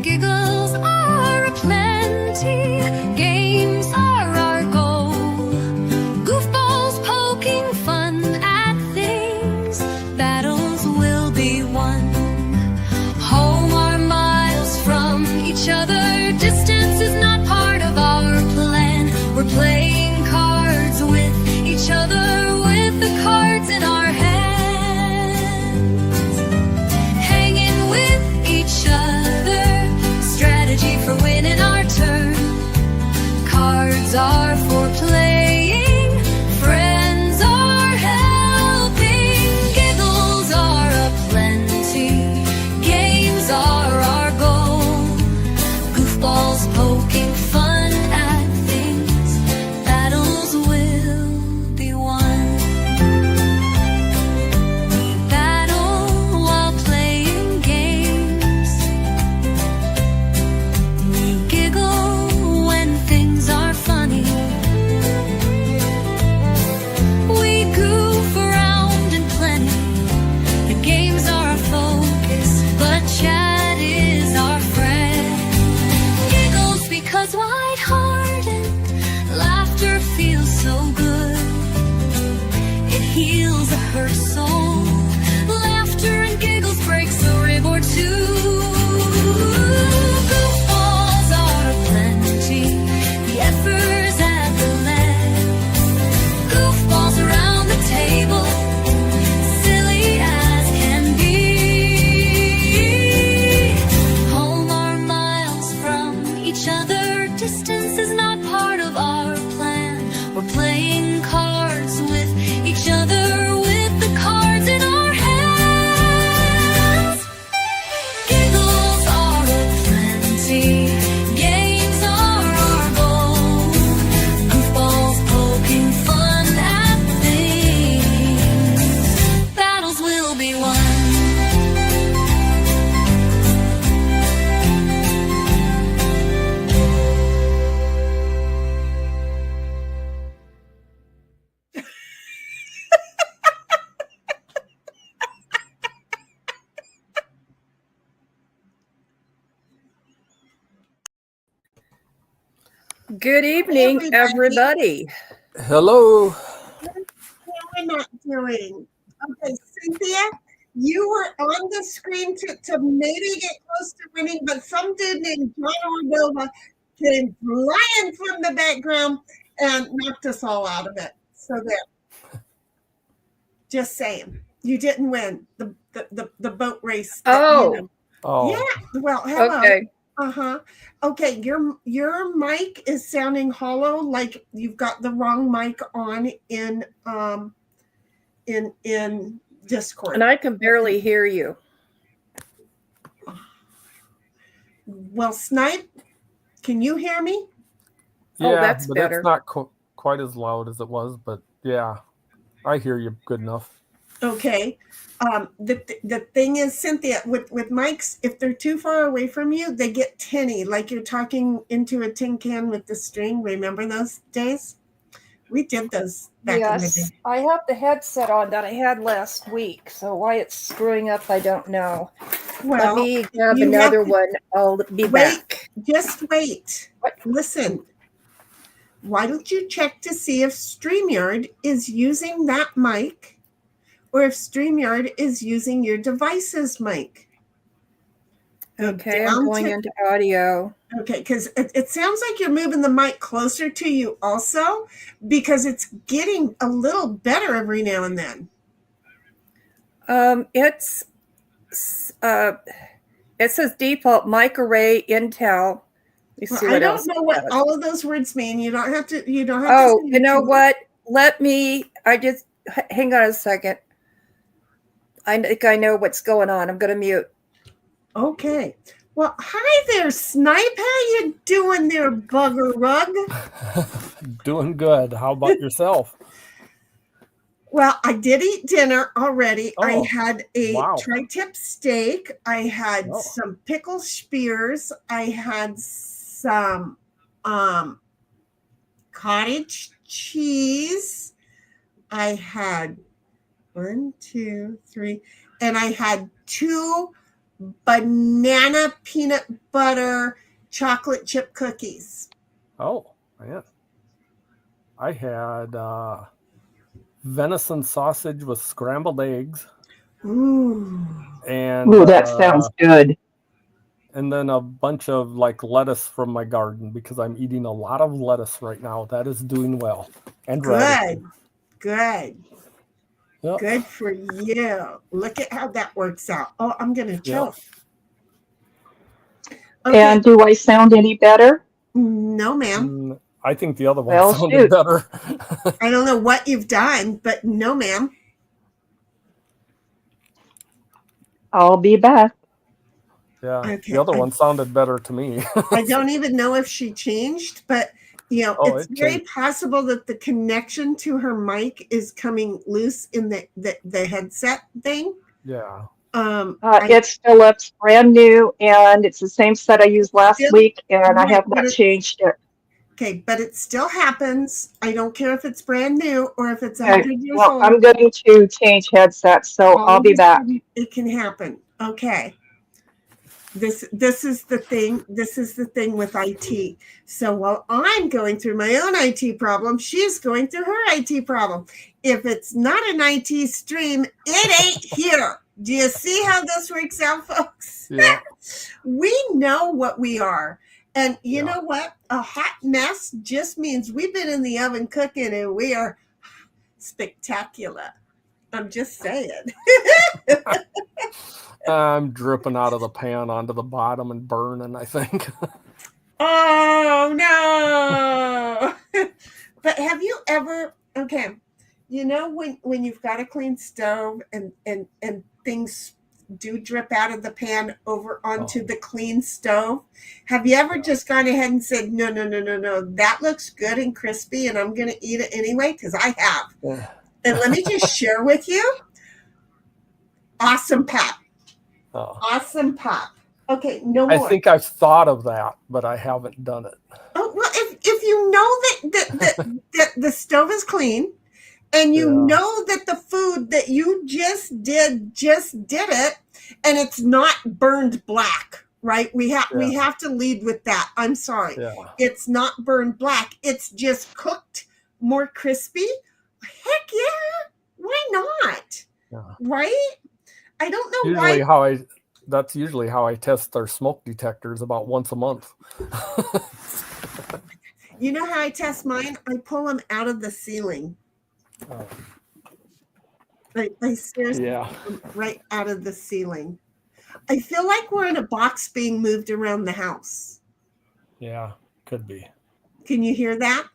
Giggles are aplenty, games are our goal. Goofballs poking fun at things, battles will be won. Home are miles from each other, distance is not part of our plan. We're playing cards with each other, with the cards in our hands. Hanging with each other, strategy for winning our turn. Cards are for playing, friends are helping. Giggles are aplenty, games are our goal. Goofballs poking fun at things, battles will be won. We battle while playing games. We giggle when things are funny. We goof around in plenty. The games are our focus, but chat is our friend. Giggles because lighthearted, laughter feels so good. It heals a hurt soul. Laughter and giggles breaks a rib or two. Goofballs are aplenty, the heiffers and the lead. Goofballs around the table, silly as can be. Home are miles from each other, distance is not part of our plan. We're playing cards with each other, with the cards in our hands. Giggles are aplenty, games are our goal. Goofballs poking fun at things, battles will be won. Good evening, everybody. Hello. How we're not doing. Okay, Cynthia, you were on the screen to maybe get close to winning, but some dude named John Ordova came flying from the background and knocked us all out of it. So there. Just saying. You didn't win the boat race. Oh. Oh, Yeah. Well, hello. Okay. Uh-huh. Okay, your mic is sounding hollow, like you've got the wrong mic on in Discord. And I can barely hear you. Well, Snipe, can you hear me? yeah, Oh, that's but better. it's not quite as loud as it was, but yeah, I hear you good enough. Okay. The thing is, Cynthia, with mics, if they're too far away from you, they get tinny, like you're talking into a tin can with the string. Remember those days? We did those back in the Yes, day. I have the headset on that I had last week, so why it's screwing up, I don't know. Well, Let me grab you another have to- one. I'll be Wait, back. just wait. What? Listen. Why don't you check to see if StreamYard is using that mic or if StreamYard is using your device's mic? Go Okay, down I'm going to- into audio. Okay, because it sounds like you're moving the mic closer to you also, because it's getting a little better every now and then. It says default mic array Intel. Let me see Well, I what don't else know it what says. all of those words mean. You don't have to. You don't have Oh, to. you know what? Hang on a second. I think I know what's going on. I'm going to mute. Okay. Well, hi there, Snipe. How you doing there, Bugger Rug? Doing good. How about yourself? Well, I did eat dinner already. I Oh, had a wow. tri-tip steak. I had Oh. some pickle spears. I had some cottage cheese. I had 1, 2, 3. And I had 2 banana peanut butter chocolate chip cookies. Oh, man. I had venison sausage with scrambled eggs. Ooh. And Ooh, that sounds good. and then a bunch of like lettuce from my garden because I'm eating a lot of lettuce right now. That is doing well. And radish. Good. Yep. Good for you. Look at how that works out. Oh, I'm going to choke. Okay. And do I sound any better? No, ma'am. I think the other one Well, sounded shoot. better. I don't know what you've done, but no, ma'am. I'll be back. Yeah, Okay, the other one sounded better to me. I don't even know if she changed, but it's it very changed. possible that the connection to her mic is coming loose in the headset thing. Yeah. It's still up, it's brand new, and it's the same set I used last week, and I have not changed it. Okay, but it still happens. I don't care if it's brand new or if it's Okay, 100 years well, old. I'm going to change headsets, so I'll be back. It can happen. Okay. This is the thing. This is the thing with IT. So while I'm going through my own IT problem, she's going through her IT problem. If it's not an IT stream, it ain't here. Do you see how this works out, folks? Yeah. We know what we are. And you know what? A hot mess just means we've been in the oven cooking and we are spectacular. I'm just saying. I'm dripping out of the pan onto the bottom and burning, I think. Oh, no. But have you ever, when you've got a clean stove and things do drip out of the pan over onto the clean stove, have you ever just gone ahead and said, no, that looks good and crispy and I'm going to eat it anyway? Because I have. Yeah. And let me just share with you. Awesome pop. Oh. Awesome pop. Okay, no more. I think I've thought of that, but I haven't done it. Oh, well, if you know that the stove is clean and you know that the food that you just did it and it's not burned black, right? We have to lead with that. I'm sorry. Yeah. It's not burned black. It's just cooked more crispy. Heck yeah. Why not? Yeah. Right? I don't know why. That's usually how I test their smoke detectors about once a month. You know how I test mine? I pull them out of the ceiling. Oh. I seriously pull them right out of the ceiling. I feel like we're in a box being moved around the house. Yeah, could be. Can you hear that?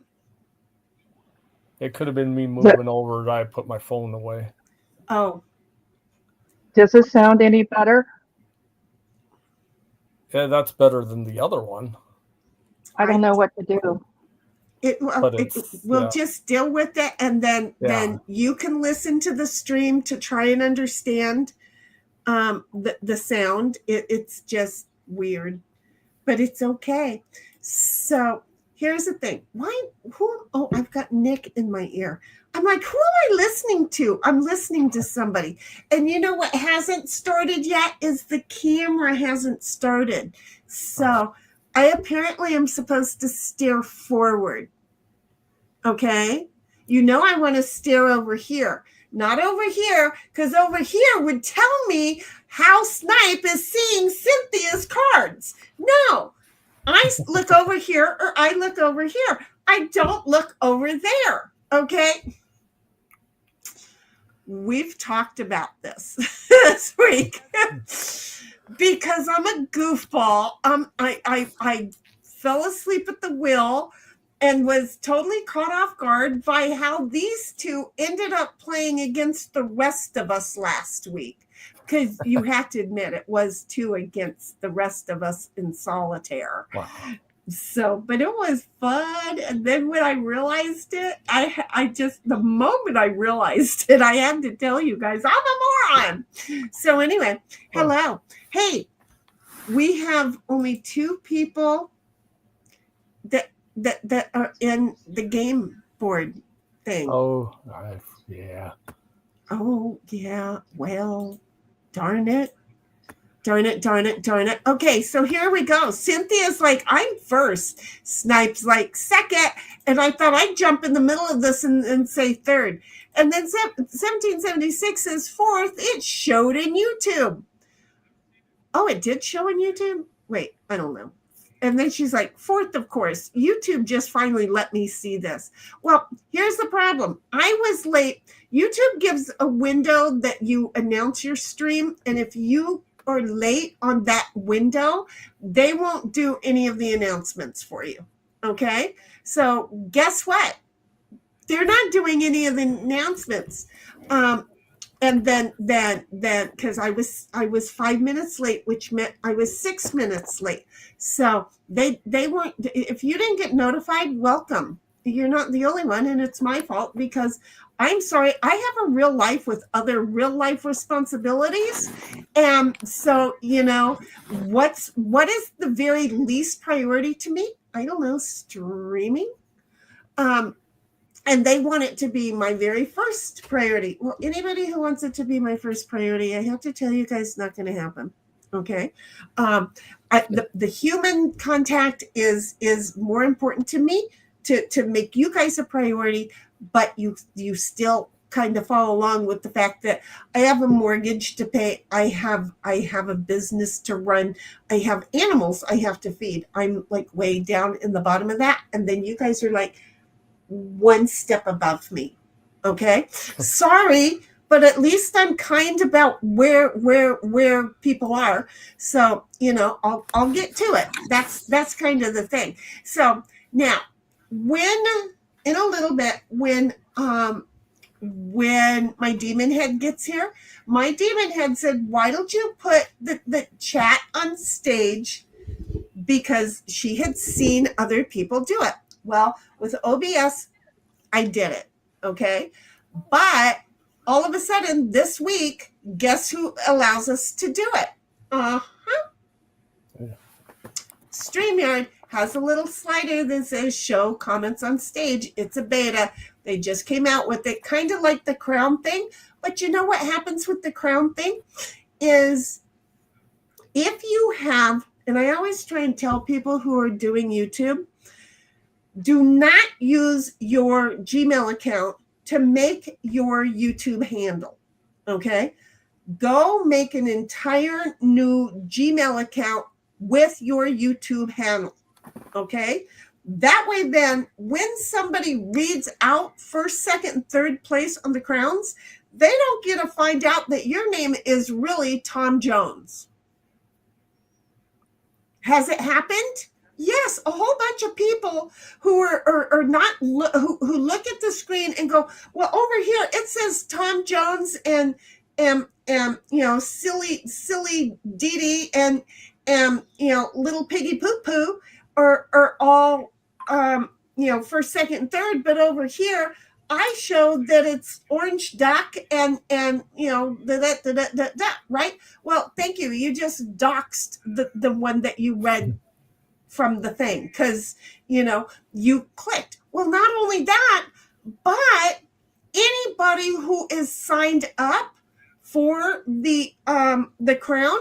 It could have been me moving over. I put my phone away. Oh. Does it sound any better? Yeah, that's better than the other one. I don't know what to do. We'll just deal with it, and then you can listen to the stream to try and understand the sound. It's just weird, but it's okay. So here's the thing. I've got Nick in my ear. I'm like, who am I listening to? I'm listening to somebody. And you know what hasn't started yet is the camera hasn't started. So I apparently am supposed to stare forward. Okay? You know I want to stare over here. Not over here, because over here would tell me how Snipe is seeing Cynthia's cards. No. I look over here or I look over here. I don't look over there. Okay? We've talked about this week because I'm a goofball. I fell asleep at the wheel and was totally caught off guard by how these two ended up playing against the rest of us last week. Because you have to admit it was 2 against the rest of us in solitaire. Wow. So, but it was fun. And then when I realized it, the moment I realized it, I had to tell you guys, I'm a moron. So anyway, hello. Hey, we have only 2 people that are in the game board thing. Oh, yeah. Oh, yeah. Well, darn it. Darn it, darn it, darn it. Okay, so here we go. Cynthia's like, I'm first. Snipe's like, second. And I thought I'd jump in the middle of this and say third. And then 1776 is fourth. It showed in YouTube. Oh, it did show in YouTube? Wait, I don't know. And then she's like, fourth, of course. YouTube just finally let me see this. Well, here's the problem. I was late. YouTube gives a window that you announce your stream. And if you are late on that window, they won't do any of the announcements for you. Okay? So guess what? They're not doing any of the announcements. And then because I was 5 minutes late, which meant I was 6 minutes late. So they weren't. If you didn't get notified, welcome. You're not the only one, and it's my fault because I'm sorry. I have a real life with other real life responsibilities, and so what is the very least priority to me? I don't know, streaming. And they want it to be my very first priority. Well, anybody who wants it to be my first priority, I have to tell you guys, not going to happen. Okay. The human contact is more important to me to make you guys a priority, but you still kind of follow along with the fact that I have a mortgage to pay. I have a business to run. I have animals I have to feed. I'm like way down in the bottom of that. And then you guys are like one step above me. Okay. Sorry, but at least I'm kind about where people are. So, I'll get to it. That's kind of the thing. So now in a little bit, when my demon head gets here, my demon head said, why don't you put the chat on stage? Because she had seen other people do it. Well, with OBS, I did it, okay? But all of a sudden this week, guess who allows us to do it? StreamYard has a little slider that says show comments on stage. It's a beta. They just came out with it, kind of like the crown thing. But you know what happens with the crown thing is if you have, and I always try and tell people who are doing YouTube, do not use your Gmail account to make your YouTube handle, okay? Go make an entire new Gmail account with your YouTube handle, okay? That way then, when somebody reads out first, second, third place on the crowns, they don't get to find out that your name is really Tom Jones. Has it happened? Yes, a whole bunch of people who are not who look at the screen and go, well, over here it says Tom Jones and silly Dee Dee and little Piggy Poo Poo are all first, second, third, but over here I show that it's Orange Duck and right? Well, thank you. You just doxed the one that you read from the thing because you clicked. Well, not only that, but anybody who is signed up for the crown,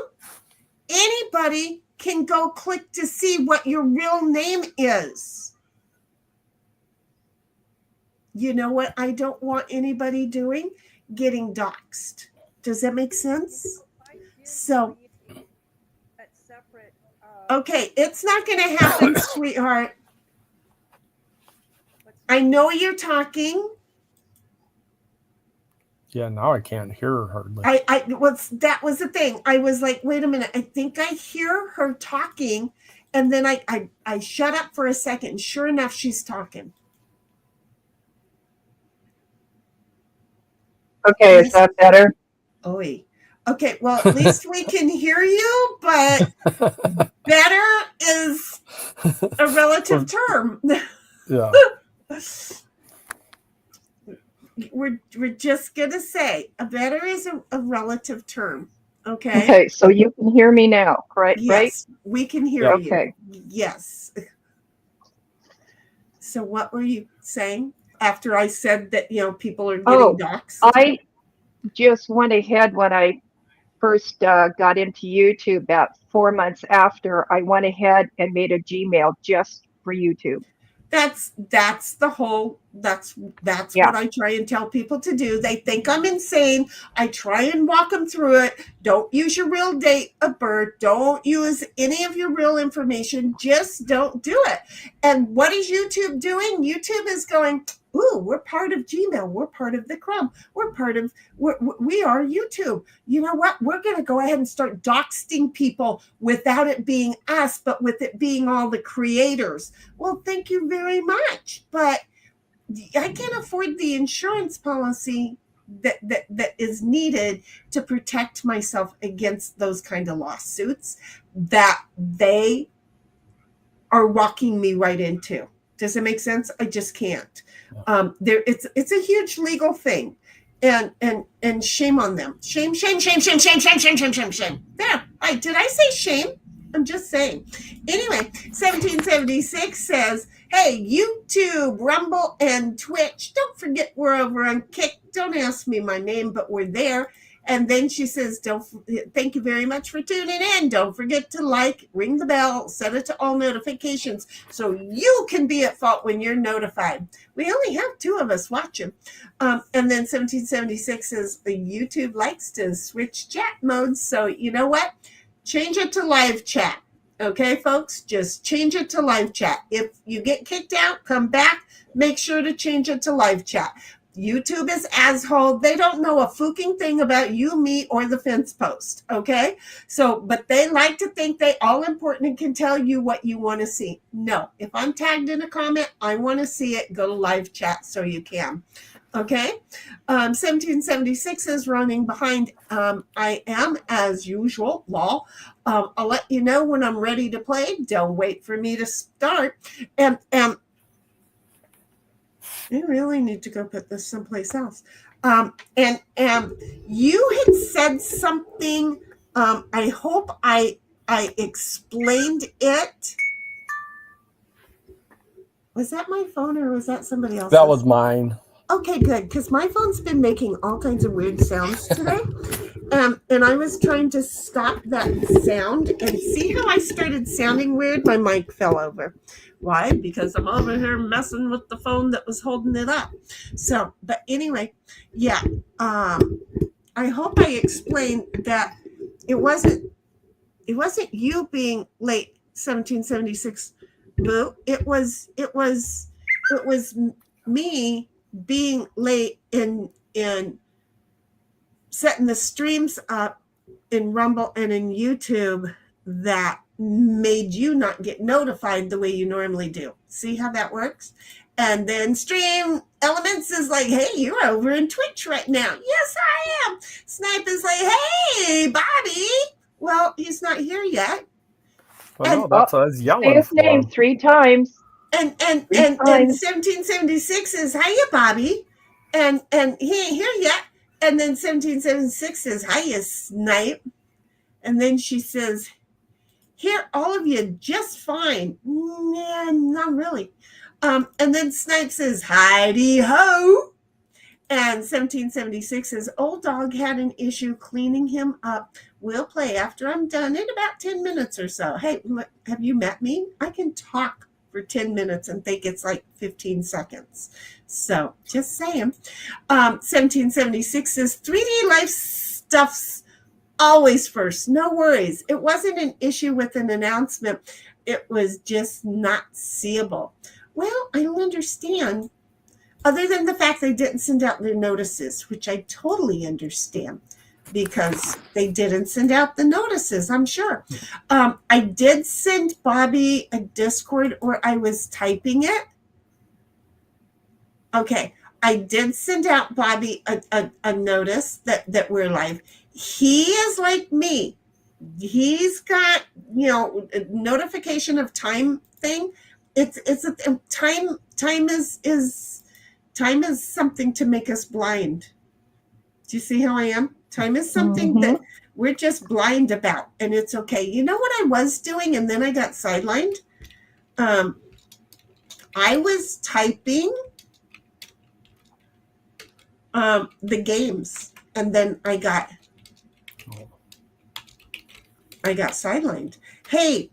anybody can go click to see what your real name is. You know what I don't want anybody doing? Getting doxed. Does that make sense? So okay, it's not going to happen, sweetheart. I know you're talking. Yeah, now I can't hear her hardly. That was the thing. I was like, wait a minute. I think I hear her talking. And then I shut up for a second. And sure enough, she's talking. Okay, is that better? Okay, well, at least we can hear you, but better is a relative term. Yeah. We're just going to say a better is a relative term. Okay. Okay, so you can hear me now, correct? Yes, right? We can hear you. Okay. Yes. So what were you saying after I said that, people are getting doxxed? just went ahead when I first got into YouTube about 4 months after. I went ahead and made a Gmail just for YouTube. That's Yeah. what I try and tell people to do. They think I'm insane. I try and walk them through it. Don't use your real date of birth. Don't use any of your real information. Just don't do it. And what is YouTube doing? YouTube is going, ooh, we're part of Gmail. We're part of the Chrome. We are YouTube. You know what? We're going to go ahead and start doxing people without it being us, but with it being all the creators. Well, thank you very much. But I can't afford the insurance policy that is needed to protect myself against those kind of lawsuits that they are walking me right into. Does it make sense? I just can't. It's a huge legal thing, and shame on them. Shame. There. Did I say shame? I'm just saying. Anyway, 1776 says, hey, YouTube, Rumble, and Twitch. Don't forget we're over on Kick. Don't ask me my name, but we're there. And then she says, thank you very much for tuning in. Don't forget to like, ring the bell, set it to all notifications so you can be at fault when you're notified. We only have 2 of us watching. And then 1776 says, YouTube likes to switch chat modes. So you know what? Change it to live chat. Okay, folks? Just change it to live chat. If you get kicked out, come back. Make sure to change it to live chat. YouTube is asshole. They don't know a fucking thing about you, me, or the fence post. Okay? So, but they like to think they all important and can tell you what you want to see. No. If I'm tagged in a comment, I want to see it. Go to live chat so you can. Okay? 1776 is running behind. I am, as usual, lol. I'll let you know when I'm ready to play. Don't wait for me to start. And I really need to go put this someplace else. And you had said something. I hope I explained it. Was that my phone or was that somebody else's? That was mine. Okay, good, because my phone's been making all kinds of weird sounds today. And I was trying to stop that sound, and see how I started sounding weird? My mic fell over. Why? Because I'm over here messing with the phone that was holding it up. So, but anyway, yeah. I hope I explained that it wasn't you being late, 1776, Boo. It was me being late in setting the streams up in Rumble and in YouTube that made you not get notified the way you normally do. See how that works? And then Stream Elements is like, hey, you're over in Twitch right now. Yes, I am. Snipe is like, hey, Bobby. Well, he's not here yet. Well, no, that's what I was Say yelling his for. name 3 times. And 3 times. 1776 is, hiya, Bobby. And he ain't here yet. And then 1776 says, hiya, Snipe. And then she says, here, all of you just fine. Nah, not really. And then Snipe says, hidey ho. And 1776 says, old dog had an issue cleaning him up. We'll play after I'm done in about 10 minutes or so. Hey, have you met me? I can talk for 10 minutes and think it's like 15 seconds. So just saying. 1776 says 3D life stuff's always first. No worries. It wasn't an issue with an announcement. It was just not seeable. Well, I don't understand. Other than the fact they didn't send out their notices, which I totally understand because they didn't send out the notices, I'm sure. I did send Bobby a Discord, or I was typing it. Okay, I did send out Bobby a notice that we're live. He is like me. He's got, a notification of time thing. It's a time is something to make us blind. Do you see how I am? Time is something that we're just blind about, and it's okay. You know what I was doing, and then I got sidelined? I was typing the games. and then I got sidelined. Hey,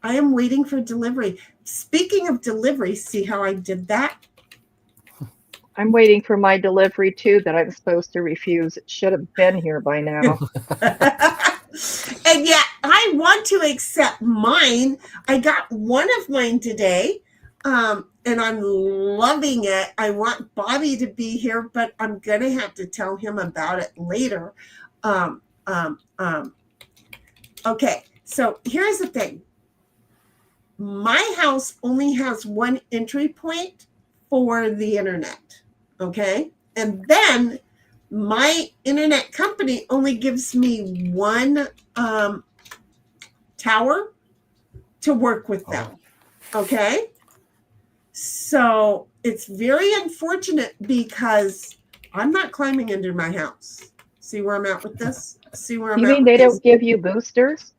I am waiting for delivery. Speaking of delivery, see how I did that? I'm waiting for my delivery too that I'm supposed to refuse. It should have been here by now. And yet I want to accept mine. I got one of mine today, and I'm loving it. I want Bobby to be here, but I'm going to have to tell him about it later. Okay, so here's the thing. My house only has one entry point for the internet, okay? And then my internet company only gives me one tower to work with them, okay? So it's very unfortunate because I'm not climbing into my house. See where I'm at with this? See where I'm You at mean with they this? don't give you boosters?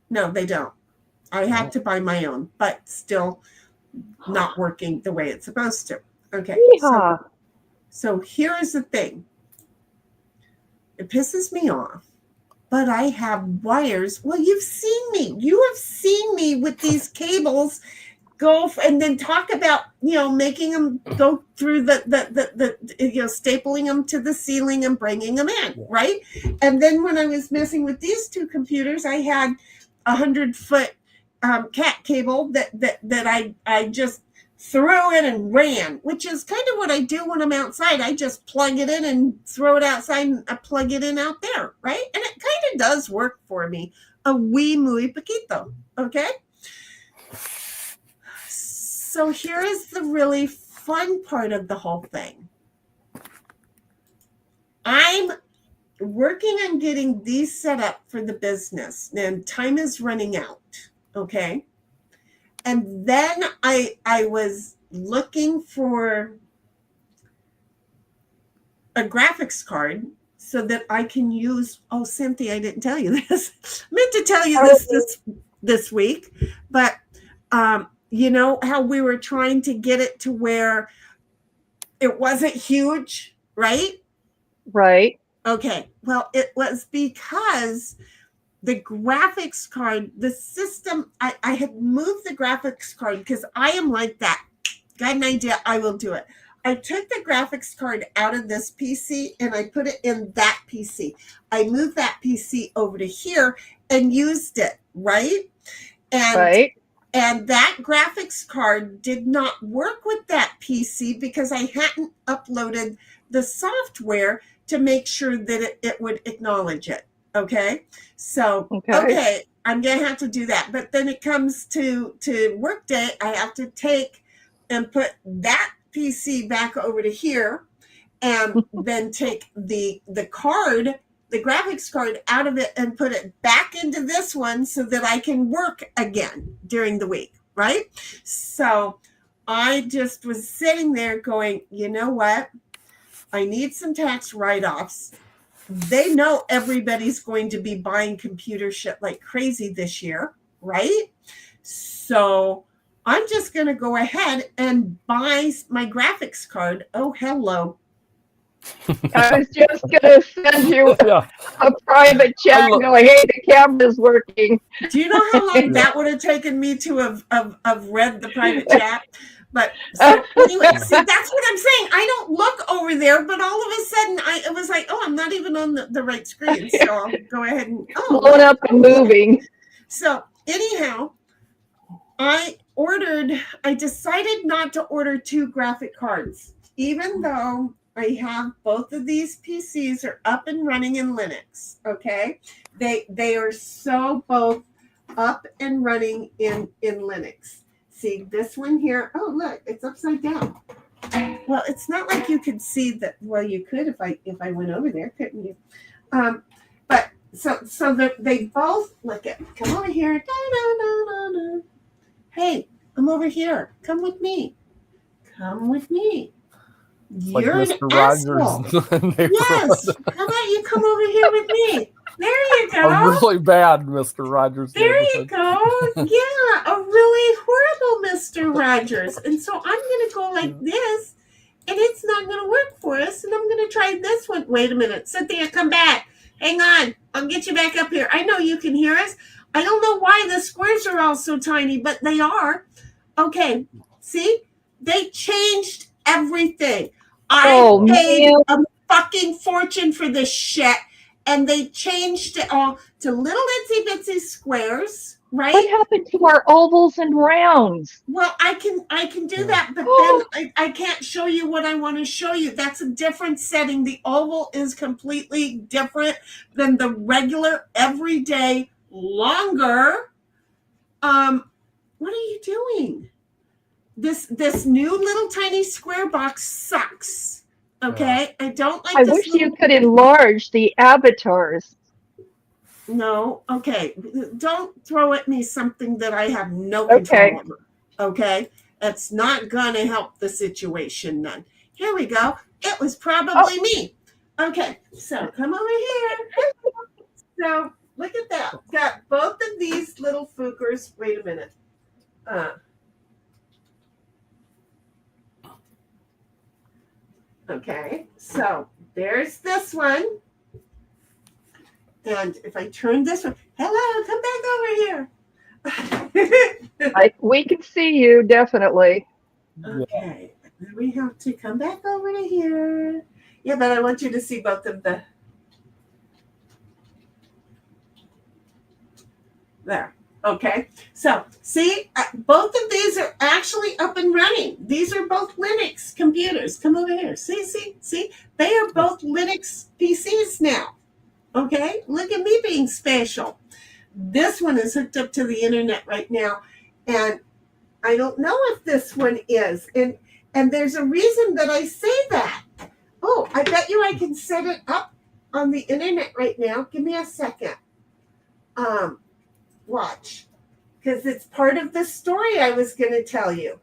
No, they don't. I have to buy my own, but still not working the way it's supposed to. Okay. Yeehaw. So here is the thing. It pisses me off, but I have wires. Well, you've seen me. You have seen me with these cables go and then talk about, making them go through the stapling them to the ceiling and bringing them in, right? And then when I was messing with these two computers, I had 100-foot cat cable that I just threw in and ran, which is kind of what I do when I'm outside. I just plug it in and throw it outside and I plug it in out there, right? And it kind of does work for me. A wee muy poquito, okay? So here is the really fun part of the whole thing. I'm working on getting these set up for the business, and time is running out, okay? And then I was looking for a graphics card so that I can use. Oh, Cynthia, I didn't tell you this. I meant to tell you this week, but you know how we were trying to get it to where it wasn't huge, right? Right. Okay. Well, it was because the graphics card, the system, I had moved the graphics card because I am like that. Got an idea, I will do it. I took the graphics card out of this PC and I put it in that PC. I moved that PC over to here and used it, right? And that graphics card did not work with that PC because I hadn't uploaded the software to make sure that it would acknowledge it. Okay. So, okay, I'm going to have to do that. But then it comes to Workday. I have to take and put that PC back over to here and then take the card, the graphics card out of it and put it back into this one so that I can work again during the week. Right. So I just was sitting there going, you know what? I need some tax write-offs. They know everybody's going to be buying computer shit like crazy this year, right? So I'm just going to go ahead and buy my graphics card. Oh, hello. I was just going to send you a private chat going, hey, the camera's working. Do you know how long that would have taken me to have read the private chat? But so anyway, see, that's what I'm saying. I don't look over there, but all of a sudden it was like, oh, I'm not even on the right screen. So I'll go ahead and blown up and moving. So anyhow, I decided not to order 2 graphic cards, even though I have both of these PCs are up and running in Linux. Okay. They are so both up and running in Linux. See this one here. Oh, look, it's upside down. Well, it's not like you could see that. Well, you could if I went over there, couldn't you? But so that they both look at. Come over here. Hey, I'm over here. Come with me. Come with me. You're like an Mr. asshole. Yes. How about you come over here with me? There you go. A really bad Mr. Rogers. There you go. Yeah, a really horrible Mr. Rogers. And so I'm going to go like this, and it's not going to work for us. And I'm going to try this one. Wait a minute. Cynthia, come back. Hang on. I'll get you back up here. I know you can hear us. I don't know why the squares are all so tiny, but they are. Okay. See? They changed everything. I paid a fucking fortune for this shit, and they changed it all to little itsy bitsy squares, right? What happened to our ovals and rounds? Well, I can do that, but then I can't show you what I want to show you. That's a different setting. The oval is completely different than the regular everyday longer. What are you doing? This new little tiny square box sucks. Okay, I don't like. I wish you could enlarge the avatars. No, okay. Don't throw at me something that I have no control over. Okay, that's not gonna help the situation none. Here we go. It was probably me. Okay, so come over here. So look at that. Got both of these little fookers. Wait a minute. Okay, so there's this one. And if I turn this one, hello, come back over here. We can see you, definitely. Okay, then we have to come back over to here. Yeah, but I want you to see both of the. There. Okay, so see, both of these are actually up and running. These are both Linux computers. Come over here. See? They are both Linux PCs now. Okay, look at me being special. This one is hooked up to the internet right now, and I don't know if this one is. And there's a reason that I say that. Oh, I bet you I can set it up on the internet right now. Give me a second. Watch, because it's part of the story I was going to tell you.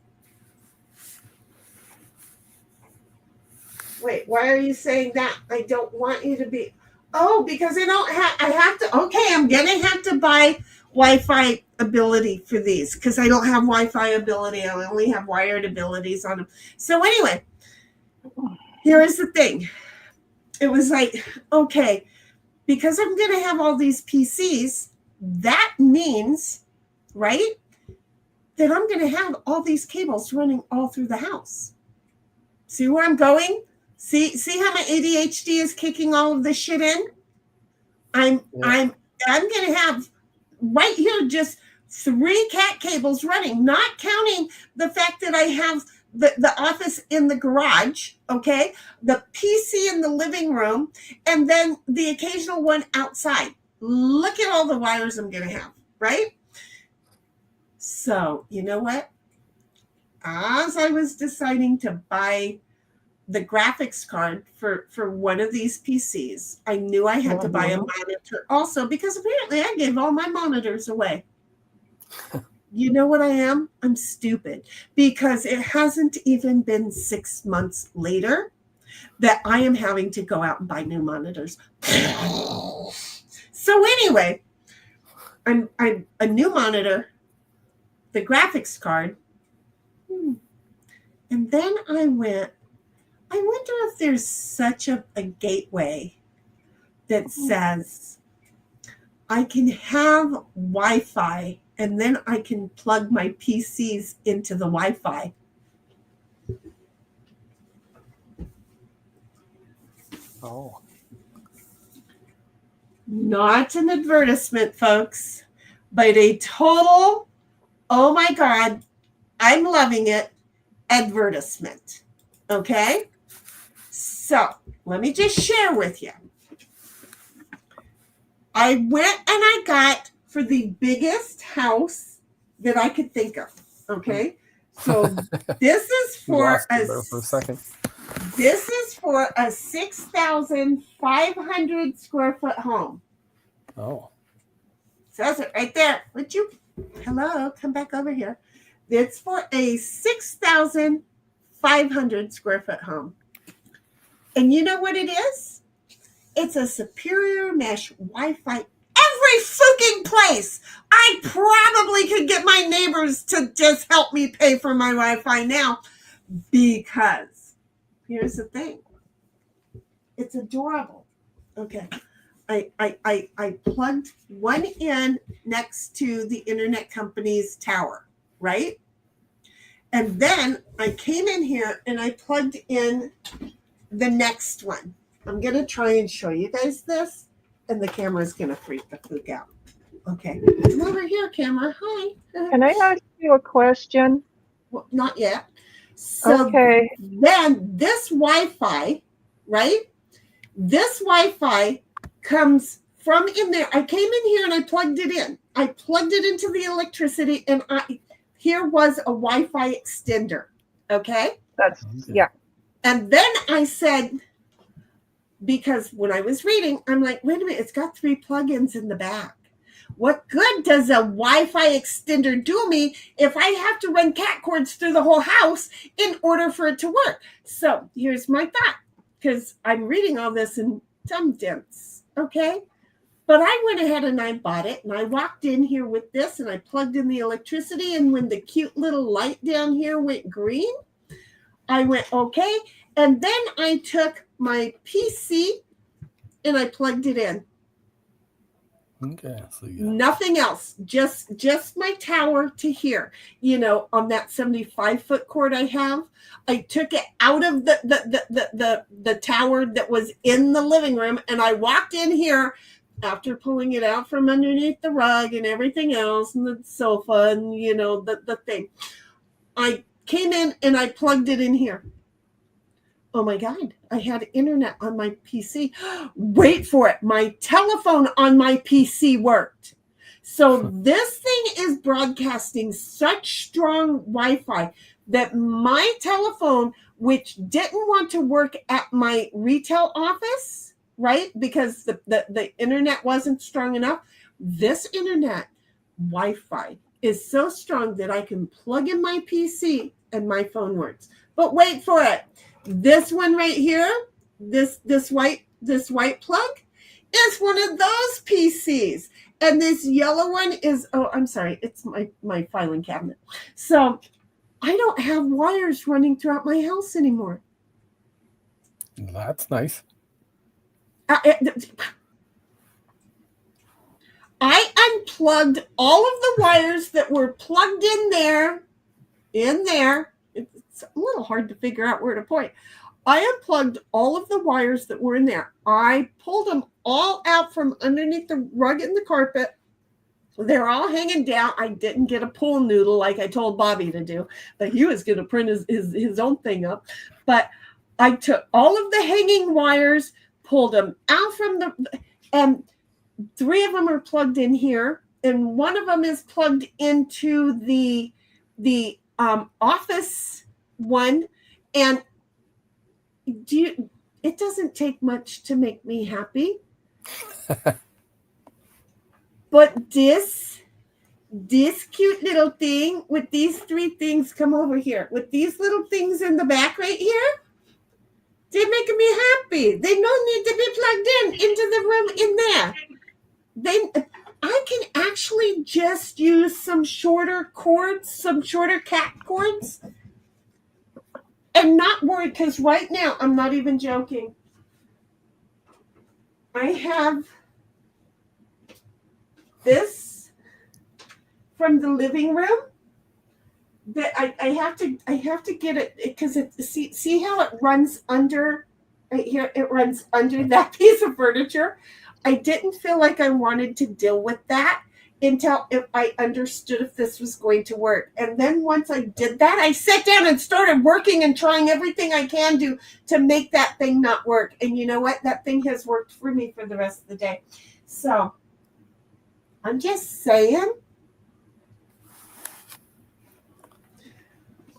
Wait, why are you saying that? I don't want you to be. Oh, because I have to. Okay, I'm going to have to buy Wi-Fi ability for these because I don't have Wi-Fi ability. I only have wired abilities on them. So anyway, here is the thing. It was like, okay, because I'm going to have all these PCs, that means, right, that I'm going to have all these cables running all through the house. See where I'm going? See how my ADHD is kicking all of this shit in? I'm going to have right here just 3 cat cables running, not counting the fact that I have the office in the garage, okay, the PC in the living room, and then the occasional one outside. Look at all the wires I'm going to have, right? So, you know what? As I was deciding to buy the graphics card for one of these PCs, I knew I had to buy a monitor also because apparently I gave all my monitors away. You know what I am? I'm stupid because it hasn't even been 6 months later that I am having to go out and buy new monitors. So anyway, I'm a new monitor, the graphics card, and then I wonder if there's such a gateway that says I can have Wi-Fi and then I can plug my PCs into the Wi-Fi. Oh. Not an advertisement, folks, but a total, oh my God, I'm loving it, advertisement. Okay? So let me just share with you. I went and I got for the biggest house that I could think of. Okay? So this is for a 6,500 square foot home. Oh. Says it right there. Would you? Hello, come back over here. It's for a 6,500 square foot home. And you know what it is? It's a superior mesh Wi-Fi every fucking place. I probably could get my neighbors to just help me pay for my Wi-Fi now because here's the thing. It's adorable. Okay. I plugged one in next to the internet company's tower, right? And then I came in here and I plugged in the next one. I'm going to try and show you guys this, and the camera's going to freak the fuck out. Okay. Come over here, camera. Hi. Can I ask you a question? Well, not yet. So Okay. then this Wi-Fi, right? This Wi-Fi comes from in there. I came in here and I plugged it in. I plugged it into the electricity, and here was a Wi-Fi extender. Okay. That's, yeah. And then I said, because when I was reading, I'm like, wait a minute, it's got 3 plugins in the back. What good does a Wi-Fi extender do me if I have to run cat cords through the whole house in order for it to work? So here's my thought, because I'm reading all this in dumb dense, okay? But I went ahead and I bought it, and I walked in here with this, and I plugged in the electricity, and when the cute little light down here went green, I went, okay. And then I took my PC and I plugged it in. Okay. So Nothing else, just my tower to here. You know, on that 75-foot cord I have, I took it out of the tower that was in the living room, and I walked in here after pulling it out from underneath the rug and everything else, and the sofa, and you know, the thing. I came in and I plugged it in here. Oh my God, I had internet on my PC. Wait for it. My telephone on my PC worked. So this thing is broadcasting such strong Wi-Fi that my telephone, which didn't want to work at my retail office, right? Because the internet wasn't strong enough. This internet Wi-Fi is so strong that I can plug in my PC and my phone works. But wait for it. This one right here, this white plug is one of those PCs. And this yellow one is, oh, I'm sorry, it's my filing cabinet. So I don't have wires running throughout my house anymore. that's nice. I unplugged all of the wires that were plugged in there. It's a little hard to figure out where to point. I unplugged all of the wires that were in there. I pulled them all out from underneath the rug and the carpet. They're all hanging down. I didn't get a pool noodle like I told Bobby to do, but he was going to print his own thing up. But I took all of the hanging wires, pulled them out from and 3 of them are plugged in here, and one of them is plugged into the office one. And it doesn't take much to make me happy. But this cute little thing with these 3 things, come over here, with these little things in the back right here, they're making me happy. They don't need to be plugged into the room in there. I can actually just use some shorter cords, some shorter cat cords, and not worry, because right now, I'm not even joking. I have this from the living room that I have to get it, because see how it runs under right here. It runs under that piece of furniture. I didn't feel like I wanted to deal with that until I understood if this was going to work. And then once I did that, I sat down and started working and trying everything I can do to make that thing not work. And you know what? That thing has worked for me for the rest of the day. So I'm just saying.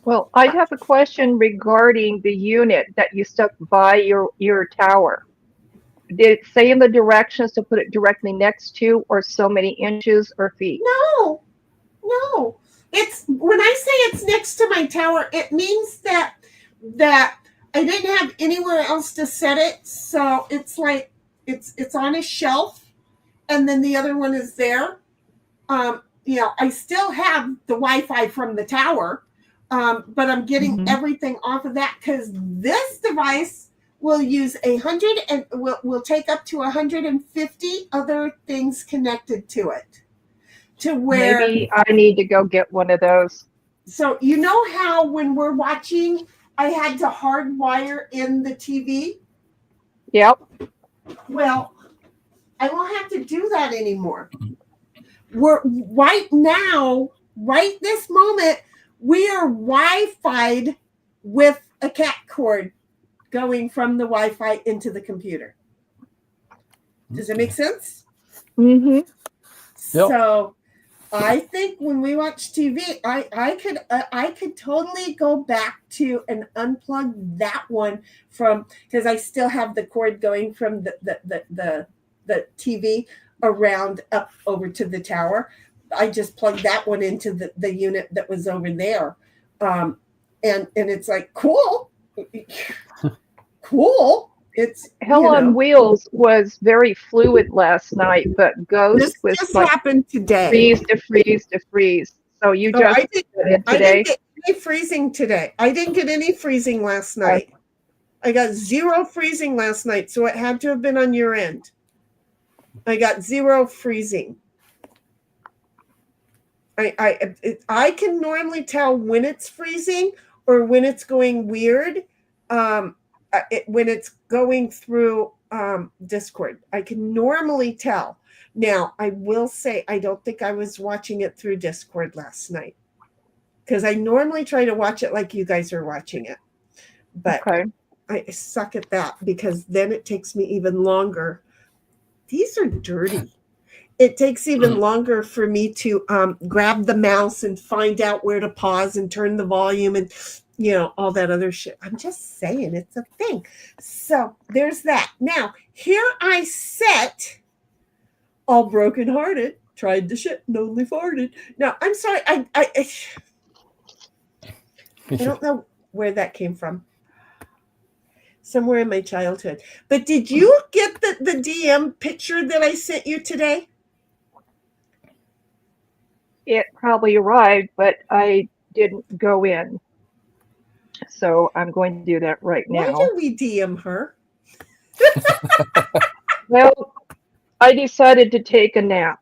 Well, I have a question regarding the unit that you stuck by your tower. Did it say in the directions to put it directly next to, or so many inches or feet? No. It's when I say it's next to my tower, it means that I didn't have anywhere else to set it. So it's like it's on a shelf, and then the other one is there. I still have the Wi-Fi from the tower. but I'm getting everything off of that because this device will use 100 and will take up to 150 other things connected to it. To where Maybe I need to go get one of those. So you know how when we're watching, I had to hardwire in the TV? Yep. Well, I won't have to do that anymore. We're right now, right this moment, we are Wi-Fi'd with a cat cord going from the Wi-Fi into the computer. Does it make sense? Mm-hmm. So I think when we watch TV, I could totally go back to and unplug that one from, because I still have the cord going from the TV around up over to the tower. I just plugged that one into the unit that was over there, and it's like cool. It's Hell on Wheels was very fluid last night, but Ghost was just like happened today. freeze to freeze to freeze. So you just I didn't get any freezing today. I didn't get any freezing last night. I got 0 freezing last night, so it had to have been on your end. I got 0 freezing. I can normally tell when it's freezing or when it's going weird. When it's going through Discord, I can normally tell. Now, I will say I don't think I was watching it through Discord last night because I normally try to watch it like you guys are watching it. But I suck at that because then it takes me even longer. These are dirty. It takes even longer for me to grab the mouse and find out where to pause and turn the volume and all that other shit. I'm just saying it's a thing. So there's that. Now, here I sit all brokenhearted, tried to shit and only farted. Now, I'm sorry. I don't know where that came from. Somewhere in my childhood. But did you get the DM picture that I sent you today? It probably arrived, but I didn't go in. So I'm going to do that right now. Why did we DM her? Well, I decided to take a nap.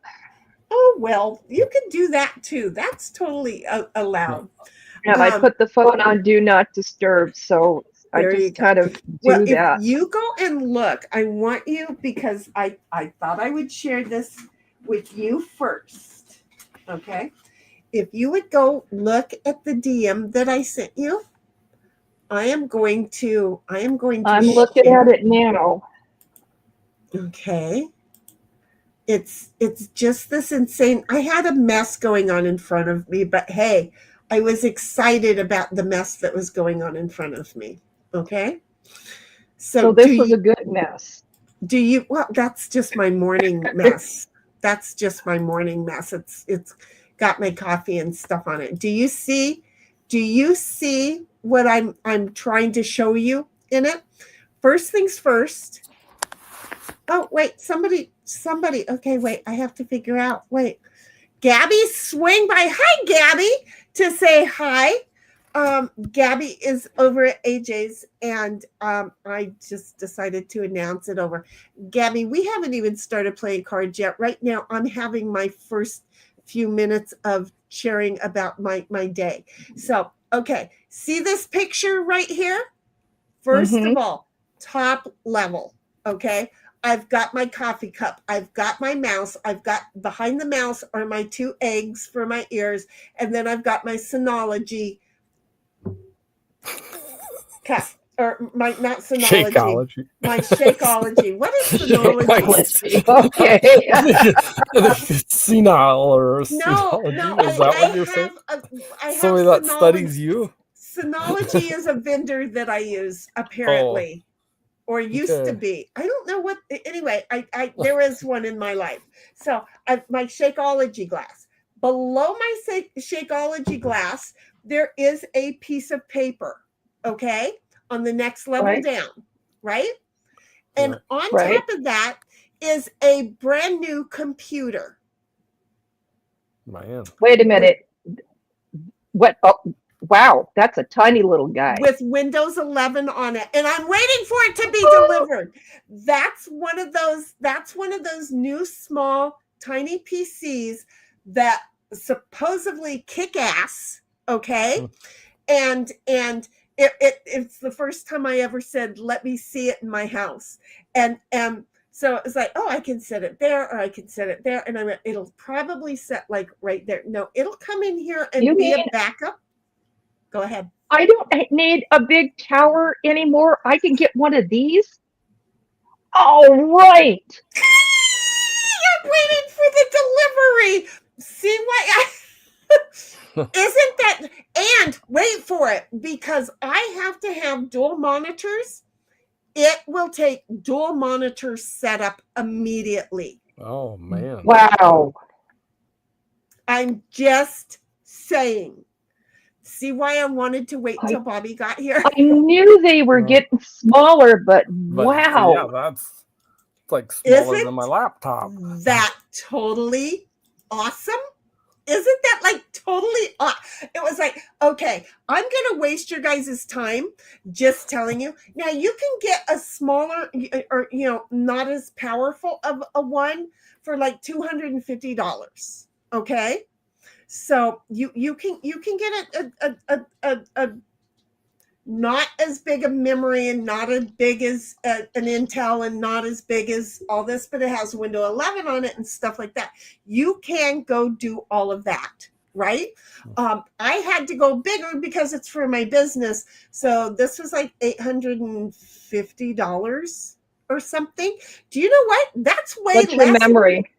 Oh, well, you can do that too. That's totally allowed. And I put the phone on Do Not Disturb, so I just kind of do that. If you go and look, I want you, because I thought I would share this with you first, okay? If you would go look at the DM that I sent you, I'm looking at it now. Okay. It's just this insane. I had a mess going on in front of me, but hey, I was excited about the mess that was going on in front of me. Okay. So this was a good mess. Well, that's just my morning mess. That's just my morning mess. It's got my coffee and stuff on it. Do you see what I'm trying to show you in it? First things first. Oh, wait, somebody. Okay, wait, I have to figure out. Wait, Gabby swing by. Hi, Gabby, to say hi. Gabby is over at AJ's, and I just decided to announce it over. Gabby, we haven't even started playing cards yet. Right now, I'm having my first few minutes of sharing about my day. So, okay, see this picture right here? First of all, top level, okay? I've got my coffee cup. I've got my mouse. I've got behind the mouse are my 2 eggs for my ears. And then I've got my Synology cup. Or my, not Synology. Shakeology. My Shakeology. What is Synology? Okay. Senile or No, Synology? Is that what you're saying? Somebody that studies you? Synology is a vendor that I use, apparently. Or used to be. I don't know what. Anyway, I there is one in my life. So my Shakeology glass. Below my Shakeology glass, there is a piece of paper. Okay, on the next level down, right? And on top of that is a brand new computer. Man. Wait a minute. What? Oh, Wow, that's a tiny little guy. with Windows 11 on it, and I'm waiting for it to be delivered. That's one of those new small tiny PCs that supposedly kick ass. Okay, and it's the first time I ever said, "Let me see it in my house," and so it's like, oh, I can set it there, or I can set it there, and it'll probably set like right there. No, it'll come in here and be a backup. Go ahead. I don't need a big tower anymore. I can get one of these. All right. I'm waiting for the delivery. See why isn't that? And wait for it, because I have to have dual monitors. It will take dual monitor setup immediately. Oh man! Wow. I'm just saying. See why I wanted to wait till Bobby got here? I knew they were getting smaller, but wow. Yeah, that's like smaller Isn't than my laptop. that totally awesome? Isn't that like totally it was like, okay, I'm gonna waste your guys' time just telling you. Now you can get a smaller or not as powerful of a one for like $250. Okay, so you can get a not as big a memory and not as big as an Intel and not as big as all this, but it has Windows 11 on it and stuff like that. You can go do all of that, right? I had to go bigger because it's for my business. So this was like $850 or something. Do you know what? That's way What's less. your memory?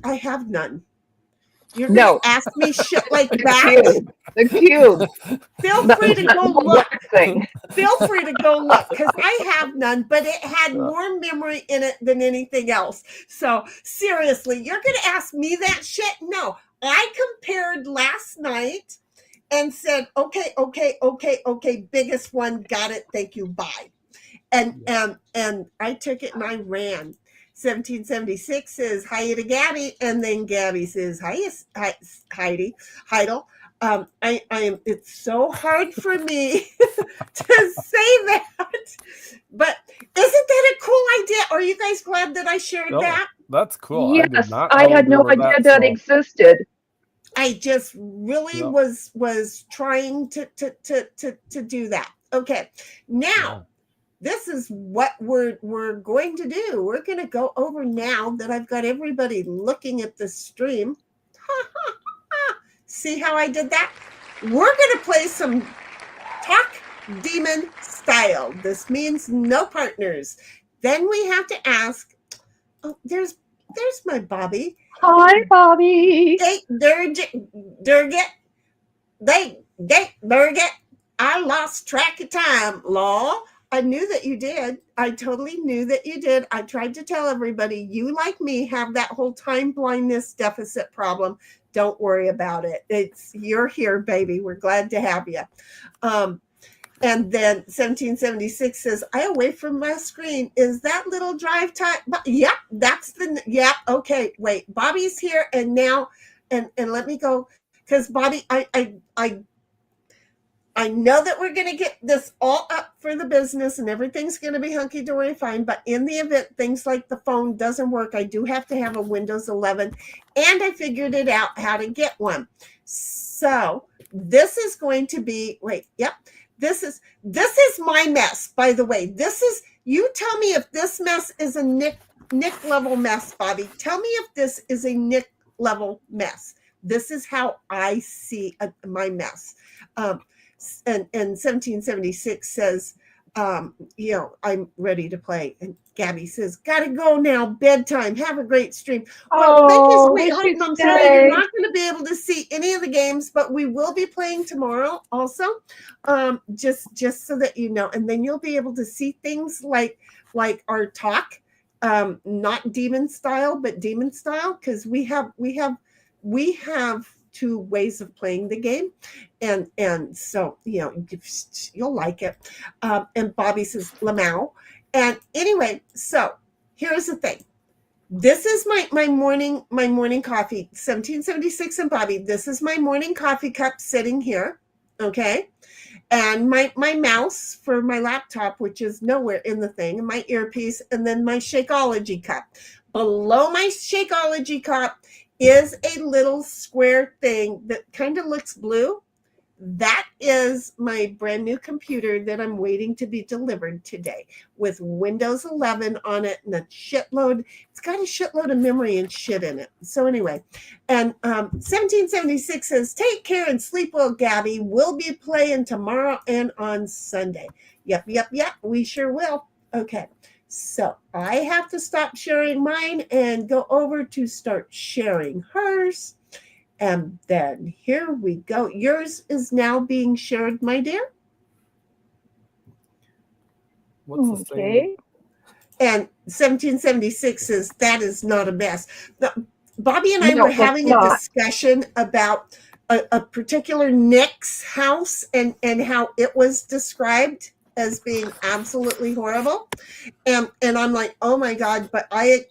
I have none. You're going to ask me shit like that? The cube. Feel free to go look. Feel free to go look, because I have none, but it had more memory in it than anything else. So seriously, you're going to ask me that shit? No. I compared last night and said, okay, biggest one, got it, thank you, bye. And I took it and I ran. 1776 says hi to Gabby, and then Gabby says Heidi. I am. It's so hard for me to say that, but isn't that a cool idea? Are you guys glad that I shared that? That's cool. Yes, I had no idea that existed. I just really was trying to do that. Okay, now. This is what we're going to do. We're going to go over now that I've got everybody looking at the stream. See how I did that? We're going to play some Talk Demon style. This means no partners. Then we have to ask, oh, there's my Bobby. Hi, Bobby. Hey, Durget. I lost track of time, Law. I knew that you did. I totally knew that you did. I tried to tell everybody, you like me have that whole time blindness deficit problem. Don't worry about it. You're here, baby. We're glad to have you. And then 1776 says, I away from my screen. Is that little drive time? Yep, that's okay, wait. Bobby's here and now, and let me go. Because Bobby, I know that we're going to get this all up for the business and everything's going to be hunky-dory fine, but in the event things like the phone doesn't work, I do have to have a Windows 11, and I figured it out how to get one. So this is going to be, this is my mess, by the way. You tell me if this mess is a Nick level mess, Bobby. Tell me if this is a Nick level mess. This is how I see my mess. And 1776 says, I'm ready to play. And Gabby says, gotta go now, bedtime. Have a great stream. Well, thank you, sweetheart. I'm sorry you're not going to be able to see any of the games, but we will be playing tomorrow also, just so that you know. And then you'll be able to see things like our talk, not demon style, but demon style, because we have two ways of playing the game, and so you'll like it. And Bobby says Lamau. And anyway, so here's the thing. This is my morning coffee. 1776 and Bobby. This is my morning coffee cup sitting here. Okay. And my mouse for my laptop, which is nowhere in the thing, and my earpiece, and then my Shakeology cup. Below my Shakeology cup is a little square thing that kind of looks blue. That is my brand new computer that I'm waiting to be delivered today with Windows 11 on it and a shitload. It's got a shitload of memory and shit in it. So anyway, and 1776 says, take care and sleep well, Gabby. We'll be playing tomorrow and on Sunday. Yep. We sure will. Okay. So I have to stop sharing mine and go over to start sharing hers. And then here we go. Yours is now being shared, my dear. What's the Okay. same? And 1776 says that is not a mess. Bobby and I No, were it's having a not. discussion about a particular Nick's house and how it was described as being absolutely horrible. And I'm like, oh my God, but I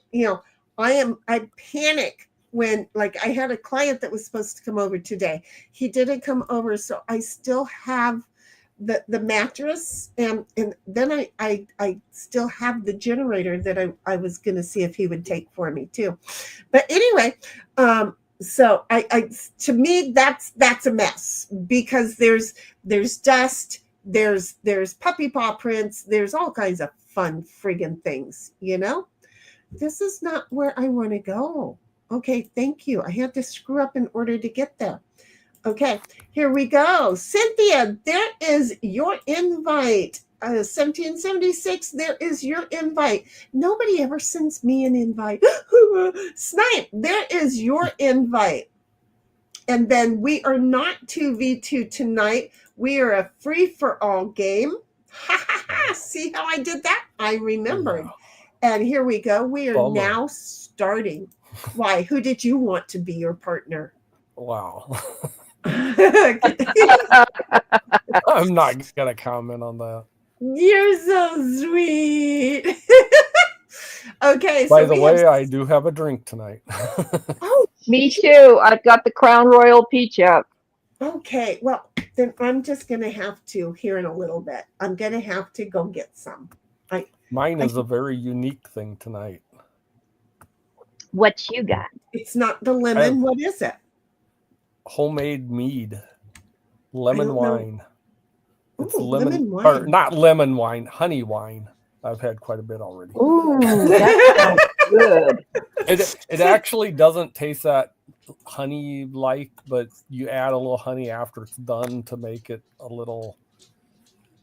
panic when, like, I had a client that was supposed to come over today. He didn't come over, so I still have the mattress, and then I still have the generator that I was going to see if he would take for me too. But anyway, so I to me that's a mess because there's dust, there's puppy paw prints, there's all kinds of fun friggin' things, you know. This is not where I want to go. Okay, thank you. I had to screw up in order to get there. Okay, here we go. Cynthia, there is your invite. 1776, there is your invite. Nobody ever sends me an invite. Snipe, there is your invite. And then we are not 2v2 tonight. We are a free-for-all game. See how I did that? I remembered. Yeah. And here we go. We are Bummer. now starting. Why? Who did you want to be your partner? Wow. You're I'm not gonna comment on that. so sweet. Okay. By so the we way, have... I do have a drink tonight. Oh, Me too. I've got the Crown Royal Peach out. okay. Well, then I'm just going to have to, here in a little bit, I'm going to have to go get some. Mine is a very unique thing tonight. What you got? It's not the lemon. What is it? Homemade mead, lemon don't know. wine. It's Ooh, lemon lemon or wine. not lemon wine, honey wine. I've had quite a bit already. Ooh, that sounds good. It actually doesn't taste that honey like, but you add a little honey after it's done to make it a little.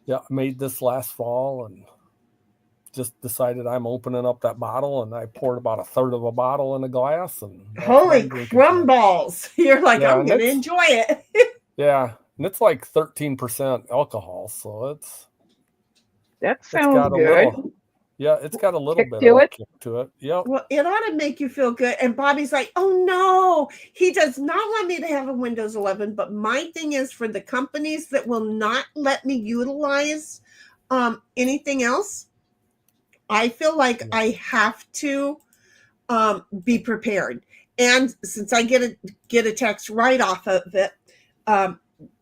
Yeah, I made this last fall and just decided I'm opening up that bottle, and I poured about a third of a bottle in a glass. And Holy crumb balls. You're like, Yeah, I'm and going to it's- enjoy it. Yeah, and it's like 13% alcohol, so That it's sounds got a good. little. Yeah, it's got a little Kick bit to of a it. kick to it. Yep. Well, it ought to make you feel good. And Bobby's like, oh no, he does not want me to have a Windows 11. But my thing is, for the companies that will not let me utilize anything else, I feel like I have to be prepared. And since I get a tax write off of it,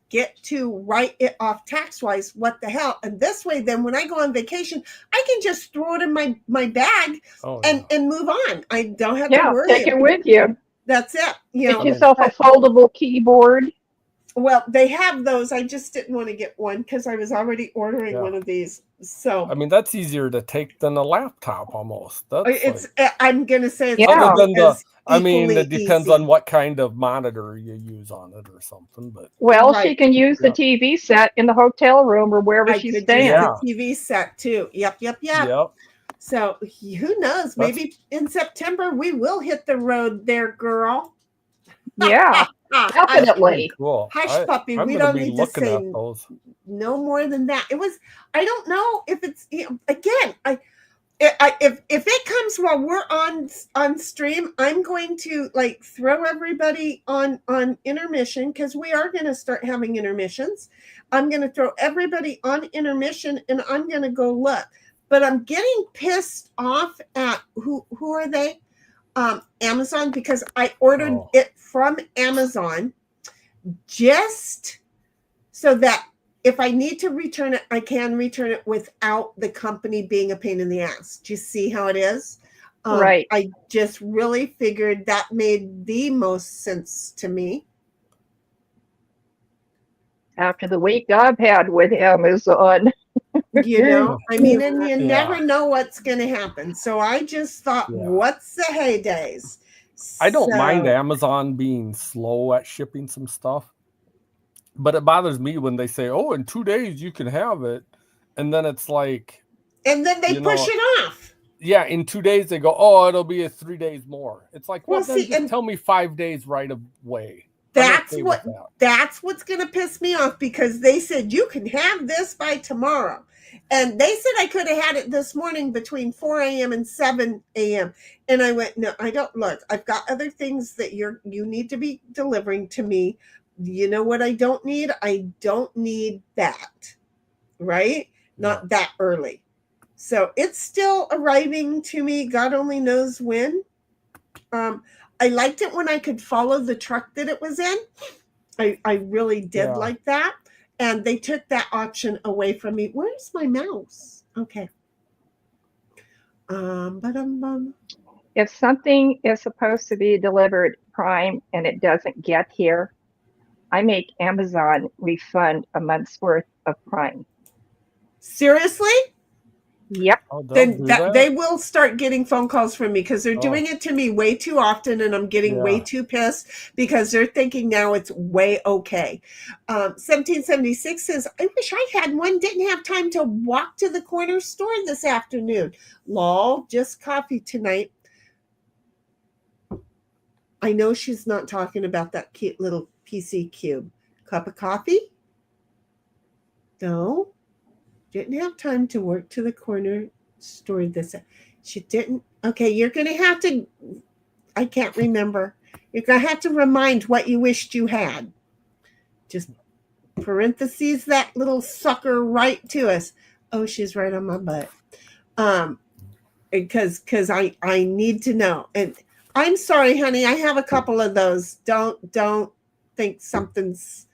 get to write it off tax wise. What the hell? And this way, then when I go on vacation, I can just throw it in my bag and move on. I don't have to worry. Take it with you. That's it. Get yourself a foldable keyboard. Well, they have those. I just didn't want to get one because I was already ordering one of these. So I mean, that's easier to take than a laptop almost. That's I'm gonna say it's other than as I mean, equally it depends easy. on what kind of monitor you use on it or something. But Well, she can use the TV set in the hotel room or wherever I she's could staying. use the TV set too. Yep. Yep. So who knows? Maybe in September we will hit the road there, girl. Yeah, definitely. Cool. Hush, puppy. I'm we gonna don't be need to looking say at those. no more than that. It was. I don't know if it's again. If it comes while we're on stream, I'm going to like throw everybody on intermission because we are going to start having intermissions. I'm going to throw everybody on intermission and I'm going to go look. But I'm getting pissed off at who are they? Amazon because I ordered it from Amazon just so that if I need to return it, I can return it without the company being a pain in the ass. Do you see how it is? Right. I just really figured that made the most sense to me. After the week I've had with Amazon. You know, I mean, and you Yeah. never know what's going to happen. So I just thought, Yeah. what's the heydays? I don't mind So- Amazon being slow at shipping some stuff, but it bothers me when they say, "Oh, in 2 days you can have it," and then it's like, And then they you push know, it off. yeah, in 2 days they go, "Oh, it'll be 3 days more." It's like, well, Well, then see, just and tell me 5 days right away. that's I'm okay what with that. that's what's going to piss me off because they said you can have this by tomorrow. And they said I could have had it this morning between 4 a.m. and 7 a.m. And I went, no, I don't. Look, I've got other things that you need to be delivering to me. You know what I don't need? I don't need that, right? Not that early. So it's still arriving to me. God only knows when. I liked it when I could follow the truck that it was in. I really did like that. And they took that option away from me. Where's my mouse? Okay. If something is supposed to be delivered Prime and it doesn't get here, I make Amazon refund a month's worth of Prime. Seriously? Yep. Oh, Then they will start getting phone calls from me because they're doing it to me way too often and I'm getting way too pissed because they're thinking now it's way okay. 1776 says, I wish I had one. Didn't have time to walk to the corner store this afternoon. Lol, just coffee tonight. I know she's not talking about that cute little PC cube. Cup of coffee? No. Didn't have time to work to the corner store this. She didn't. Okay, you're going to have to. I can't remember. You're going to have to remind what you wished you had. Just parentheses that little sucker right to us. Oh, she's right on my butt. Because I need to know. And I'm sorry, honey. I have a couple of those. Don't think something's.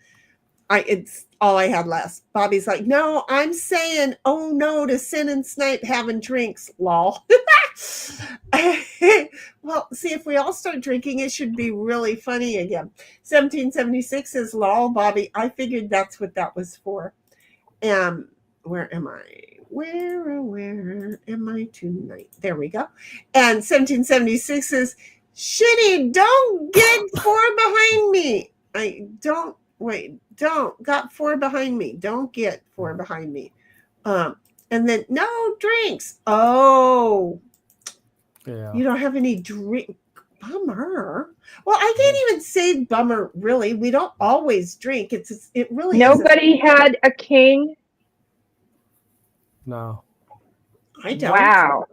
It's all I had last. Bobby's like, no, I'm saying, oh no, to Sin and Snipe having drinks, lol. Well, see, if we all start drinking, it should be really funny again. 1776 says, lol, Bobby. I figured that's what that was for. Where am I? Where am I tonight? There we go. And 1776 says, Shitty, don't get four behind me. Got four behind me. Don't get four behind me. And then no drinks. Oh, you don't have any drink. Bummer. Well, I can't even say bummer. Really, we don't always drink. It really. Nobody had a king. No, I don't. Wow.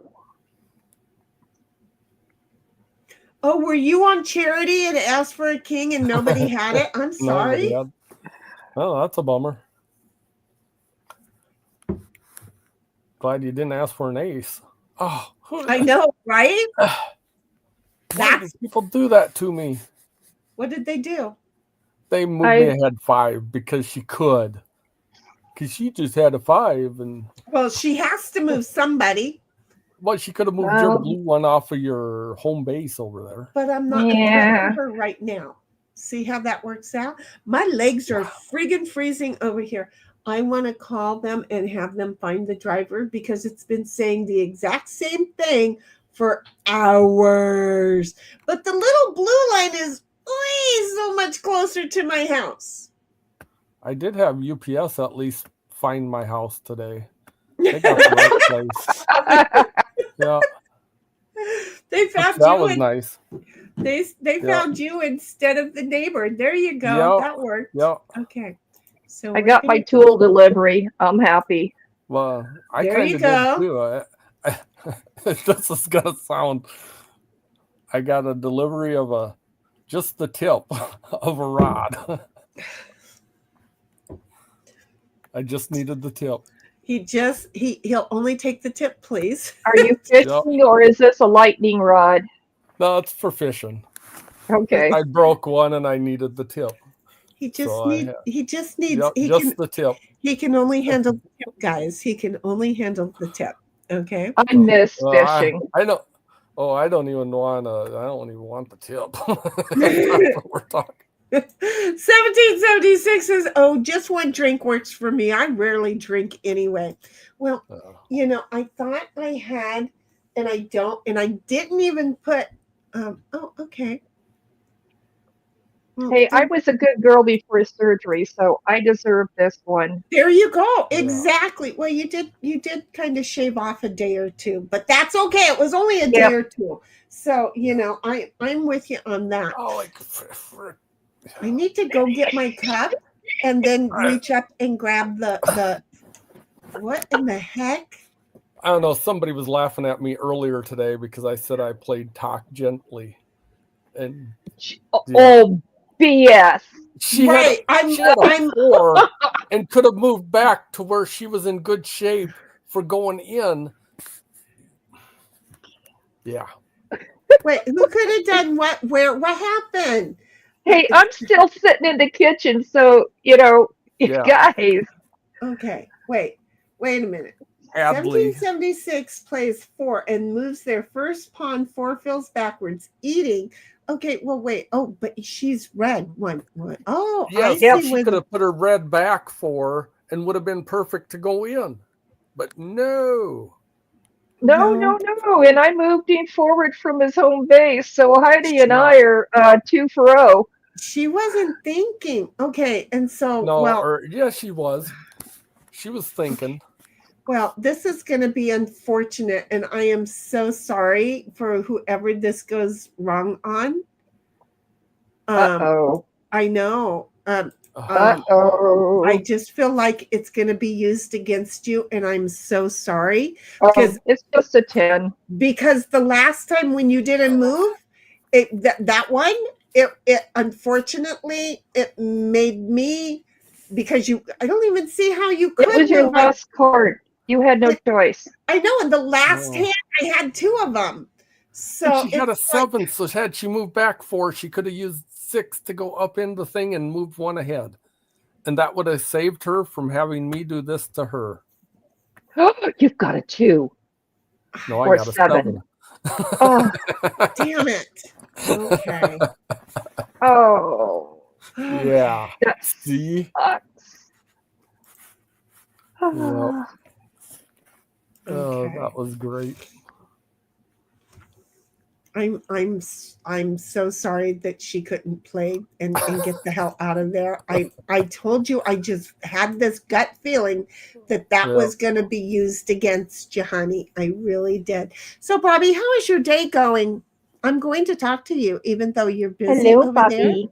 Oh, were you on charity and asked for a king and nobody had it? I'm sorry. Oh, that's a bummer. Glad you didn't ask for an ace. Oh, I know, right? Why do people do that to me? What did they do? They moved me ahead 5 because she could. Because she just had a 5 and. Well, she has to move somebody. Well, she could have moved your blue one off of your home base over there. But I'm not threatening her right now. See how that works out? My legs are friggin' freezing over here. I want to call them and have them find the driver because it's been saying the exact same thing for hours. But the little blue line is so much closer to my house. I did have UPS at least find my house today. They got the right place. Yeah. They found you. That was nice. They found you instead of the neighbor. There you go. That worked. Yeah. Okay. So I got my tool delivery. I'm happy. Well, I kind of did too. This is gonna sound. I got a delivery of just the tip of a rod. I just needed the tip. He'll only take the tip, please. Are you fishing or is this a lightning rod? No, it's for fishing. Okay. I broke one and I needed the tip. He just So I needs. had- He just needs. Yep, he just can. the tip. He can only handle the tip, guys. He can only handle the tip. Okay. I miss Well, fishing. I don't. Oh, I don't even want to. I don't even want the tip. That's what we're talking. 1776 says, "Oh, just one drink works for me. I rarely drink anyway." Well, you know, I thought I had, and I don't, and I didn't even put. Oh, okay. Well, Hey, I was a good girl before surgery, so I deserve this one. there you go. Yeah. Exactly. Well, you did kind of shave off a day or two, but that's okay. It was only a day Yep. or two. So, you know, I'm with you on that. Oh, like I need to go get my cup and then reach up and grab the what in the heck? I don't know. Somebody was laughing at me earlier today because I said I played Talk Gently, and Oh, BS. she Right. had a 4 and could have moved back to where she was in good shape for going in. Yeah. Wait, who could have done what? Where? What happened? Hey, I'm still sitting in the kitchen, so, you know, Yeah. guys. Okay. Wait a minute. Adley. 1776 plays 4 and moves their first pawn 4 fills backwards, eating. Okay, well, wait. Oh, but she's red. One. Oh, I Yes, see. she Where could have put her red back 4 and would have been perfect to go in. But no. No. And I moved him forward from his home base, so Heidi and I are 2 for 0. She wasn't thinking. Okay, and so No, she was. She was thinking. Well, this is going to be unfortunate, and I am so sorry for whoever this goes wrong on. Uh-oh. I know. Uh-oh. I just feel like it's going to be used against you, and I'm so sorry Because it's just a 10. because the last time when you didn't move, that one, it unfortunately it made me because I don't even see how you could. It was your move. last card. You had no choice. I know. In the last hand, I had 2 of them. So she had a 7, so had she moved back 4, she could have used 6 to go up in the thing and moved 1 ahead. And that would have saved her from having me do this to her. You've got a 2. No, Or I got a 7. 7. Oh, damn it. Okay. Oh. Yeah. That See? sucks. Yep. Oh, Okay. that was great. I'm so sorry that she couldn't play and get the hell out of there. I told you I just had this gut feeling that was going to be used against you, honey. I really did. So, Bobby, how is your day going? I'm going to talk to you, even though you're busy Hello, over Bobby. there.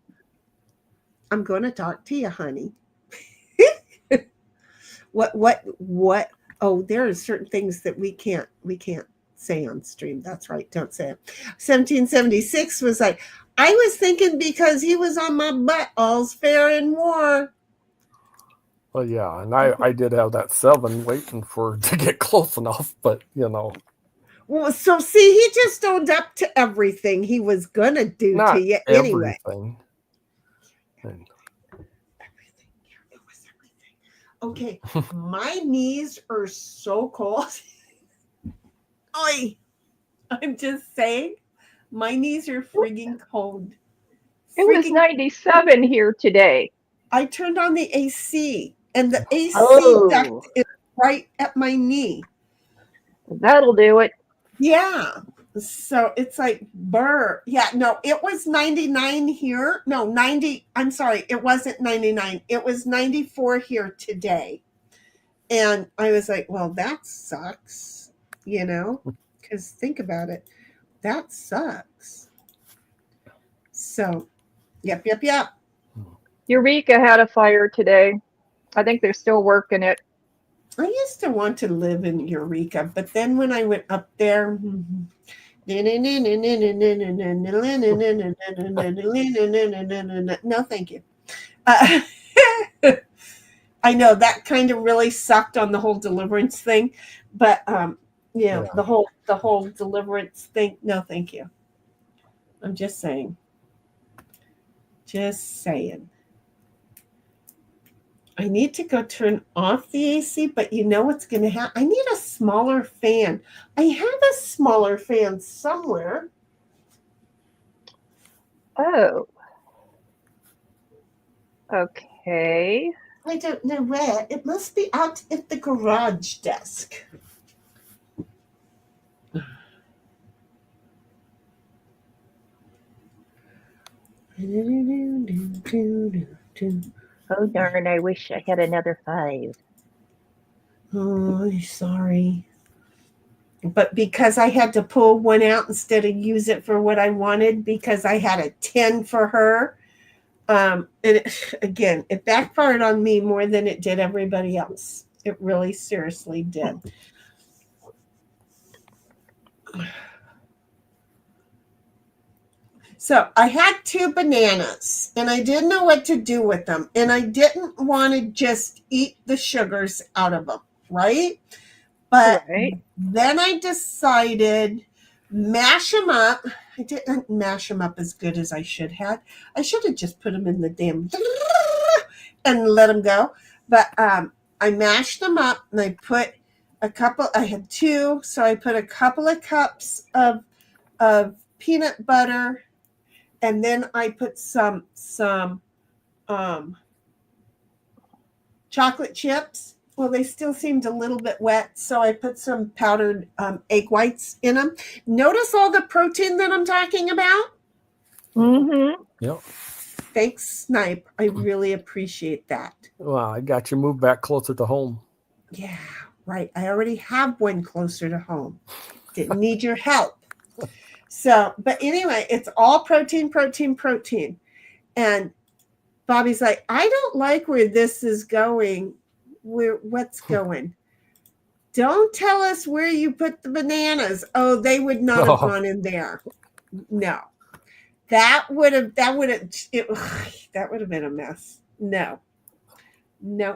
I'm going to talk to you, honey. What? Oh, there are certain things that we can't say on stream. That's right. Don't say it. 1776 was like, I was thinking because he was on my butt, all's fair in war. Well, yeah, and I did have that 7 waiting to get close enough, but Well, so see, he just owned up to everything he was gonna do not to you anyway. everything. And Okay, my knees are so cold. Oi, I'm just saying, my knees are frigging cold. It was 97 here today. I turned on the AC, and the AC duct is right at my knee. That'll do it. Yeah. So it's like burr. Yeah, no, it was 99 here. No, 90. I'm sorry, it wasn't 99. It was 94 here today. And I was like, well, that sucks, because think about it. That sucks. So, yep. Eureka had a fire today. I think they're still working it. I used to want to live in Eureka, but then when I went up there, no, thank you. I know that kind of really sucked on the whole deliverance thing, but the whole deliverance thing, no, thank you. I'm just saying. Just saying. I need to go turn off the AC, but you know what's going to happen? I need a smaller fan. I have a smaller fan somewhere. Oh. Okay. I don't know where. It must be out at the garage desk. Oh darn, I wish I had another 5. Oh, sorry. But because I had to pull one out instead of use it for what I wanted, because I had a 10 for her. And again, it backfired on me more than it did everybody else. It really seriously did. So I had 2 bananas and I didn't know what to do with them. And I didn't want to just eat the sugars out of them, right? But Right. then I decided mash them up. I didn't mash them up as good as I should have. I should have just put them in the damn and let them go. But I mashed them up and I put I had 2, so I put a couple of cups of peanut butter, and then I put some chocolate chips. Well, they still seemed a little bit wet, so I put some powdered egg whites in them. Notice all the protein that I'm talking about? Mm-hmm. Yep. Thanks, Snipe. I really appreciate that. Well, I got you moved back closer to home. Yeah, right. I already have one closer to home. Didn't need your help. So, but anyway, it's all protein, protein, protein. And Bobby's like, I don't like where this is going. What's going? Don't tell us where you put the bananas. Oh, they would not have gone in there. No. That would have been a mess. No. I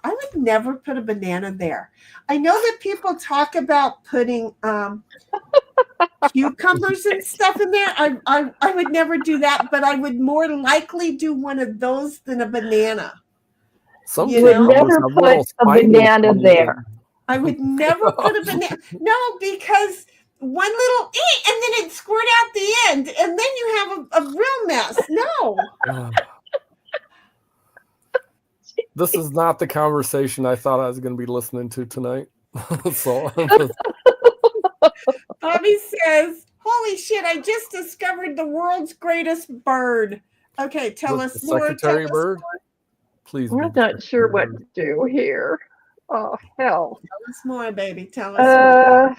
would never put a banana there. I know that people talk about putting cucumbers and stuff in there. I would never do that, but I would more likely do one of those than a banana. Some You would know? never put a banana there. I would never put a banana. No, because one little and then it'd squirt out the end, and then you have a real mess. No. This is not the conversation I thought I was going to be listening to tonight. So, Bobby says, "Holy shit! I just discovered the world's greatest bird." Okay, tell us more. Secretary Bird. Please. I'm not sure what to do here. Oh hell! Tell us more, baby. Tell us more.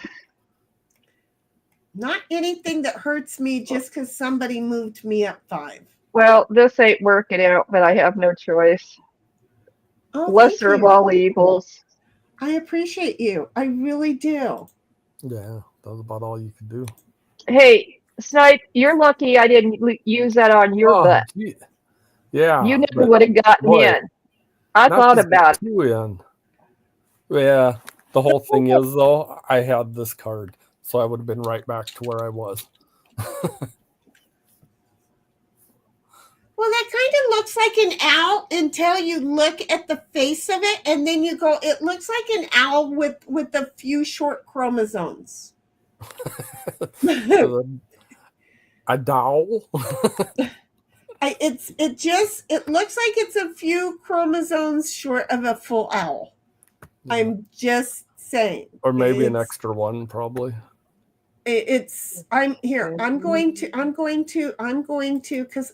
Not anything that hurts me just because somebody moved me up 5. Well, this ain't working out, but I have no choice. Oh, Lesser of all evils. I appreciate you. I really do. Yeah, that was about all you could do. Hey, Snipe, you're lucky I didn't use that on your butt. Gee. Yeah. You never would have gotten boy, in. I thought about it. In. Yeah, the whole thing is, though, I had this card, so I would have been right back to where I was. Well, that kind of looks like an owl until you look at the face of it, and then you go, it looks like an owl with a few short chromosomes. A dowel? It looks like it's a few chromosomes short of a full owl. Yeah. I'm just saying. Or maybe an extra one, probably. I'm going to, because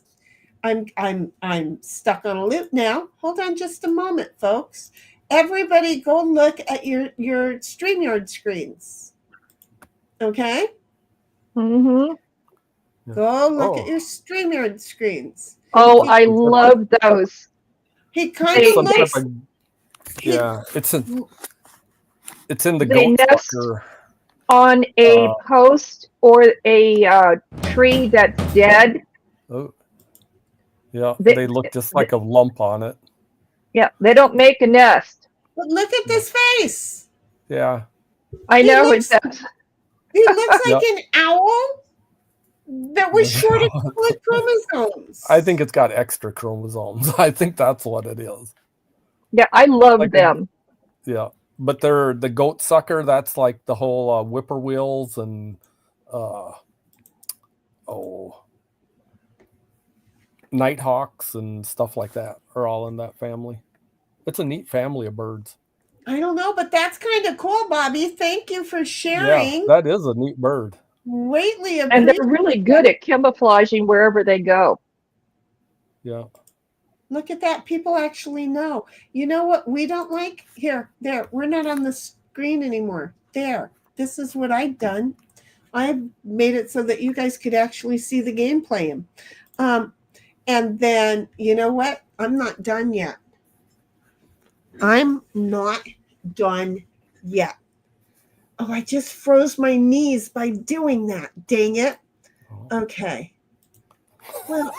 I'm stuck on a loop now. Hold on just a moment, folks. Everybody go look at your StreamYard screens. Okay? Mm-hmm. Go look at your StreamYard screens. Oh, I love those. He kind of looks... Yeah, it's in the goat fucker. On a post or a tree that's dead. Oh. Yeah, they look just like a lump on it. Yeah, they don't make a nest. But look at this face. Yeah. I know it does. He looks like an owl. that was short a couple of chromosomes. I think it's got extra chromosomes. I think that's what it is. Yeah, I love Like them. Yeah, but they're the goat sucker. That's like the whole whippoorwills and nighthawks and stuff like that are all in that family. It's a neat family of birds. I don't know, but that's kind of cool, Bobby. Thank you for Yeah, sharing. that is a neat bird. Greatly And appreciate. they're really good at camouflaging wherever they go. Yeah. Look at that. People actually know. You know what we don't like? Here, there. We're not on the screen anymore. There. This is what I've done. I've made it so that you guys could actually see the game playing. And then, you know what? I'm not done yet. I'm not done yet. Oh, I just froze my knees by doing that. Dang it. Okay. Well,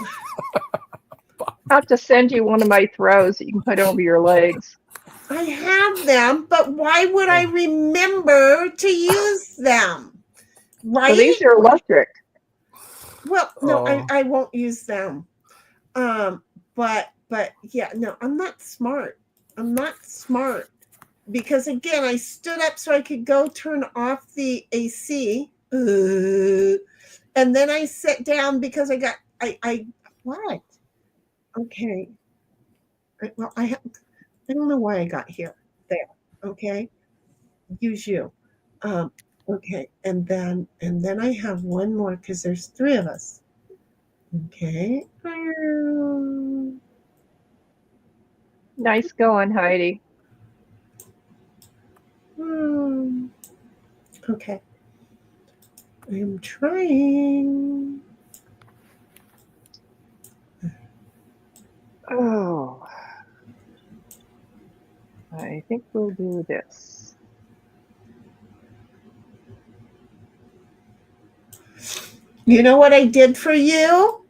I'll have to send you one of my throws that you can put over your legs. I have them, but why would I remember to use them? Right? So these are electric. Well, no, I won't use them. But yeah, no, I'm not smart. I'm not smart. Because again, I stood up so I could go turn off the AC. And then I sat down because I what? Okay. Well, I don't know why I got here. There. Okay. Use you. Okay. And then I have one more because there's 3 of us. Okay. Nice going, Heidi. Okay. I'm trying. Oh. I think we'll do this. You know what I did for you?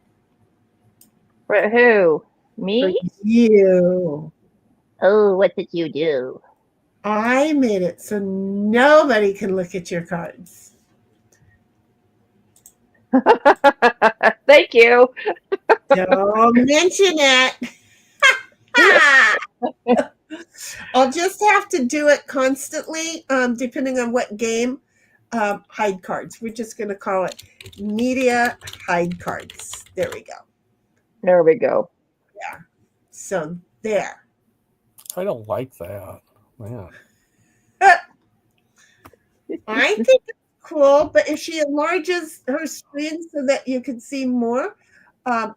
For who? Me? For you. Oh, what did you do? I made it so nobody can look at your cards. Thank you. Don't mention it. I'll just have to do it constantly, depending on what game. Hide cards. We're just going to call it media hide cards. There we go. There we go. Yeah. So there. I don't like that. Man. I think it's cool, but if she enlarges her screen so that you can see more,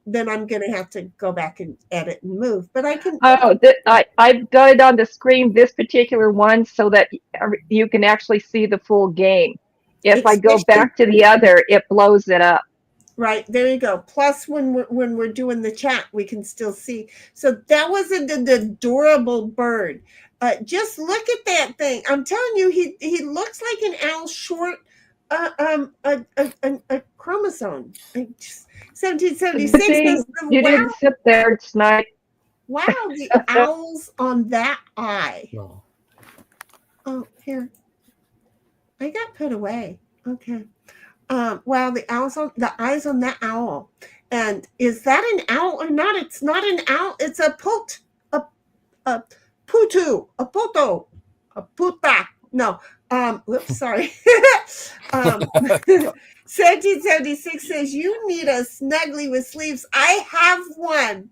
then I'm going to have to go back and edit and move. But I can. Oh, I've got it on the screen, this particular one, so that you can actually see the full game. If I go back to the other, it blows it up. Right, there you go. Plus, when we're doing the chat, we can still see. So that was an adorable bird. Just look at that thing. I'm telling you, he looks like an owl short a chromosome. 1776. You didn't sit there, Snipe. Wow, the owls on that eye. No. Oh, here. I got put away. Okay. Wow, the eyes on that owl. And is that an owl or not? It's not an owl. It's a putu, a poto, a puta. No. Whoops, sorry. 1776 says you need a snuggly with sleeves. I have one.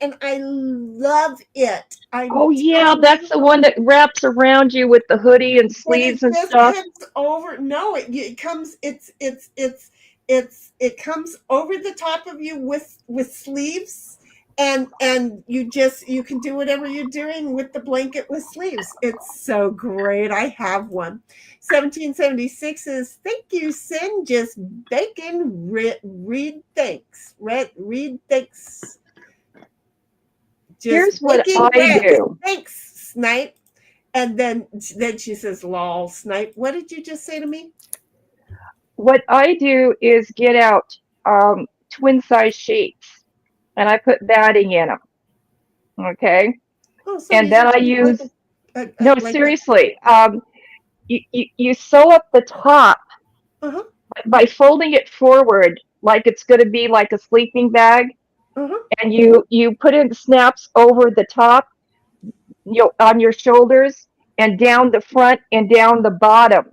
And I love it. Oh yeah, that's the one that wraps around you with the hoodie and sleeves and stuff. Comes over. No, it comes. It comes over the top of you with sleeves, and you can do whatever you're doing with the blanket with sleeves. It's so great. I have one. 1776 is thank you, Sin. Just bacon. Read thanks. Read thanks. Here's what I do. Thanks, Snipe. And then she says, lol, Snipe. What did you just say to me? What I do is get out twin size sheets and I put batting in them. Okay. Oh, so and then I use, seriously. You sew up the top by folding it forward, like it's going to be like a sleeping bag, Uh-huh. and you put in the snaps over the top, on your shoulders, and down the front and down the bottom.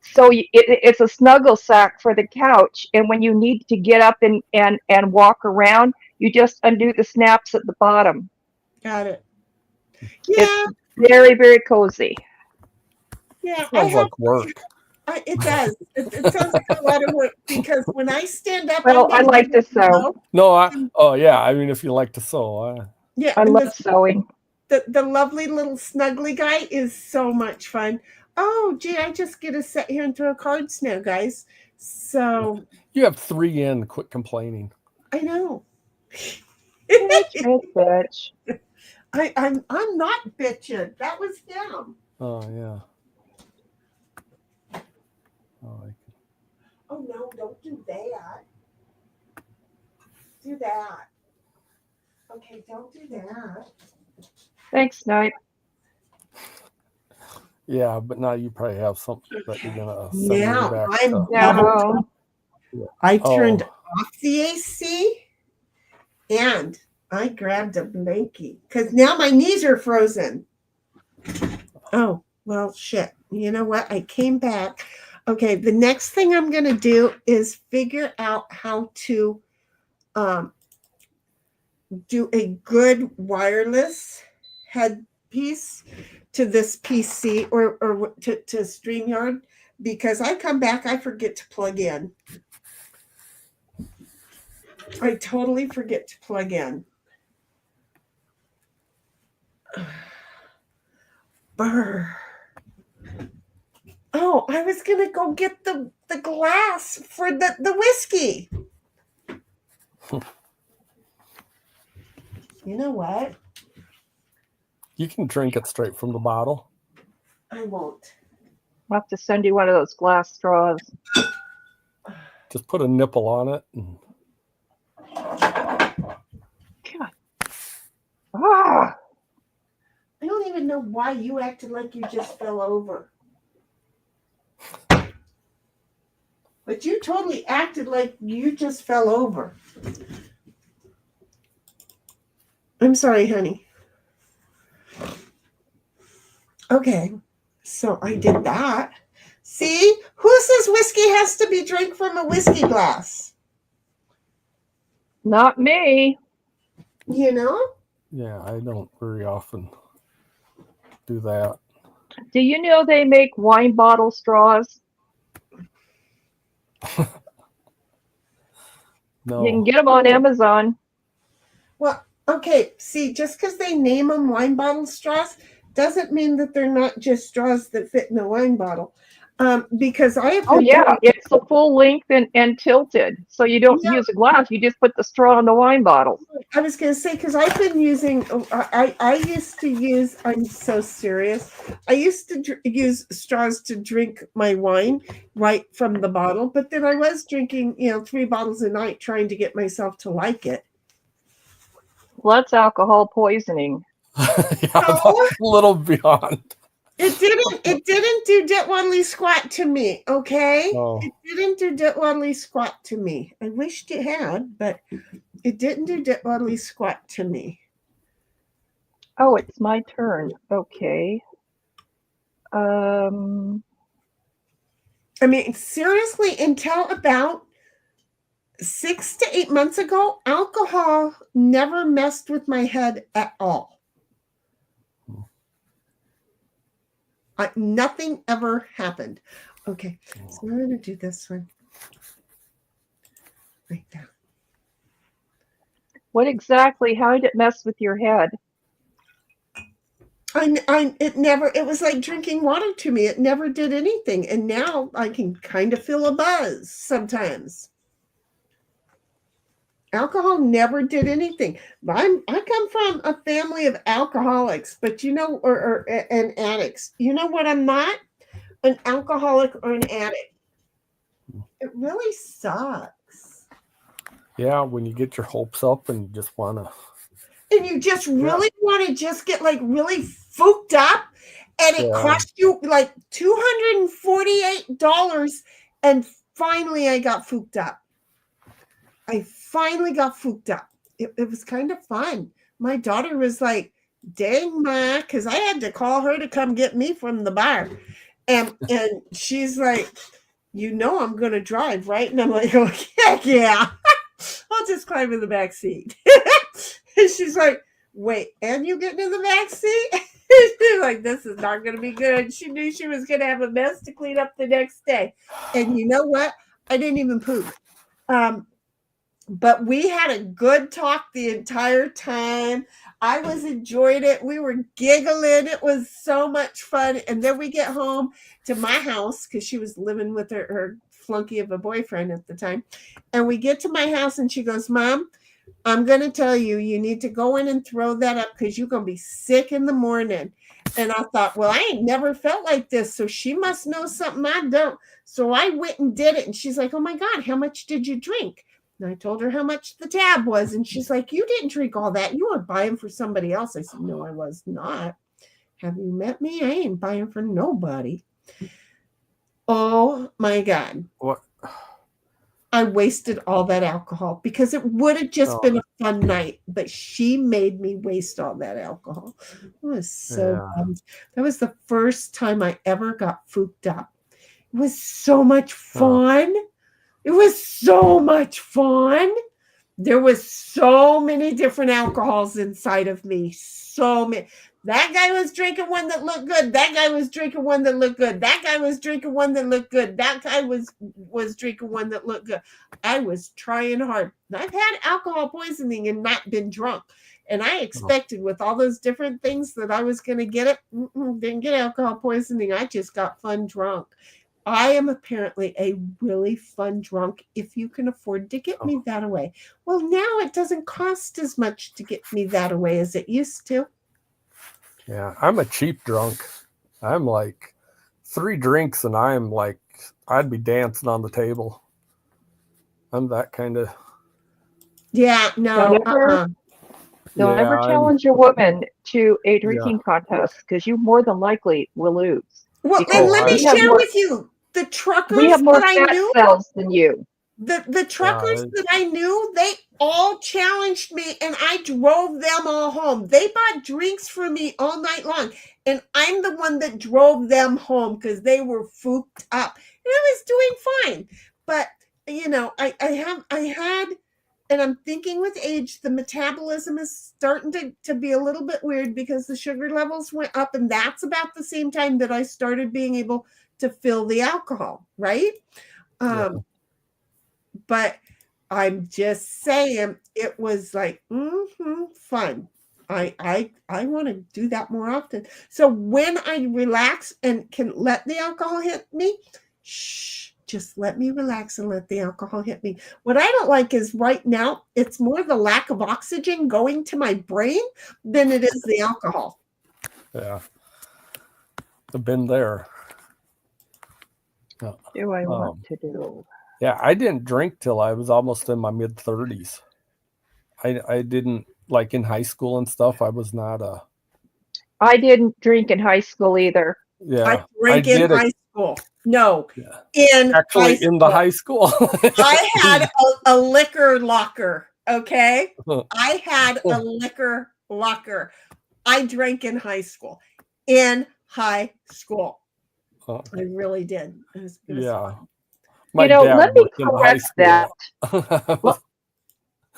So it's a snuggle sack for the couch. And when you need to get up and walk around, you just undo the snaps at the bottom. Got it. Yeah, It's very, very cozy. yeah. Sounds like work. It does. It sounds like a lot of work because when I stand up, Well, I'm I like to sew. No, oh yeah. I mean, if you like to sew, Yeah, I and love sewing. the lovely little snuggly guy is so much fun. Oh, gee, I just get to sit here and throw cards now, guys. So you have 3 in. Quit complaining. I know. Bitch. I'm not bitching. That was him. Oh yeah. Oh, Oh no, don't do that. Do that. Okay, don't do that. Thanks, Snipe. yeah, but now you probably have something that you're gonna send Now me back I'm to. No. I turned Oh. off the AC and I grabbed a blankie because now my knees are frozen. Oh, well, shit. You know what? I came back. Okay, the next thing I'm going to do is figure out how to do a good wireless headpiece to this PC or to StreamYard because I come back, I forget to plug in. I totally forget to plug in. Brr. Oh, I was gonna go get the glass for the whiskey. You know what? You can drink it straight from the bottle. I won't. I'll have to send you one of those glass straws. Just put a nipple on it. And... God. Ah. I don't even know why you acted like you just fell over. But you totally acted like you just fell over. I'm sorry, honey. Okay, so I did that. See, who says whiskey has to be drank from a whiskey glass? Not me. You know? Yeah, I don't very often do that. Do you know they make wine bottle straws? No. You can get them on Amazon. Well, okay, see, just because they name them wine bottle straws doesn't mean that they're not just straws that fit in a wine bottle. Because I have Oh been yeah, it's the full length and tilted. So you don't use a glass, you just put the straw in the wine bottle. I was going to say, because I've been using, I used to use, I'm so serious. I used to use straws to drink my wine right from the bottle, but then I was drinking, 3 bottles a night trying to get myself to like it. Well, that's alcohol poisoning. Yeah, that's a little beyond. It didn't do dit waddly squat to me, okay? Oh. It didn't do dit waddly squat to me. I wished it had, but it didn't do dit waddly squat to me. Oh, it's my turn. Okay. I mean, seriously, until about 6 to 8 months ago, alcohol never messed with my head at all. Nothing ever happened. Okay, so I'm going to do this one. Right there. What exactly? How did it mess with your head? It was like drinking water to me. It never did anything. And now I can kind of feel a buzz sometimes. Alcohol never did anything. I come from a family of alcoholics, but and addicts. You know what? I'm not an alcoholic or an addict. It really sucks. Yeah, when you get your hopes up and you just want to. And you just really want to just get like really fooked up, and it cost you like $248 finally I got fooked up. It was kind of fun. My daughter was like, dang, Ma, because I had to call her to come get me from the bar. And she's like, I'm going to drive, right? And I'm like, oh, heck yeah. I'll just climb in the back seat. And she's like, wait, and you getting in the back seat? She's like, this is not going to be good. She knew she was going to have a mess to clean up the next day. And you know what? I didn't even poop. But we had a good talk the entire time. I was enjoying it. We were giggling. It was so much fun. And then we get home to my house because she was living with her flunky of a boyfriend at the time. And we get to my house and she goes, Mom, I'm going to tell you, you need to go in and throw that up because you're going to be sick in the morning. And I thought, well, I ain't never felt like this. So she must know something I don't. So I went and did it. And she's like, oh my God, how much did you drink? And I told her how much the tab was. And she's like, you didn't drink all that. You were buying for somebody else. I said, no, I was not. Have you met me? I ain't buying for nobody. Oh my God. What? I wasted all that alcohol because it would have just been a fun night, but she made me waste all that alcohol. It was so fun. That was the first time I ever got fooked up. It was so much fun. It was so much fun. There was so many different alcohols inside of me. So many. That guy was drinking one that looked good. That guy was drinking one that looked good. That guy was drinking one that looked good. That guy was drinking one that looked good. I was trying hard. I've had alcohol poisoning and not been drunk. And I expected with all those different things that I was going to get it. Didn't get alcohol poisoning. I just got fun drunk. I am apparently a really fun drunk if you can afford to get me that away. Well, now it doesn't cost as much to get me that away as it used to. Yeah, I'm a cheap drunk. I'm like 3 drinks and I'm like, I'd be dancing on the table. I'm that kind of. Yeah, no. Don't ever challenge a woman to a drinking contest because you more than likely will lose. Well, and let me share with you the truckers we have more that I knew. Cells than you. The truckers that I knew, they all challenged me and I drove them all home. They bought drinks for me all night long. And I'm the one that drove them home because they were fooked up. And I was doing fine. But, I had, and I'm thinking with age, the metabolism is starting to be a little bit weird because the sugar levels went up. And that's about the same time that I started being able to fill the alcohol, right? But I'm just saying it was like fun. I want to do that more often. So when I relax and can let the alcohol hit me, just let me relax and let the alcohol hit me. What I don't like is right now, it's more the lack of oxygen going to my brain than it is the alcohol. Yeah. I've been there. Do I want to do? Yeah, I didn't drink till I was almost in my mid-30s. I didn't, like in high school and stuff, I was not I didn't drink in high school either. Yeah. I drank in high school. No. Yeah. In the high school. I had a liquor locker, okay? I had a liquor locker. I drank in high school. In high school. I really did. It was fun. Let me correct that.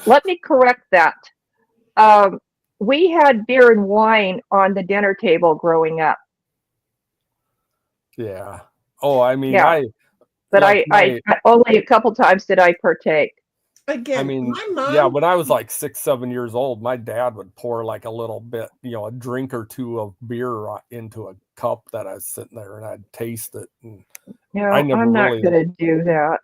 Let me correct that. We had beer and wine on the dinner table growing up. Yeah. Oh, I mean, but I only a couple times did I partake. Again, I mean, my mom, when I was like 6, 7 years old, my dad would pour like a little bit, a drink or two of beer into a cup that I was sitting there and I'd taste it. And I'm not going to do that.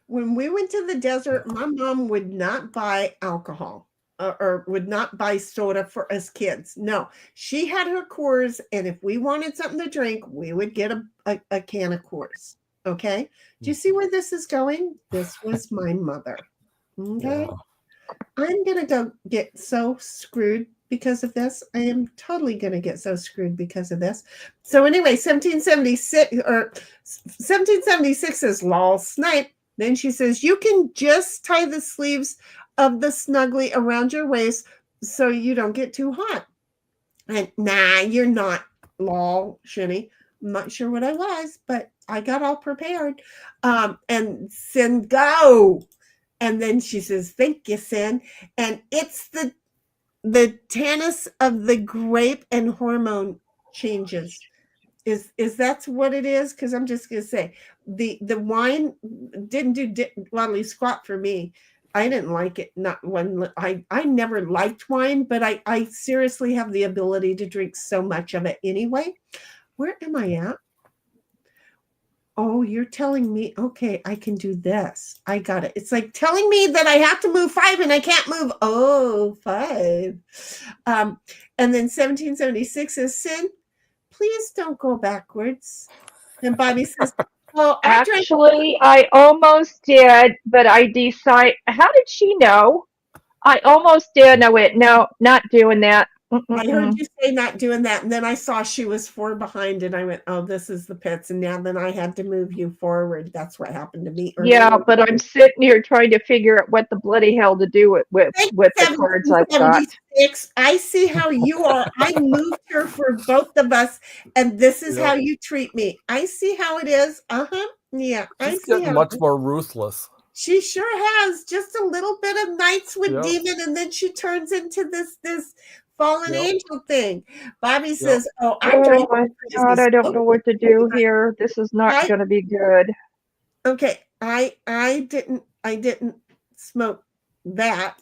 When we went to the desert, my mom would not buy alcohol or would not buy soda for us kids. No, she had her Coors, and if we wanted something to drink, we would get a can of Coors. Okay? Do you see where this is going? This was my mother. Okay? Yeah. I'm going to go get so screwed because of this. I am totally going to get so screwed because of this. So anyway, 1776 is lol snipe. Then she says, you can just tie the sleeves of the snuggly around your waist so you don't get too hot. And nah, you're not, lol, Shinny. I'm not sure what I was, but I got all prepared. And Sin, go. And then she says, thank you, Sin. And it's the tannus of the grape and hormone changes. Is that's what it is? Because I'm just gonna say the wine didn't do waddly squat for me. I didn't like it. Not when I never liked wine, but I seriously have the ability to drink so much of it anyway. Where am I at? Oh, you're telling me, okay, I can do this. I got it. It's like telling me that I have to move 5 and I can't move 5. And then 1776 is Sin. Please don't go backwards. And Bobby says, well, Actually, I almost did, but I decide. How did she know? I almost did. I went, no, not doing that. I heard you say not doing that, and then I saw she was 4 behind, and I went, oh, this is the pits, and now then I had to move you forward. That's what happened to me earlier. Yeah, but I'm sitting here trying to figure out what the bloody hell to do with the cards I've got. I see how you are. I moved her for both of us, and this is how you treat me. I see how it is. Yeah, She's getting much more ruthless. She sure has. Just a little bit of Knights with Demon, and then she turns into this fallen angel thing. Bobby says, oh my God, I don't know what to do here. This is not going to be good. Okay, I didn't smoke that,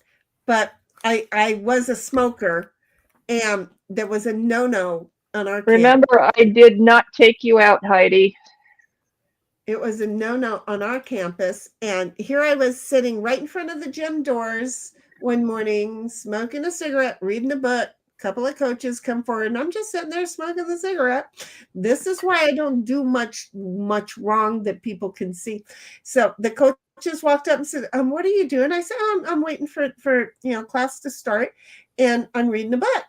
but I was a smoker, and there was a no-no on our Remember, campus. I did not take you out, Heidi. It was a no-no on our campus, and here I was sitting right in front of the gym doors one morning, smoking a cigarette, reading a book. A couple of coaches come forward, and I'm just sitting there smoking the cigarette. This is why I don't do much wrong that people can see. So the coaches walked up and said, what are you doing? I said, I'm waiting for class to start, and I'm reading a book.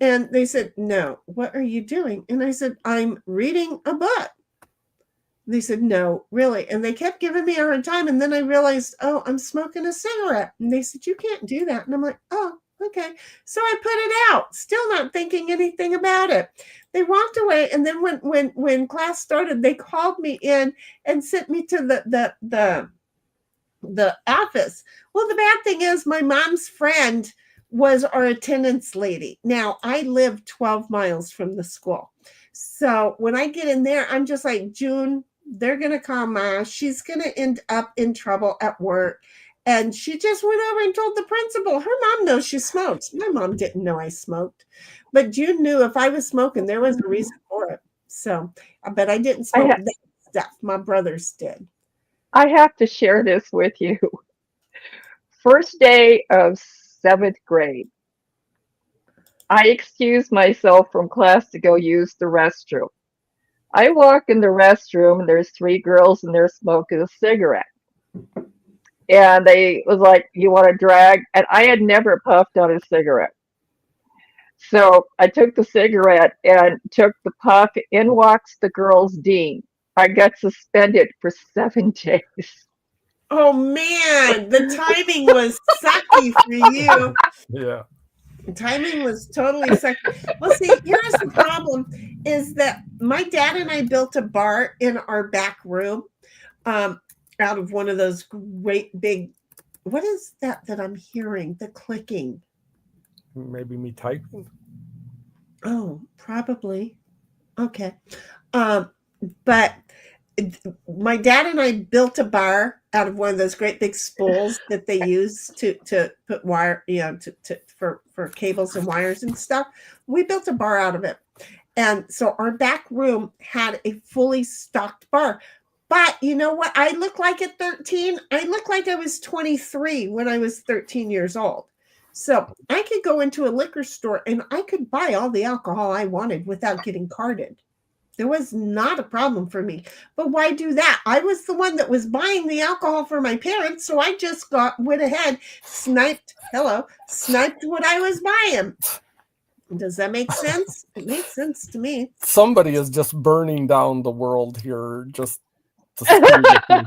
And they said, no, what are you doing? And I said, I'm reading a book. They said, no, really. And they kept giving me a hard time. And then I realized, oh, I'm smoking a cigarette. And they said, you can't do that. And I'm like, oh, okay. So I put it out, still not thinking anything about it. They walked away. And then when class started, they called me in and sent me to the office. Well, the bad thing is my mom's friend was our attendance lady. Now, I live 12 miles from the school. So when I get in there, I'm just like, June, they're going to call Ma. She's going to end up in trouble at work. And she just went over and told the principal. Her mom knows she smokes. My mom didn't know I smoked. But June knew if I was smoking, there was a reason for it. So, but I didn't smoke that stuff. My brothers did. I have to share this with you. First day of 7th grade. I excused myself from class to go use the restroom. I walk in the restroom and there's 3 girls and they're smoking a cigarette. And they was like, you want to drag? And I had never puffed on a cigarette. So I took the cigarette and took the puff. In walks the girl's dean. I got suspended for 7 days. Oh, man. The timing was sucky for you. Yeah. Timing was totally sucky. Well, see, here's the problem is that my dad and I built a bar in our back room out of one of those great big, what is that I'm hearing? The clicking. Maybe me typing. Oh, probably. Okay. But my dad and I built a bar out of one of those great big spools that they use to put wire, for cables and wires and stuff. We built a bar out of it. And so our back room had a fully stocked bar. But you know what I look like at 13? I look like I was 23 when I was 13 years old. So I could go into a liquor store and I could buy all the alcohol I wanted without getting carded. There was not a problem for me. But why do that? I was the one that was buying the alcohol for my parents, so I just went ahead, sniped what I was buying. Does that make sense? It makes sense to me. Somebody is just burning down the world here just to screw with me.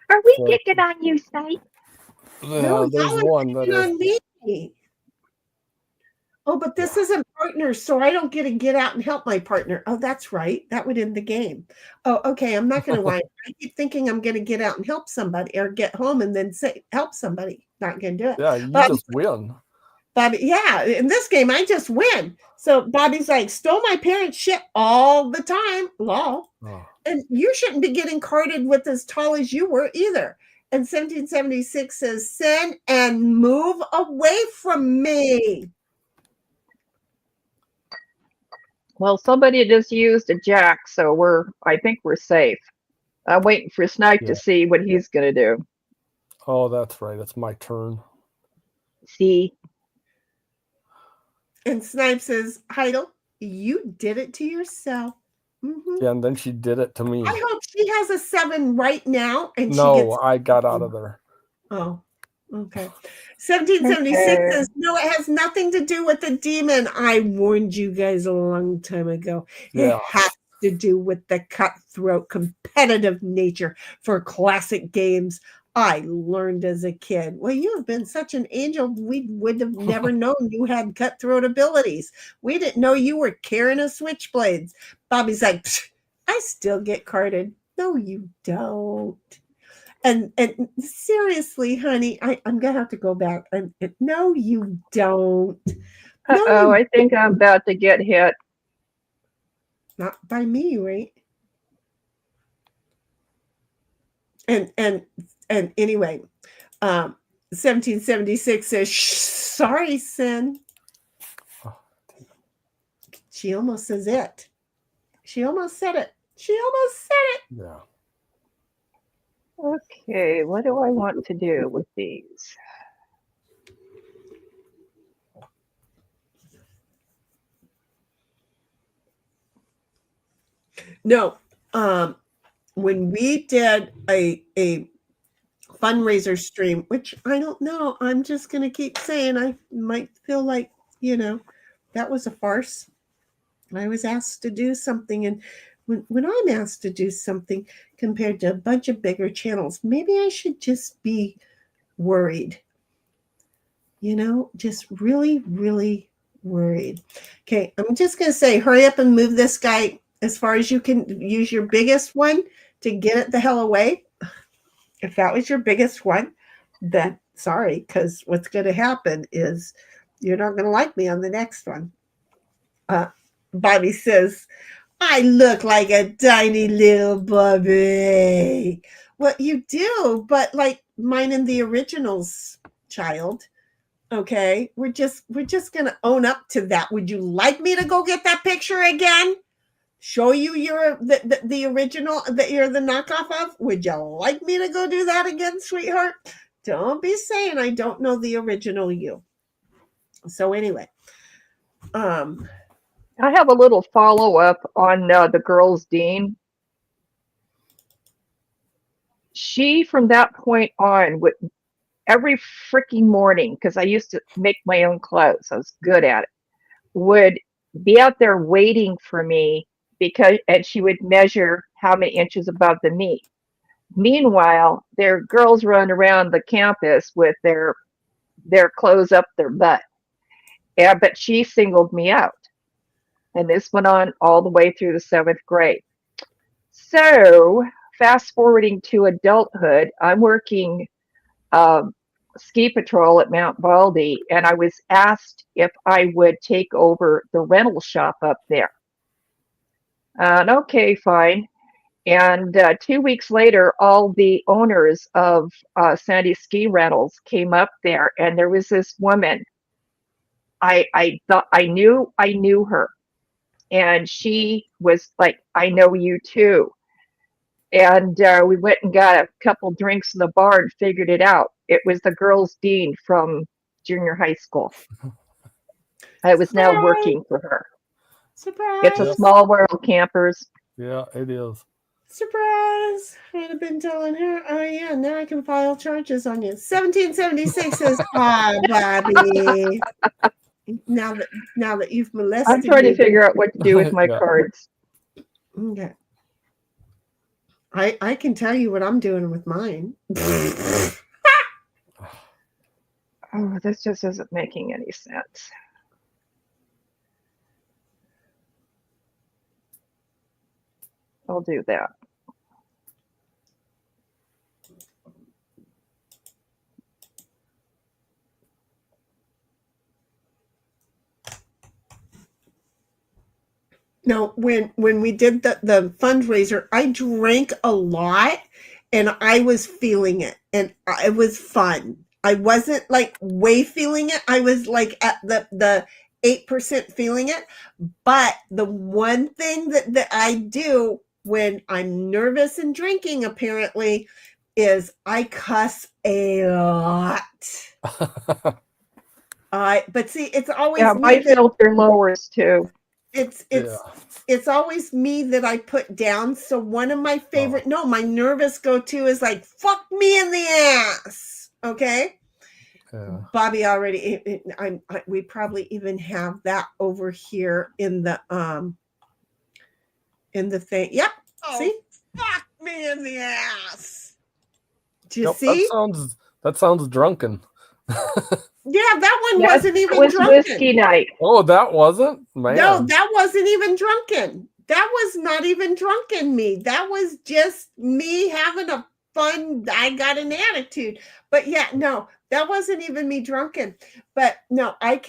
Are we So, picking on you, Snipe? yeah, No, there's y'all are one that picking is. on me. Oh, but this isn't partners, so I don't get to get out and help my partner. Oh, that's right. That would end the game. Oh, okay. I'm not going to whine. I keep thinking I'm going to get out and help somebody or get home and then say help somebody. Not going to do it. Yeah, you Bobby, just win. Bobby, yeah, in this game I just win. So Bobby's like, stole my parents' shit all the time. Lol. Oh. And you shouldn't be getting carded with as tall as you were either. And 1776 says, send and move away from me. Well, somebody just used a jack, so I think we're safe. I'm waiting for Snipe Yeah. to see what he's gonna do. Oh, that's right. It's my turn. See? And Snipe says, Heidel, you did it to yourself. Mm-hmm. Yeah, and then she did it to me. I hope she has a 7 right now. And No, she gets. I got out of there. Oh, okay. 1776 Okay. says, no, it has nothing to do with the demon. I warned you guys a long time ago. Yeah. It has to do with the cutthroat competitive nature for classic games I learned as a kid. Well, you have been such an angel. We would have never known you had cutthroat abilities. We didn't know you were carrying a switchblades. Bobby's like, I still get carded. No, you don't. And seriously, honey, I'm gonna have to go back. No, you don't. No, Uh-oh, I think I'm about to get hit. not by me, right? And anyway, 1776 says, sorry, Sin. She almost says it. She almost said it. She almost said it. Yeah. Okay, what do I want to do with these? No, when we did a fundraiser stream, which I don't know, I'm just going to keep saying I might feel like, that was a farce. I was asked to do something, and when I'm asked to do something compared to a bunch of bigger channels, maybe I should just be worried. Just really, really worried. Okay, I'm just going to say, hurry up and move this guy as far as you can. Use your biggest one to get it the hell away. If that was your biggest one, then sorry, because what's going to happen is you're not going to like me on the next one. Bobby says, I look like a tiny little Bobby. Well, you do, but like mine in the originals, child. Okay, we're just gonna own up to that. Would you like me to go get that picture again? Show you the original that you're the knockoff of? Would you like me to go do that again, sweetheart? Don't be saying I don't know the original you. So anyway, I have a little follow-up on the girls' dean. She, from that point on, would every freaking morning, because I used to make my own clothes, I was good at it, would be out there waiting for me and she would measure how many inches above the knee. Meanwhile, there are girls running around the campus with their clothes up their butt. Yeah, but she singled me out. And this went on all the way through the 7th grade. So, fast forwarding to adulthood, I'm working ski patrol at Mount Baldy, and I was asked if I would take over the rental shop up there. And okay, fine. And 2 weeks later, all the owners of Sandy Ski Rentals came up there, and there was this woman. I thought I knew her, and she was like, "I know you too." And we went and got a couple drinks in the bar and figured it out. It was the girls' dean from junior high school. I was now working for her. Surprise! It's a small world, campers. Yeah, it is. Surprise! I'd have been telling her, oh yeah, now I can file charges on you. 1776 says, ah, Bobby. Now that you've molested I'm trying me. to figure out what to do with my Yeah. cards. Okay. I can tell you what I'm doing with mine. Oh, this just isn't making any sense. I'll do that. No, when we did the fundraiser, I drank a lot and I was feeling it and it was fun. I wasn't like way feeling it. I was like at the 8% feeling it. But the one thing that I do when I'm nervous and drinking apparently is I cuss a lot. But see, it's always Yeah, me my that filter lowers too. it's always me that I put down. So one of my favorite, my nervous go-to is like, fuck me in the ass. Okay. Yeah. Bobby already, we probably even have that over here in the thing. Yep. See? Fuck me in the ass. Do you Yep, see? that sounds drunken. Yeah, that one Yes, wasn't it even was drunken. whiskey night. Oh, that wasn't? Man. No, that wasn't even drunken. That was not even drunken me. That was just me having a fun, I got an attitude. But yeah, no, that wasn't even me drunken. But no, I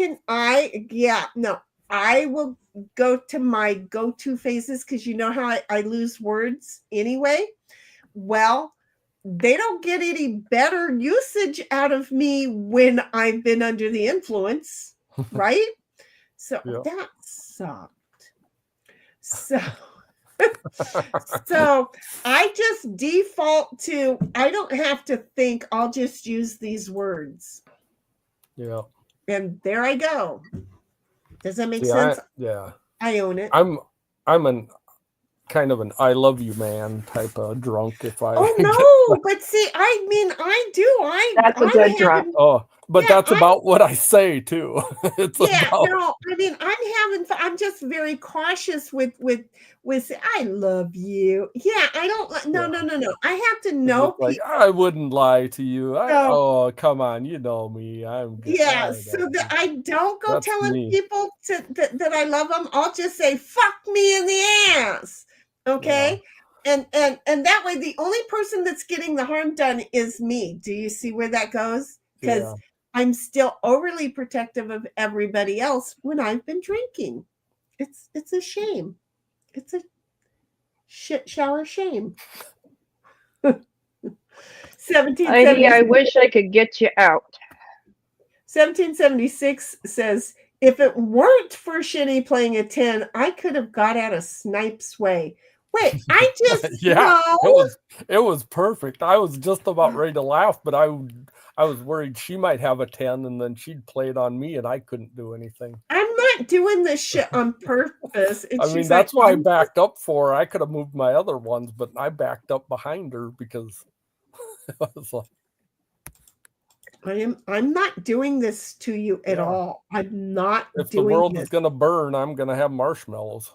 will go to my go-to phases because you know how I lose words anyway. Well, they don't get any better usage out of me when I've been under the influence, right? So Yeah. that sucked. So I just default to, I don't have to think, I'll just use these words. Yeah. And there I go. Does that make See, sense? Yeah. I own it. I'm an kind of an I love you man type of drunk if I Oh no, but see, I mean I do. That's a good drunk. But that's about what I say too. It's about no, I mean I'm just very cautious with I love you. Yeah, I don't no. I have to know like people. I wouldn't lie to you. No. Oh, come on, you know me. I'm good. Yeah, so that I don't go That's telling me. people that I love them. I'll just say fuck me in the ass. Okay? Yeah. And that way the only person that's getting the harm done is me. Do you see where that goes? Because I'm still overly protective of everybody else when I've been drinking. It's a shame. It's a shit shower shame. 1770. I wish I could get you out. 1776 says, if it weren't for Shitty playing a 10, I could have got out of Snipe's way. Wait, I just know. It was perfect. I was just about ready to laugh, but I was worried she might have a 10 and then she'd play it on me and I couldn't do anything. I'm not doing this shit on purpose. I mean, that's why I backed up for her. I could have moved my other ones, but I backed up behind her because I was like, I'm not doing this to you at all. I'm not doing this. If the world is going to burn, I'm going to have marshmallows.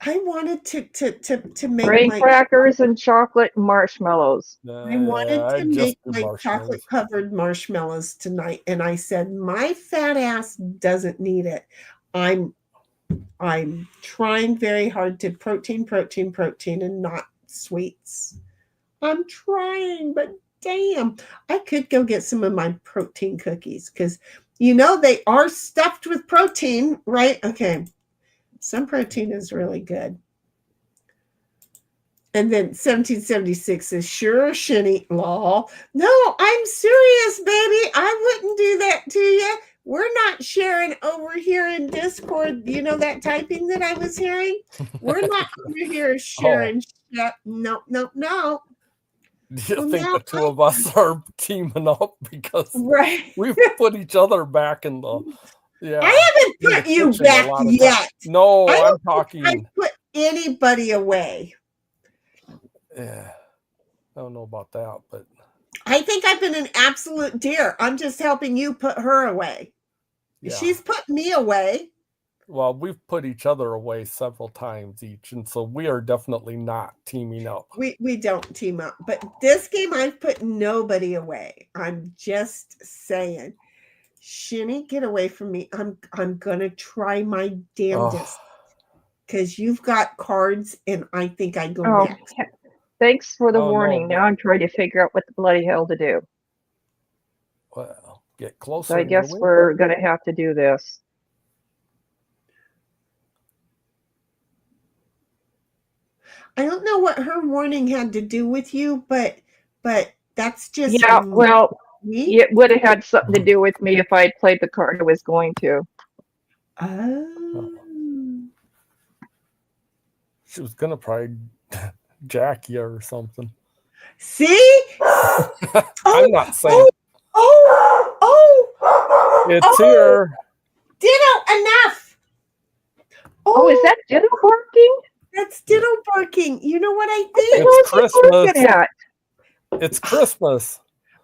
I wanted to make graham crackers and chocolate marshmallows. I wanted to make like chocolate covered marshmallows tonight, and I said my fat ass doesn't need it. I'm trying very hard to protein, and not sweets. I'm trying, but damn, I could go get some of my protein cookies because they are stuffed with protein, right? Okay. Some protein is really good. And then 1776 says, sure, Shinny, lol. No, I'm serious, baby. I wouldn't do that to you. We're not sharing over here in Discord. You know that typing that I was hearing? We're not over here sharing shit. No. Do you think the two of us are teaming up because we've put each other back in the... Yeah, I haven't put you back yet. No, I'm talking. I put anybody away. Yeah, I don't know about that, but I think I've been an absolute dear. I'm just helping you put her away. yeah. She's put me away. Well, we've put each other away several times each, and so we are definitely not teaming up. We don't team up, but this game I've put nobody away. I'm just saying. Shinny, get away from me. I'm gonna try my damnedest. Because you've got cards and I think I go Oh, next. thanks for the Oh, no, warning. but- Now I'm trying to figure out what the bloody hell to do. Well, get closer. So I and guess go in. we're going to have to do this. I don't know what her warning had to do with you, but that's just Yeah, well, me. it would have had something to do with me if I had played the card I was going to. Oh. She was gonna probably jack you or something. See? I'm not saying it's oh, here. Ditto, enough. Oh, is that Ditto barking? That's Ditto barking. You know what I What the think? hell It's is he barking Christmas. at? It's Christmas.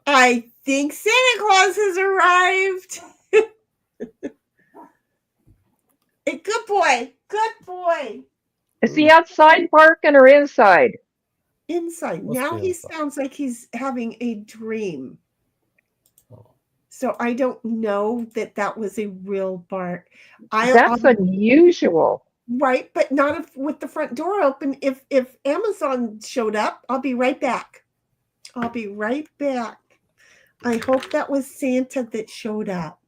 I think Santa Claus has arrived. A good boy. Good boy. Is he outside barking or inside? Inside. Must Now be he inside. sounds like he's having a dream. Oh. So I don't know that was a real bark. That's unusual. Right, but not if, with the front door open. If Amazon showed up, I'll be right back. I'll be right back. I hope that was Santa that showed up.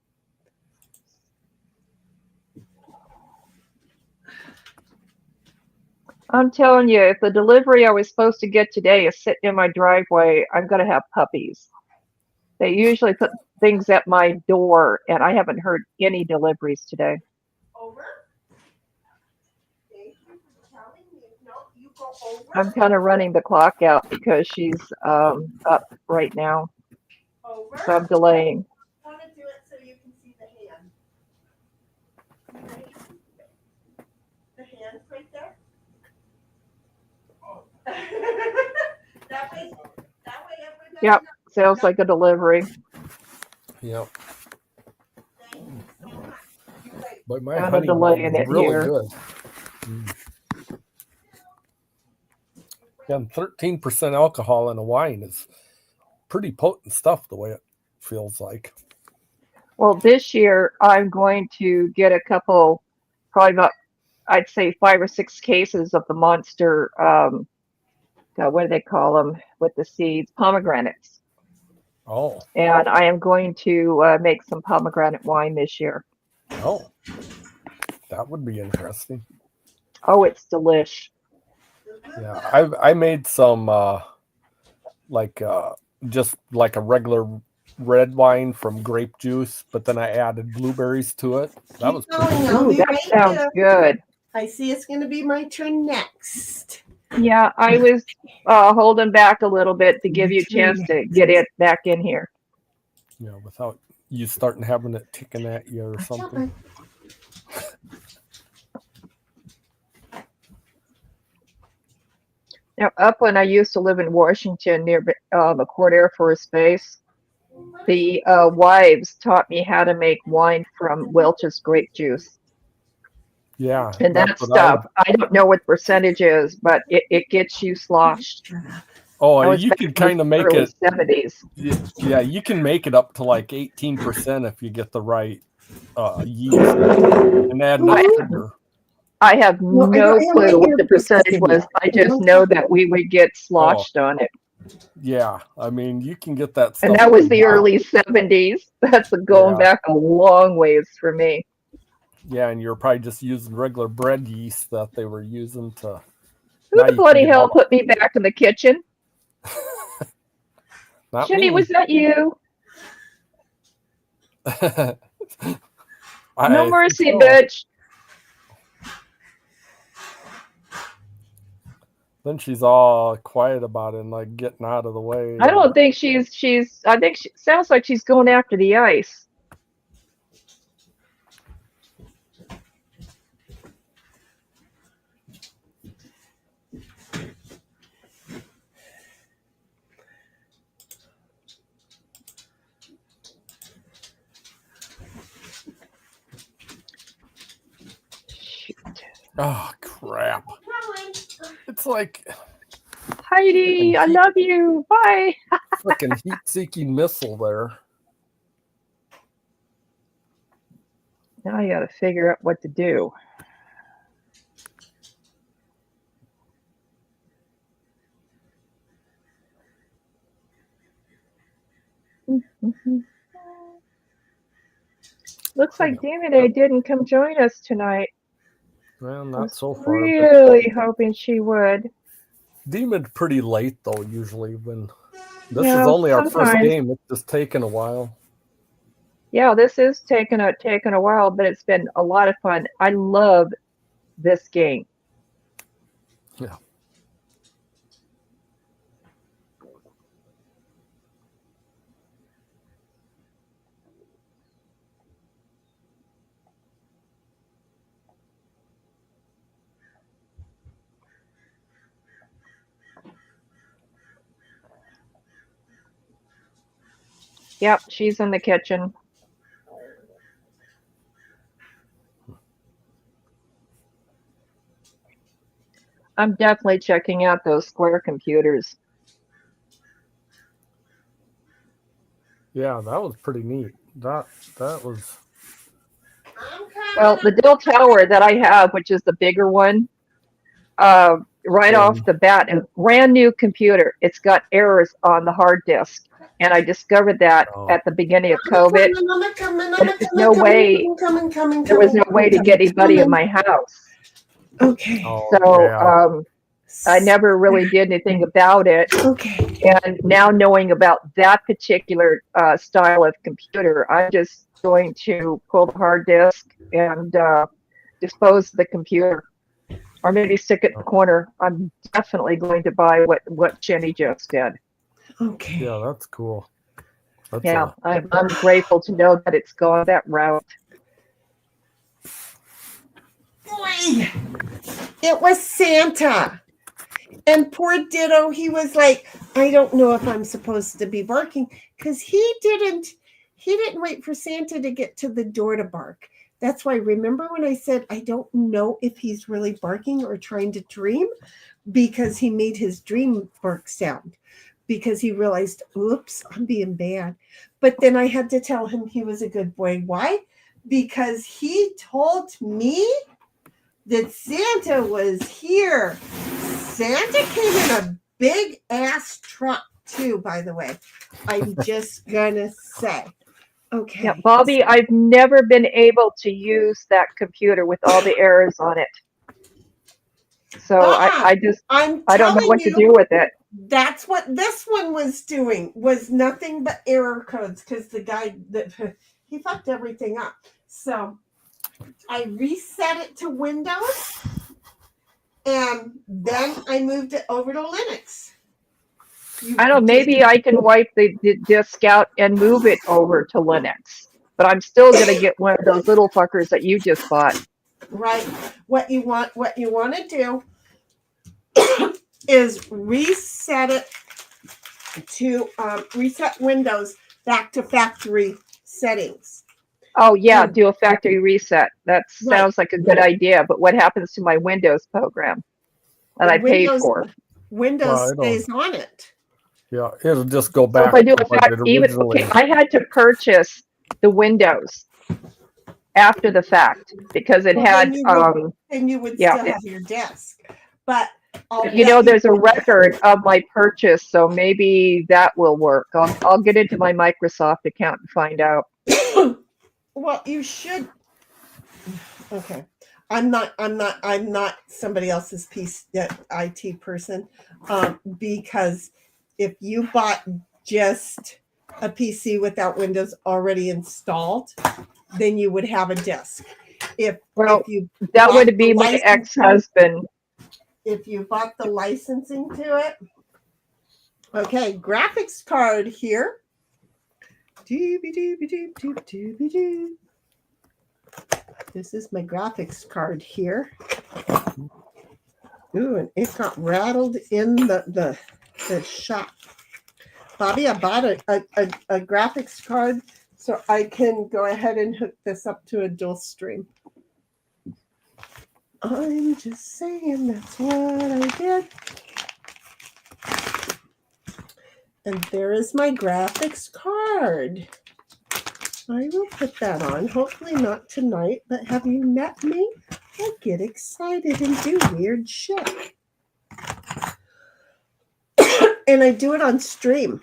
I'm telling you, if the delivery I was supposed to get today is sitting in my driveway, I'm going to have puppies. They usually put things at my door, and I haven't heard any deliveries today. Over. Thank you for telling me. No, you go over. I'm kind of running the clock out because she's up right now, Over. so I'm delaying. I want to do it so you can see the hand. Right? The hand's right there. that way everybody Yep, knows. sounds like a delivery. Yep. Thank you so much. You wait. But my Kind of honey delaying is it really here. good. Yeah, and 13% alcohol in a wine is pretty potent stuff the way it feels like. Well, this year I'm going to get a couple, probably about, I'd say 5 or 6 cases of the monster, what do they call them with the seeds? Pomegranates. Oh, And I am going to make some pomegranate wine this year. oh. That would be interesting. Oh, it's delish. Yeah, I made some just like a regular red wine from grape juice, but then I added blueberries to it. That was pretty Keep good. going. I'll Ooh, be that right sounds there. good. I see it's going to be my turn next. Yeah, I was holding back a little bit to give you a chance to get it back in here. Yeah, without you starting having it ticking at you or something. Now, up when I used to live in Washington near McCord Air Force Base, the wives taught me how to make wine from Welch's grape juice. Yeah, And that that's what stuff, I don't know what percentage is, but it gets you sloshed. Oh, That was you back can in the kind of make early it. 70s. Yeah, you can make it up to like 18% if you get the right yeast and add enough sugar. I have No, I no don't have clue my what the earpiece percentage in was. yet. I just know that we would get sloshed on it. Yeah, I mean you can get that stuff. And that was the early 70s. That's going back a long ways for me. Yeah, and you're probably just using regular bread yeast that they were using to. Who the bloody hell put me back in the kitchen? Not Jenny, me. was that you? No mercy, bitch. Then she's all quiet about it and like getting out of the way. I don't think I think she sounds like she's going after the ice. Oh crap! It's like Heidi, I love you. Bye. freaking heat-seeking missile there. Now I got to figure out what to do. Looks like Damon didn't come join us tonight. Well, I not was so far. really hoping she would. Demon's pretty late though. Usually when this Yeah, is only our first sometimes. game, it's just taken a while. Yeah, this is taking a while, but it's been a lot of fun. I love this game. Yeah. Yep, she's in the kitchen. I'm definitely checking out those Square computers. Yeah, that was pretty neat. That was. Well, the Dell Tower that I have, which is the bigger one, right off the bat, a brand new computer. It's got errors on the hard disk, and I discovered that at the beginning of COVID. There was no way to get anybody in my house. Okay. So I never really did anything about it. Okay. And now knowing about that particular style of computer, I'm just going to pull the hard disk and dispose of the computer, or maybe stick it in the corner. I'm definitely going to buy what Jenny just did. Okay. Yeah, that's cool. I'm grateful to know that it's gone that route. Boy, it was Santa. And poor Ditto, he was like, I don't know if I'm supposed to be barking, because he didn't wait for Santa to get to the door to bark. That's why, remember when I said I don't know if he's really barking or trying to dream? Because he made his dream bark sound, because he realized, oops, I'm being bad. But then I had to tell him he was a good boy. Why? Because he told me that Santa was here. Santa came in a big ass truck too, by the way. I'm just gonna say. Okay. Yeah, Bobby, I've never been able to use that computer with all the errors on it. So I don't know what to do with it. That's what this one was doing, was nothing but error codes, because the guy that he fucked everything up. So I reset it to Windows, and then I moved it over to Linux. I don't know, maybe I can wipe the disk out and move it over to Linux. But I'm still going to get one of those little fuckers that you just bought. Right. What you want to do is reset it to reset Windows back to factory settings. Oh, yeah, do a factory reset. That sounds like a good idea. But what happens to my Windows program that I paid for? Windows stays on it. Yeah, it'll just go back. So if I do a factory, I had to purchase the Windows after the fact because it had. And you would still have your disk, but there's a record of my purchase, so maybe that will work. I'll get into my Microsoft account and find out. Well, you should. Okay, I'm not somebody else's IT person, because if you bought just a PC without Windows already installed, then you would have a disk. That would be my ex-husband. If you bought the licensing to it. Okay, graphics card here. This is my graphics card here. Ooh, and it got rattled in the shop. Bobby, I bought a graphics card so I can go ahead and hook this up to a dual stream. I'm just saying that's what I did. And there is my graphics card. I will put that on. Hopefully not tonight, but have you met me? I get excited and do weird shit. And I do it on stream.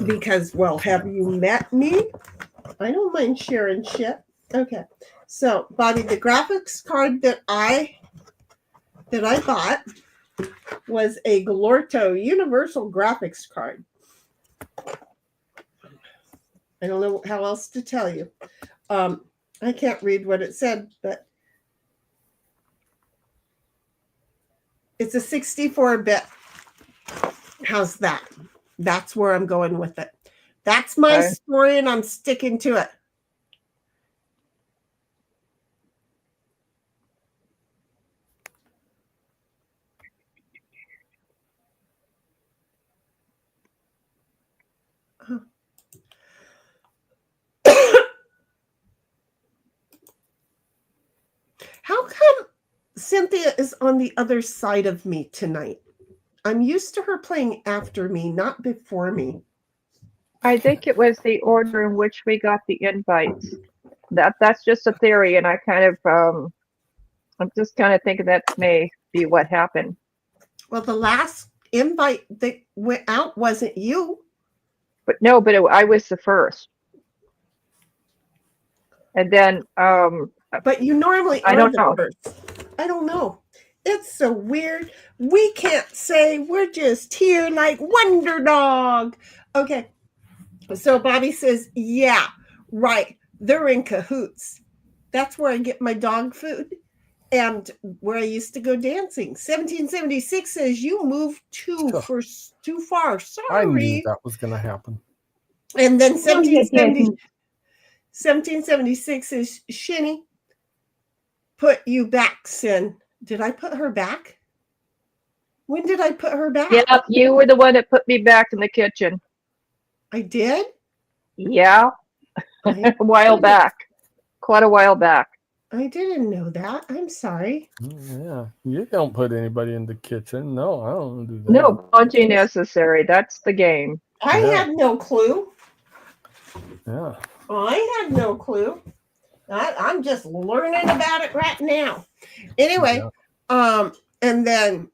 Because, well, have you met me? I don't mind sharing shit. Okay. So, Bobby, the graphics card that I bought was a Galorto Universal Graphics card. I don't know how else to tell you. I can't read what it said, but it's a 64-bit. How's that? That's where I'm going with it. That's my story, and I'm sticking to it. How come Cynthia is on the other side of me tonight? I'm used to her playing after me, not before me. I think it was the order in which we got the invites. That's just a theory, and I kind of I'm just kind of thinking that may be what happened. Well, the last invite that went out wasn't you. But no, I was the first. And then but you normally I are don't the know. first. I don't know. It's so weird. We can't say we're just here like Wonder Dog. Okay. So Bobby says, yeah, right. They're in cahoots. That's where I get my dog food and where I used to go dancing. 1776 says you moved too far. Sorry. I knew that was going to happen. And then 1776 says, Shinny, put you back, Sin. Did I put her back? When did I put her back? Yeah, you were the one that put me back in the kitchen. I did? Yeah. A while back. Quite a while back. I didn't know that. I'm sorry. Yeah. You don't put anybody in the kitchen. No, I don't do that. No punching necessary. That's the game. I had no clue. Yeah. I had no clue. I'm just learning about it right now. Anyway, and then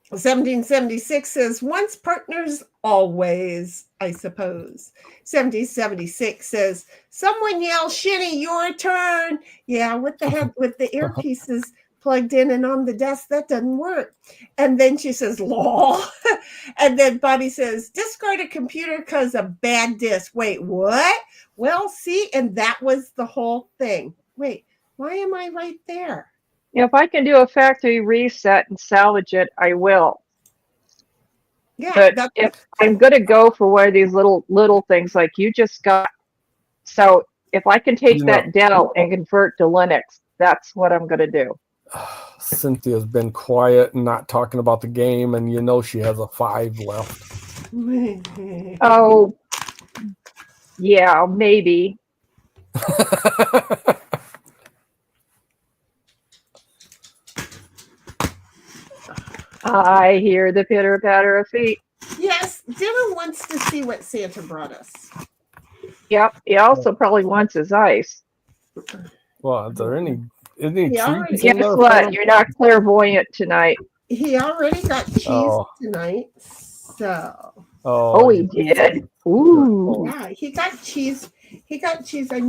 1776 says, once partners, always, I suppose. 1776 says, someone yell, Shinny, your turn. Yeah, with the earpieces plugged in and on the desk, that doesn't work. And then she says, lol. And then Bobby says, discard a computer because of bad disk. Wait, what? Well, see, and that was the whole thing. Wait, why am I right there? If I can do a factory reset and salvage it, I will. Yeah, but if I'm going to go for one of these little things like you just got, so if I can take that Dell and convert to Linux, that's what I'm going to do. Cynthia's been quiet and not talking about the game, and you know she has a 5 left. Oh, yeah, maybe. I hear the pitter patter of feet. Yes, Dylan wants to see what Santa brought us. Yep, he also probably wants his ice. Well, are there any treats? Guess what? You're not clairvoyant tonight. He already got cheese tonight, so. Oh, he did. Ooh. Yeah, he got cheese. I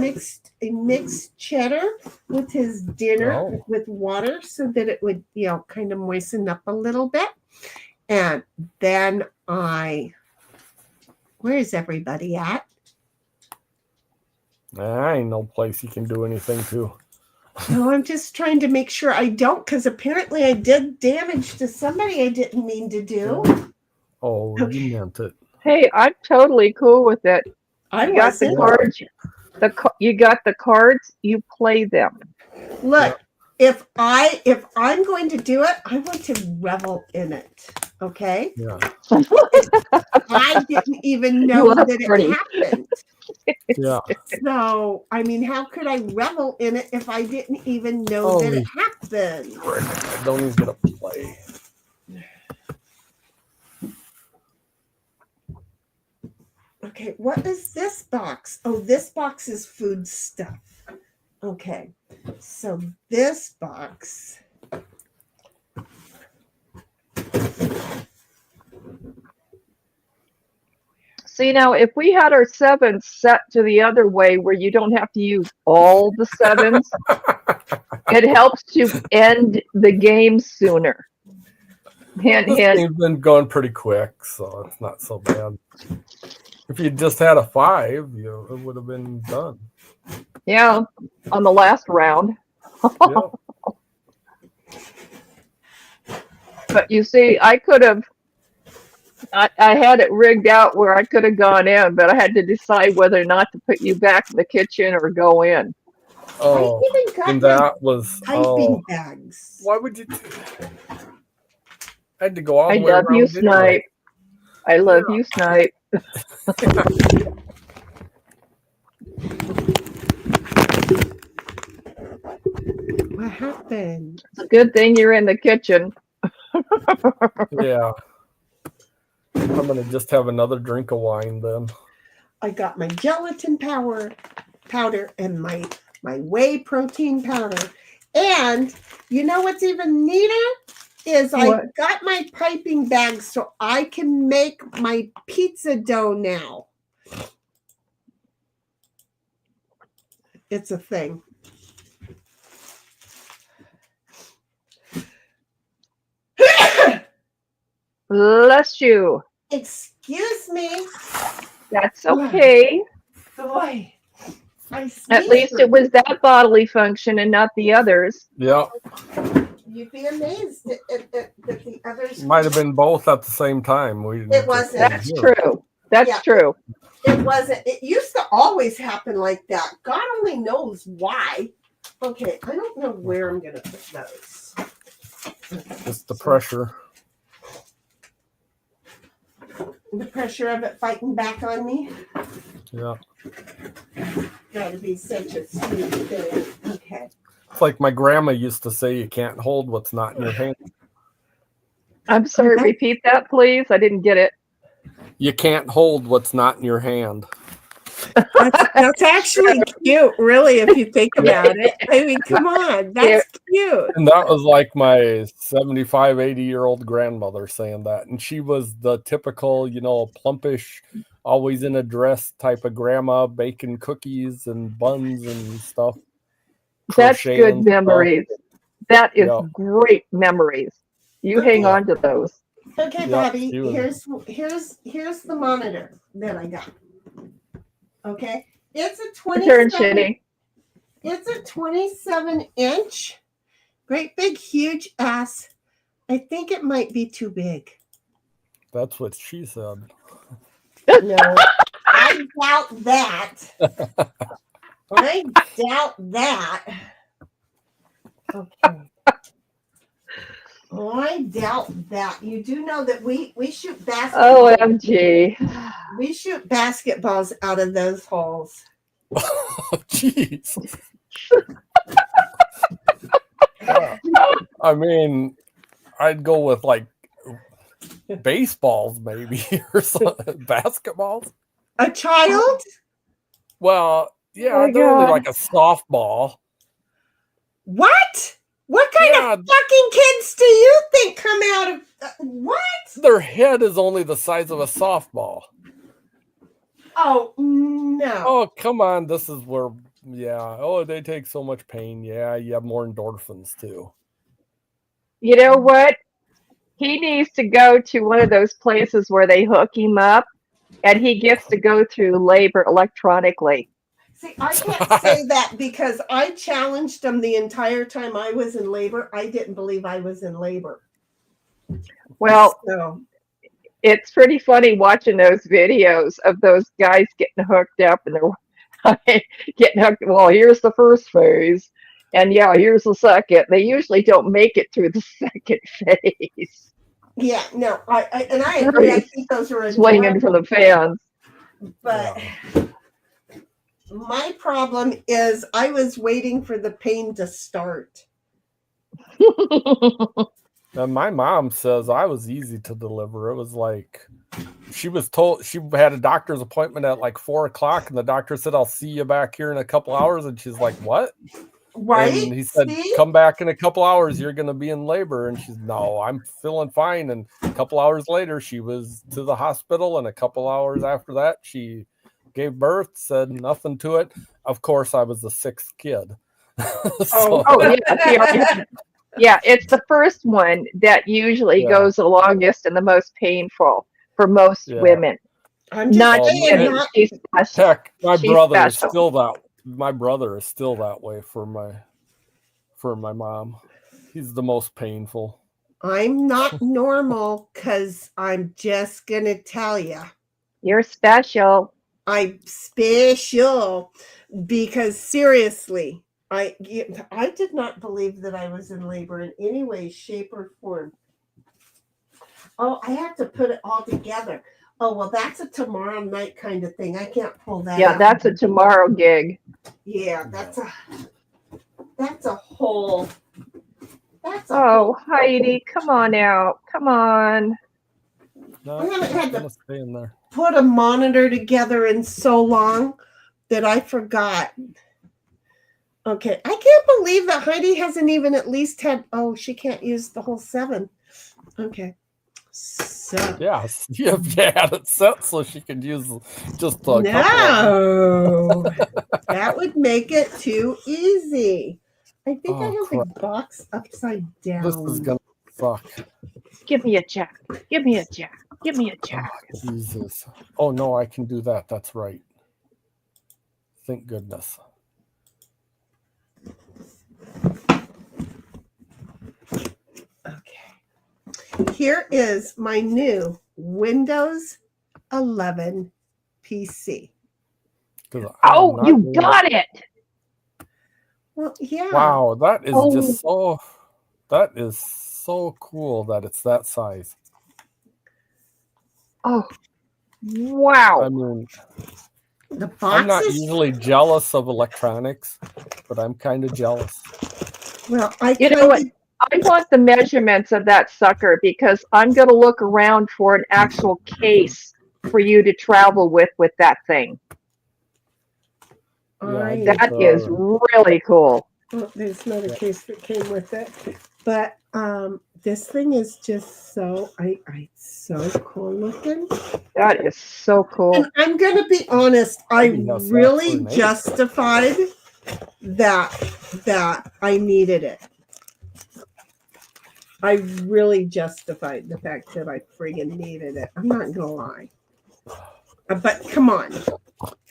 mixed cheddar with his dinner with water so that it would, kind of moisten up a little bit. And then where is everybody at? I ain't no place you can do anything to. No, I'm just trying to make sure I don't, because apparently I did damage to somebody I didn't mean to do. Oh, you meant it. Hey, I'm totally cool with it. You got the cards. You got the cards. You play them. Look, if I'm going to do it, I want to revel in it. Okay. Yeah. I didn't even know that it happened. Yeah. So, I mean, how could I revel in it if I didn't even know that Holy it happened? frick, I don't even get to play. Okay, what is this box? Oh, this box is food stuff. Okay, so this box. See, now, if we had our sevens set to the other way where you don't have to use all the sevens, it helps to end the game sooner. Hint, This hint. game's been going pretty quick, so it's not so bad. If you just had a 5, it would have been done. Yeah, on the last round. Yeah. But you see, I could have, I had it rigged out where I could have gone in, but I had to decide whether or not to put you back in the kitchen or go in. Oh, I even got and my that was piping bags. Why would you do that? I had to go all I the way love around you, anyway. Snipe. I love you, Snipe. What happened? It's a good thing you're in the kitchen. Yeah. I'm gonna just have another drink of wine then. I got my gelatin powder and my whey protein powder. And you know what's even neater is I What? got my piping bags so I can make my pizza dough now. It's a thing. Bless you. Excuse me. That's okay. Boy, At least it was that bodily function and not the others. Yeah. You'd be amazed at the others. Might have been both at the same time. It wasn't. That's true. That's Yeah. true. It wasn't. It used to always happen like that. God only knows why. Okay, I don't know where I'm going to put those. Just the pressure. The pressure of it fighting back on me. Yeah. Gotta be such a sweet thing. Okay. It's like my grandma used to say, you can't hold what's not in your hand. I'm sorry, Okay. repeat that, please. I didn't get it. You can't hold what's not in your hand. That's actually cute, really, if you think about it. I mean, come on. That's cute. And that was like my 75, 80-year-old grandmother saying that. And she was the typical, plumpish, always in a dress type of grandma, baking cookies and buns and stuff. That's crocheting good stuff. memories. That is Yeah. great memories. You hang on to those. Okay, Yeah, Bobby. she was- Here's the monitor that I got. Okay, it's a Turn, 27. Shinny. It's a 27-inch, great big huge ass. I think it might be too big. That's what she said. No, I doubt that. I doubt that. Okay. I doubt that. You do know that we shoot basketball. OMG. We shoot basketballs out of those holes. Jeez. I mean, I'd go with like baseballs maybe or something. Basketballs. A child? Well, yeah, Oh my they're only God. like a softball. What? What kind Yeah. of fucking kids do you think come out of what? Their head is only the size of a softball. Oh no. Oh, come on. This is where, yeah. Oh, they take so much pain. Yeah, you have more endorphins too. You know what? He needs to go to one of those places where they hook him up and he gets to go through labor electronically. See, I can't say that because I challenged them the entire time I was in labor. I didn't believe I was in labor. Well, So it's pretty funny watching those videos of those guys getting hooked up and they're getting hooked. Well, here's the first phase. And yeah, here's the second. They usually don't make it through the second phase. yeah, no, I agree. I think those are Swinging adorable, for the fans. but My problem is I was waiting for the pain to start. And my mom says I was easy to deliver. It was like she was told she had a doctor's appointment at like 4:00, and the doctor said, "I'll see you back here in a couple hours." And she's like, "What?" Right? And he said, See? "Come back in a couple hours. You're going to be in labor." And she's, "No, I'm feeling fine." And a couple hours later, she was to the hospital. And a couple hours after that, she gave birth, said nothing to it. Of course, I was the sixth kid. So, Oh yeah. Yeah, it's the first one that usually Yeah. goes the longest and the most painful for most Yeah. women. I'm just Not saying, Jenny. not, She's special. heck, my She's brother is special. still that. My brother is still that way for my mom. He's the most painful. I'm not normal because I'm just going to tell you. You're special. I'm special because seriously, I did not believe that I was in labor in any way, shape, or form. Oh, I have to put it all together. Oh, well, that's a tomorrow night kind of thing. I can't pull that Yeah, out. that's a tomorrow gig. Yeah, that's a whole. Oh, Heidi, come on out. Come on. No, I haven't had I'm to gonna stay in there. put a monitor together in so long that I forgot. Okay, I can't believe that Heidi hasn't even at least had. Oh, she can't use the whole 7. Okay, so Yeah, you have to add it set so she can use just a couple. no, that would make it too easy. I think I Oh, have crap. the box upside down. This is gonna suck. Give me a jack. Give me a jack. Give me a jack. Oh, Jesus. Oh no, I can do that. That's right. Thank goodness. Okay. Here is my new Windows 11 PC. 'Cause I am Oh, not you doing got it. Well, yeah. Wow, that is Oh. just so. That is so cool that it's that size. Oh, wow. I mean, The I'm box not is usually jealous of electronics, but I'm kind of jealous. well. I You know kind what? of I want the measurements of that sucker because I'm going to look around for an actual case for you to travel with that thing. Yeah, That is really cool. well, there's not a case that came with it, but this thing is just so so cool looking. That is so cool. And I'm gonna be honest, I Maybe that's really for an eight. justified that I needed it. I really justified the fact that I friggin' needed it. I'm not gonna lie. But come on.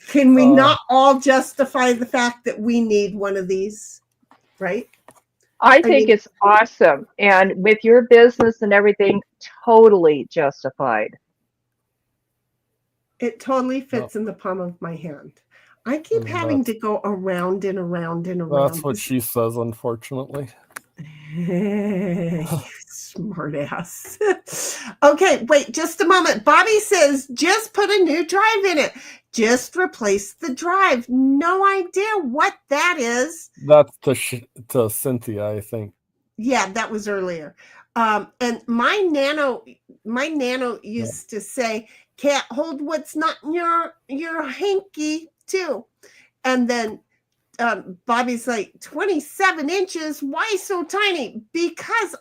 Can we not all justify the fact that we need one of these? Right? I think mean- it's awesome. And with your business and everything, totally justified. It totally fits in the palm of my hand. I keep having to go around and around and around. That's what she says, unfortunately. Smart ass. Okay, wait just a moment. Bobby says just put a new drive in it. Just replace the drive. No idea what that is. That's to Cynthia, I think. Yeah, that was earlier. And my nano used to say, can't hold what's not in your hanky too. And then Bobby's like, 27 inches. Why so tiny? Because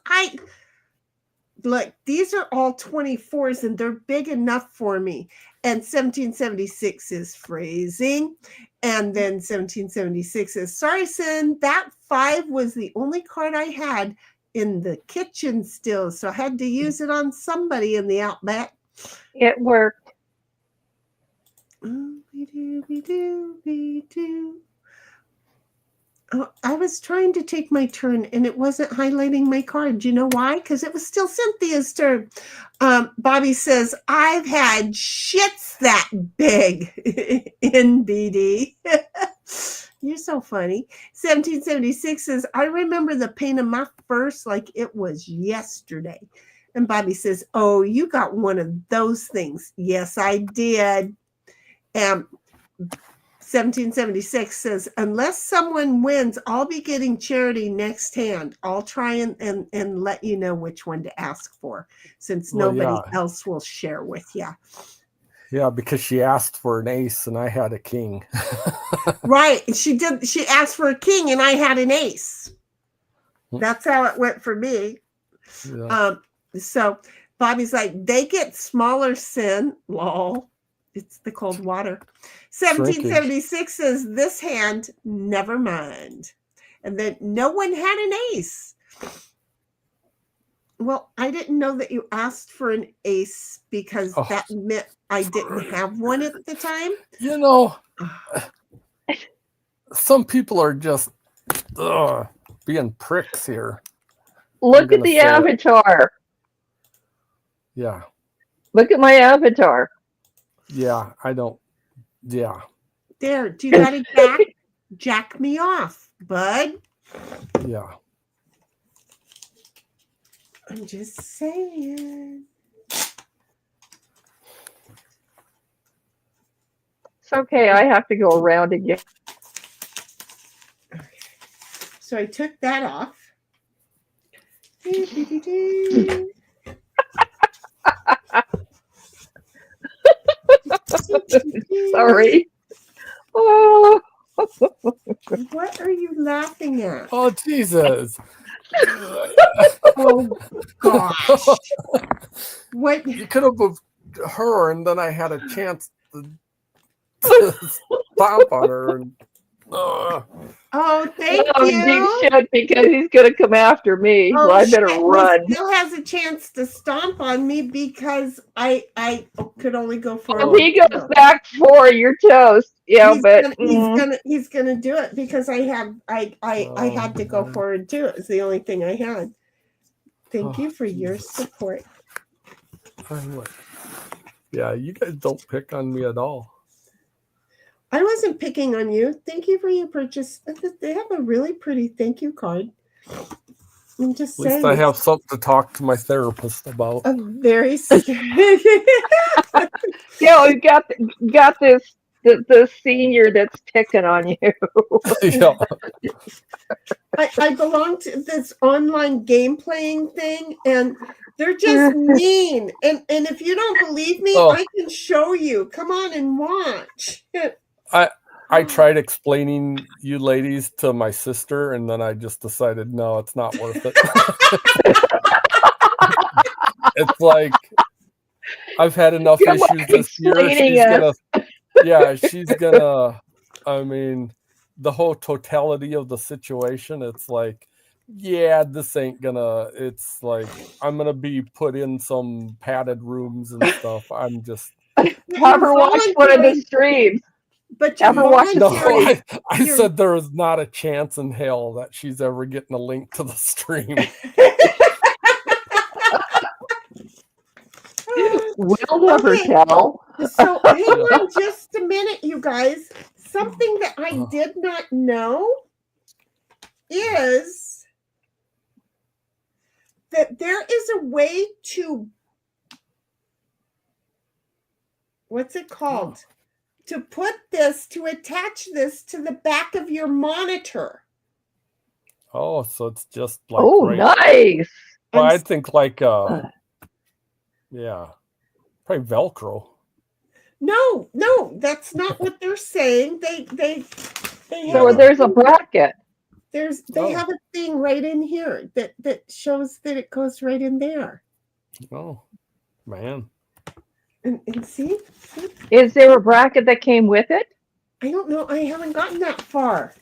look, these are all 24s and they're big enough for me. And 1776 is phrasing. And then 1776 is sorry, Sin. That 5 was the only card I had in the kitchen still. So I had to use it on somebody in the outback. It worked. Oh, I was trying to take my turn and it wasn't highlighting my card. You know why? Because it was still Cynthia's turn. Bobby says, I've had shits that big in BD. You're so funny. 1776 says, I remember the pain of my first like it was yesterday. And Bobby says, oh, you got one of those things. Yes, I did. 1776 says, unless someone wins, I'll be getting charity next hand. I'll try and let you know which one to ask for, since Well, nobody yeah. else will share with you. Yeah, because she asked for an ace and I had a king. Right. And she asked for a king and I had an ace. That's how it went for me. Yeah. So Bobby's like, they get smaller sin. Lol. It's the cold water. 1776 says, this hand, never mind. And then no one had an ace. Well, I didn't know that you asked for an ace because that meant I didn't have one at the time. You know, some people are just being pricks here. Look at the avatar. Yeah. Look at my avatar. Yeah, I don't. Yeah. There, do you got to jack me off, bud? Yeah. I'm just saying. It's okay. I have to go around again. Okay. So I took that off. Sorry. Oh. What are you laughing at? Oh, Jesus. Oh, gosh. What? You could have moved her, and then I had a chance to stomp on her. And, Oh, thank you you. should, because he's going to come after me. Oh, so I better run. He still has a chance to stomp on me because I could only go forward. If he goes back 4, you're toast. Yeah, he's gonna do it because I had to go forward too. It was the only thing I had. Thank you for your support. Yeah, you guys don't pick on me at all. I wasn't picking on you. Thank you for your purchase. They have a really pretty thank you card. I'm just saying. At least I have something to talk to my therapist about. A very yeah, we got this the senior that's picking on you. Yeah. I belong to this online game playing thing, and they're just mean. And if you don't believe me, I can show you. Come on and watch. I tried explaining you ladies to my sister, and then I just decided, no, it's not worth it. It's like, I've had enough issues this year. She's gonna, I mean, the whole totality of the situation, it's like, yeah, this ain't gonna, it's like, I'm gonna be put in some padded rooms and stuff. I'm just. Have her watch one of the streams. But I said there is not a chance in hell that she's ever getting a link to the stream. We'll never tell. So hang on just a minute, you guys. Something that I did not know is that there is a way to, what's it called? To attach this to the back of your monitor. Oh, so it's just like. Oh, nice. Well, I think like, yeah, probably Velcro. No, that's not what they're saying. They so there's a bracket. They have a thing right in here that shows that it goes right in there. Oh, man. And see? Is there a bracket that came with it? I don't know. I haven't gotten that far.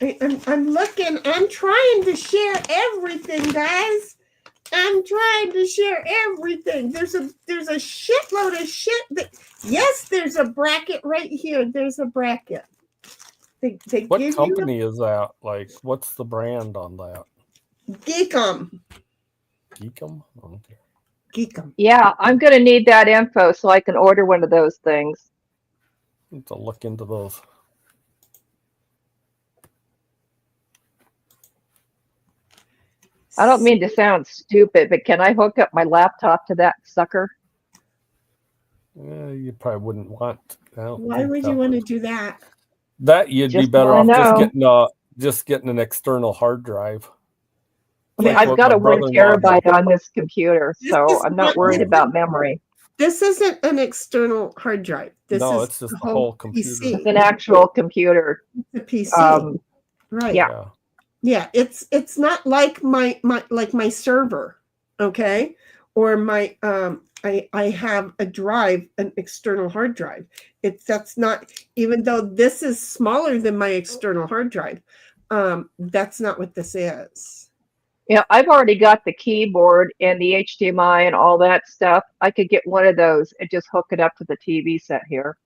I'm looking. I'm trying to share everything, guys. I'm trying to share everything. There's a shitload of shit. Yes, there's a bracket right here. There's a bracket. What company is that? Like, what's the brand on that? Geekum. Geekum? Okay. Geekum. Yeah, I'm going to need that info so I can order one of those things. Need to look into those. I don't mean to sound stupid, but can I hook up my laptop to that sucker? You you probably wouldn't want. Why would you want to do that? That you'd be Just better off wanna just getting an external hard drive. I mean, Like I've what got my a 1 brother-in-law did. terabyte on this computer, This so is I'm not worried about memory. This isn't an external hard drive. This No, is it's just the the whole computer. PC. It's an actual computer. The PC. Right. Yeah. Yeah, it's not like my server, okay? Or my I have a drive, an external hard drive. That's not, even though this is smaller than my external hard drive. That's not what this is. Yeah, I've already got the keyboard and the HDMI and all that stuff. I could get one of those and just hook it up to the TV set here.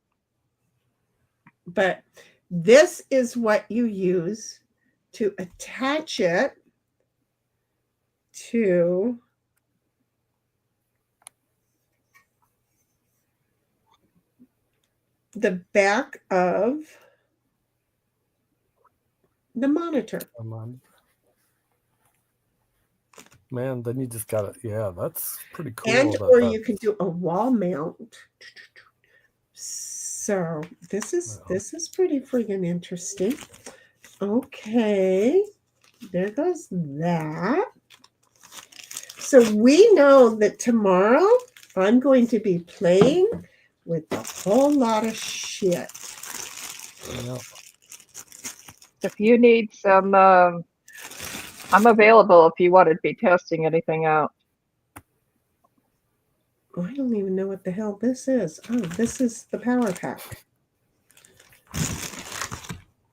But this is what you use to attach it to the back of the monitor. Man, then you just got it. Yeah, that's pretty cool. And or you can do a wall mount. So this is pretty friggin' interesting. Okay, there goes that. So we know that tomorrow I'm going to be playing with a whole lot of shit. Yeah. If you need some, I'm available if you want to be testing anything out. Oh, I don't even know what the hell this is. Oh, this is the power pack.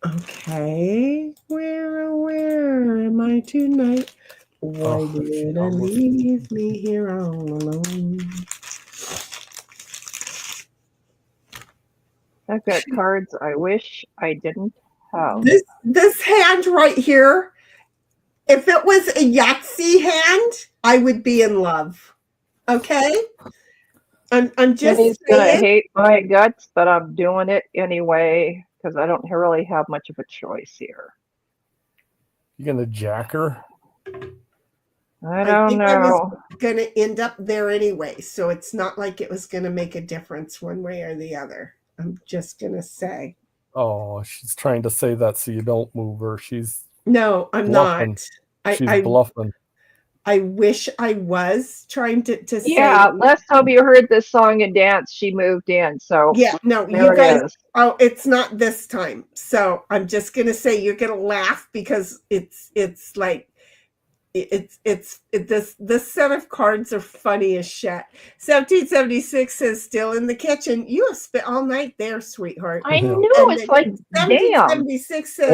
Okay, where am I tonight? Why did I leave me here all alone? I've got cards I wish I didn't have. This hand right here, if it was a Yahtzee hand, I would be in love. Okay? I'm just Jenny's saying. gonna hate my guts, but I'm doing it anyway because I don't really have much of a choice here. You gonna jack her? I don't know. I was gonna end up there anyway, so it's not like it was gonna make a difference one way or the other. I'm just gonna say. Oh, she's trying to say that so you don't move her. She's No, I'm bluffing. not. She's bluffing. I wish I was trying to say. Yeah, last time you heard this song and dance, she moved in. So yeah, no, there you it guys. is. Oh, it's not this time. So I'm just gonna say you're gonna laugh because it's like this set of cards are funny as shit. 1776 says still in the kitchen. You have spent all night there, sweetheart. I knew. And It's like, damn. 1776 says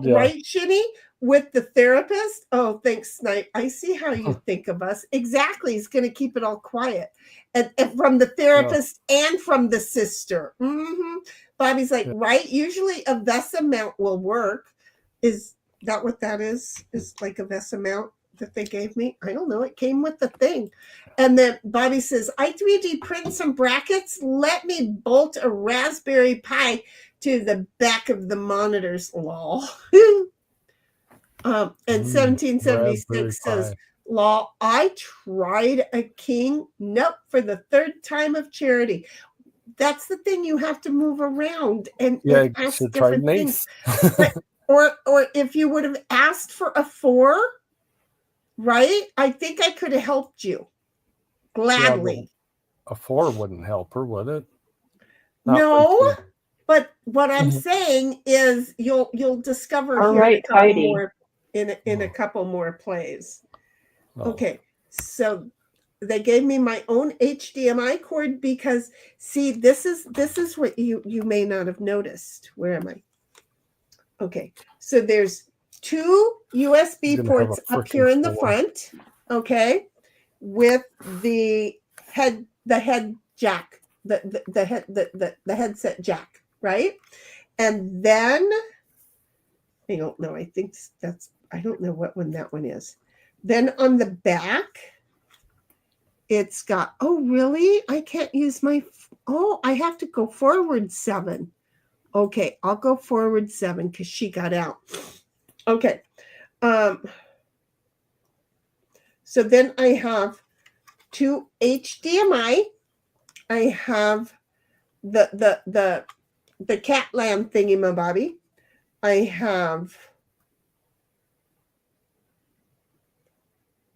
right, Shinny, with the therapist. Oh, thanks, Snipe. I see how you think of us. Exactly. He's going to keep it all quiet. And from the therapist and from the sister. Mm-hmm. Bobby's like, right? Usually a VESA mount will work. Is that what that is? Is like a VESA mount that they gave me? I don't know. It came with the thing. And then Bobby says, I 3D print some brackets. Let me bolt a Raspberry Pi to the back of the monitors. Lol. And 1776 says, Law, I tried a king. Nope, for the third time of charity. That's the thing, you have to move around and ask different things. Or if you would have asked for a 4, right? I think I could have helped you gladly. Yeah, a 4 wouldn't help her, would it? No, but what I'm saying is you'll discover all here right, in a couple more plays. Okay, so they gave me my own HDMI cord because see, this is what you may not have noticed. Where am I? Okay, so there's 2 USB ports up here in the front, okay, with the head jack, the headset jack, right? And then I don't know. I think I don't know what one that one is. Then on the back, it's got, oh, really? I can't use I have to go forward 7. Okay, I'll go forward 7 because she got out. Okay. So then I have 2 HDMI. I have the cat lamb thingy-mabobby. I have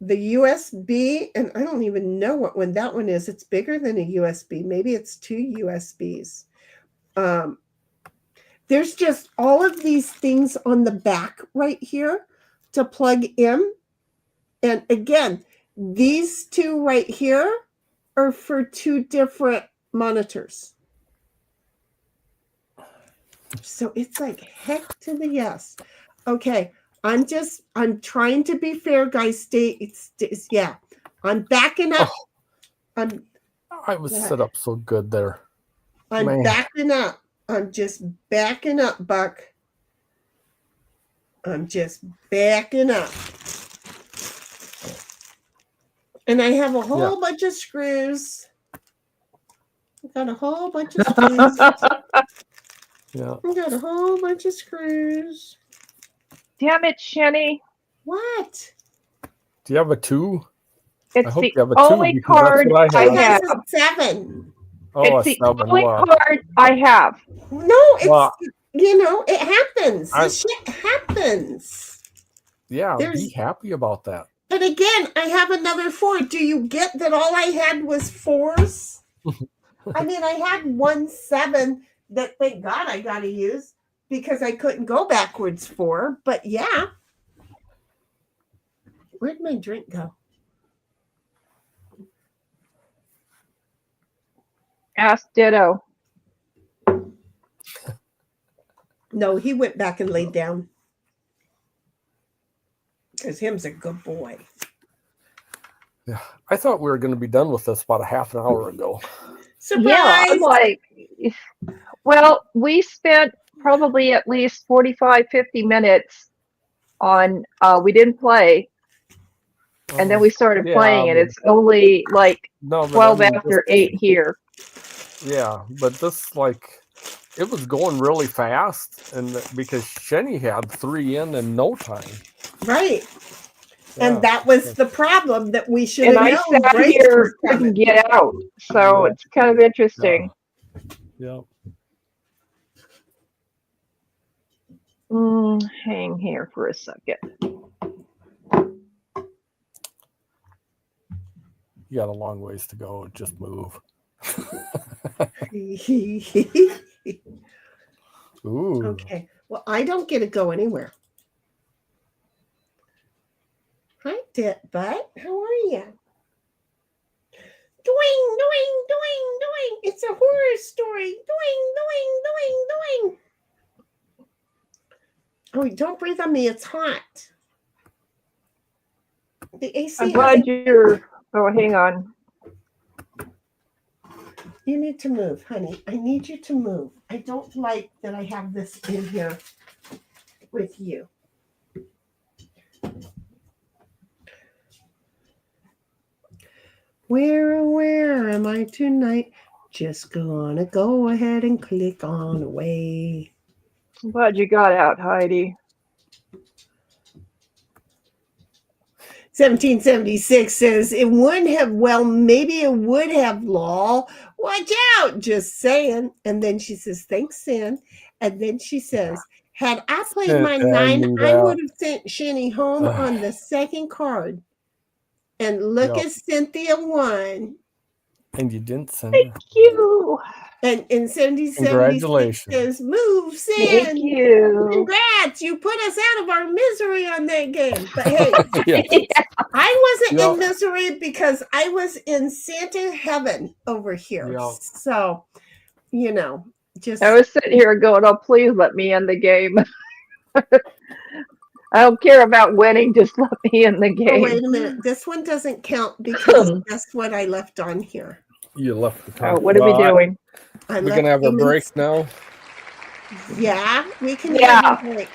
the USB, and I don't even know what one that one is. It's bigger than a USB. Maybe it's 2 USBs. There's just all of these things on the back right here to plug in. And again, these 2 right here are for 2 different monitors. So it's like heck to the yes. Okay. I'm trying to be fair, guys. Yeah. I'm backing up. I was set up so good there. I'm backing up. I'm just backing up, Buck. I'm just backing up. And I have a whole bunch of screws. I've got a whole bunch of screws. Yeah. I got a whole bunch of screws. Damn it, Shenny. What? Do you have a 2? It's I hope the you have a 2 only because that's card what I I have. have. It's a 7. Oh, It's a the 7. only Wow. card I have. No, it's Well, it happens. I- This shit happens. Yeah, There's- be happy about that. And again, I have another 4. Do you get that all I had was 4s? I mean, I had 1 7 that thank God I got to use because I couldn't go backwards 4. But yeah. Where'd my drink go? Ask Ditto. No, he went back and laid down. Because him's a good boy. Yeah, I thought we were going to be done with this about a half an hour ago. Surprise! Yeah, I'm like, well, we spent probably at least 45, 50 minutes on, we didn't play, and then we started playing, and it's only like 12 after 8 here. Yeah, but this, it was going really fast, and because Shenny had 3 in no time. Right. Yeah. And that was the problem that we should And have I known. sat Grace here, was couldn't coming. get out, so Yeah. it's kind of interesting. Yeah. Hang here for a second. You got a long ways to go. Just move. Ooh. Okay. Well, I don't get to go anywhere. Hi, Butt. How are you? Doing, doing, doing, doing. It's a horror story. Doing, doing, doing, doing. Oh, don't breathe on me. It's hot. The AC. I'm glad you're. Oh, hang on. You need to move, honey. I need you to move. I don't like that I have this in here with you. Where am I tonight? Just gonna go ahead and click on away. I'm glad you got out, Heidi. 1776 says it wouldn't have, well, maybe it would have, lol. Watch out, just saying. And then she says, thanks, Sin. And then she says, had I played my 9, I would have sent Shenny home on the second card. And look at Cynthia won. And you didn't send her. Thank you. And in 1776 Congratulations. says, move, Sin. Thank you. Congrats, you put us out of our misery on that game. But hey, Yeah. I wasn't Yeah. in misery because I was in Santa heaven over here. Yeah. So, just I was sitting here going, oh, please let me in the game. I don't care about winning, just let me in the oh, game. wait a minute. This one doesn't count because that's what I left on here. You left the Oh, time. what are we doing? I We're left going to have a humans- break now. Yeah, we can Yeah. have a break.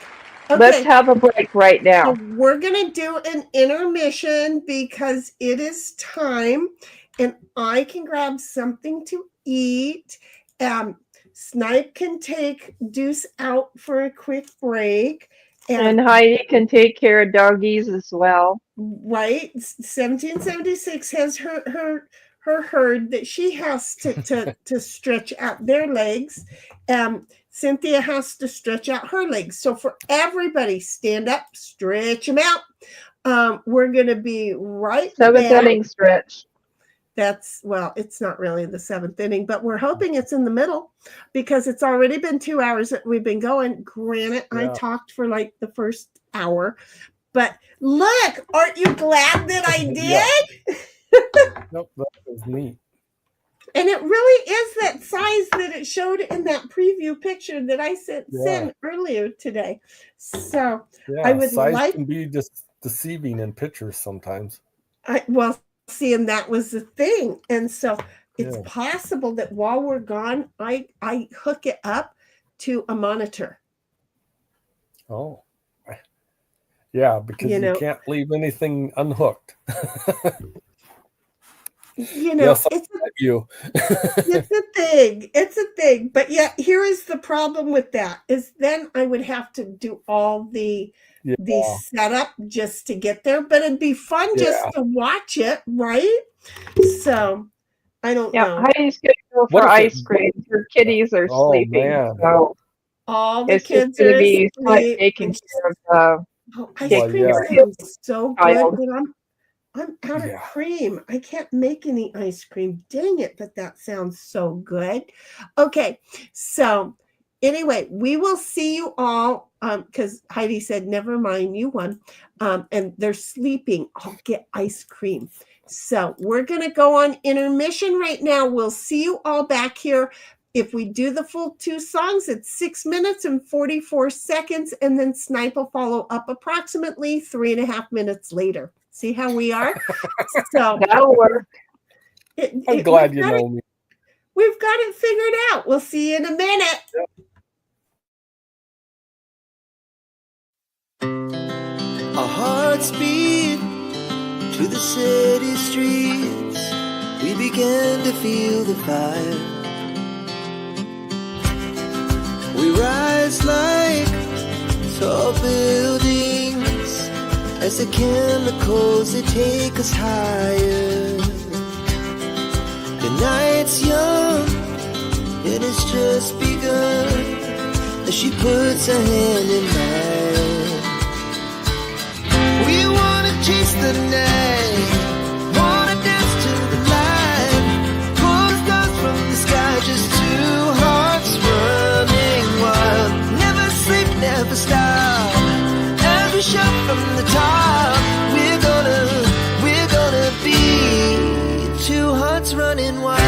Let's have a break right now. So we're going to do an intermission because it is time and I can grab something to eat. Snipe can take Deuce out for a quick break. And Heidi can take care of doggies as well. Right, 1776 has her her herd that she has to stretch out their legs. Cynthia has to stretch out her legs. So for everybody, stand up, stretch them out. We're going to be right Seventh back. inning stretch. It's not really the seventh inning, but we're hoping it's in the middle because it's already been 2 hours that we've been going. Granted, I talked for like the first hour, but look, aren't you glad that I did? Nope, that was neat. And it really is that size that it showed in that preview picture that I sent earlier today. So I would size can be just deceiving in pictures sometimes. And that was the thing. And so it's possible that while we're gone, I hook it up to a monitor. Oh, yeah, because you can't leave anything unhooked. It's a thing. But here is the problem with that is then I would have to do all the setup just to get there, but it'd be fun just to watch it, right? So I don't know. Heidi's gonna go for ice cream. Her kitties are sleeping. Man. So all the it's kids just gonna are be asleep. taking care of ice cream sounds so good, but I'm out of cream. I can't make any ice cream. Dang it, but that sounds so good. Okay, so anyway, we will see you all because Heidi said, never mind, you won. And they're sleeping. I'll get ice cream. So we're going to go on intermission right now. We'll see you all back here. If we do the full 2 songs, it's 6 minutes and 44 seconds. And then Snipe will follow up approximately 3.5 minutes later. See how we are? So that'll work. I'm glad you know me. We've got it figured out. We'll see you in a minute. Our hearts beat to the city streets. We began to feel the fire. We rise like tall buildings as the chemicals they take us higher. The night's young, it has just begun as she puts her hand in mine. We wanna chase the night, wanna dance to the light, pull the stars from the sky, just 2 hearts running wild. Never sleep, never stop, as we shout from the top. We're gonna be 2 hearts running wild.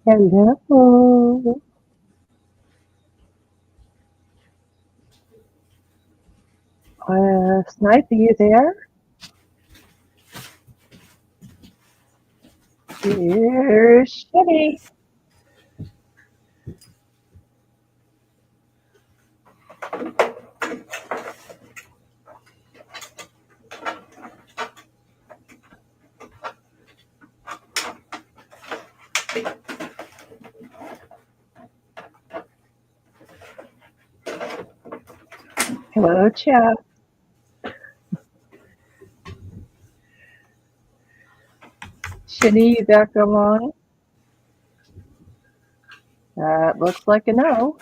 Hello. Snipe, are you there? Here's Shimmy. Hello, chat. Shinny, you back online? That looks like a no.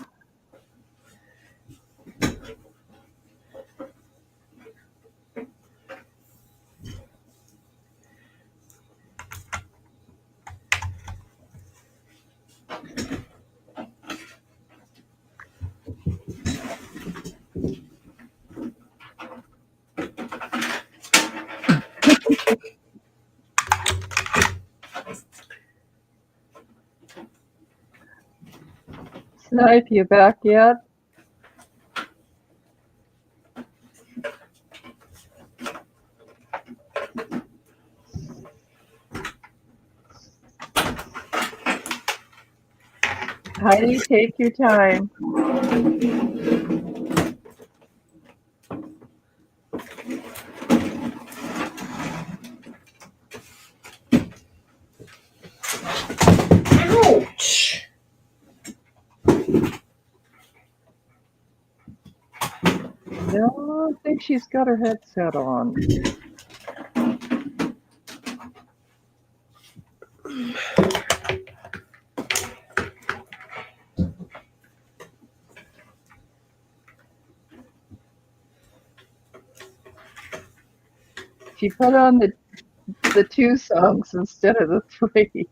Snipe, you back yet? Heidi, take your time. Ouch! No, I think she's got her headset on. She put on the 2 songs instead of the 3.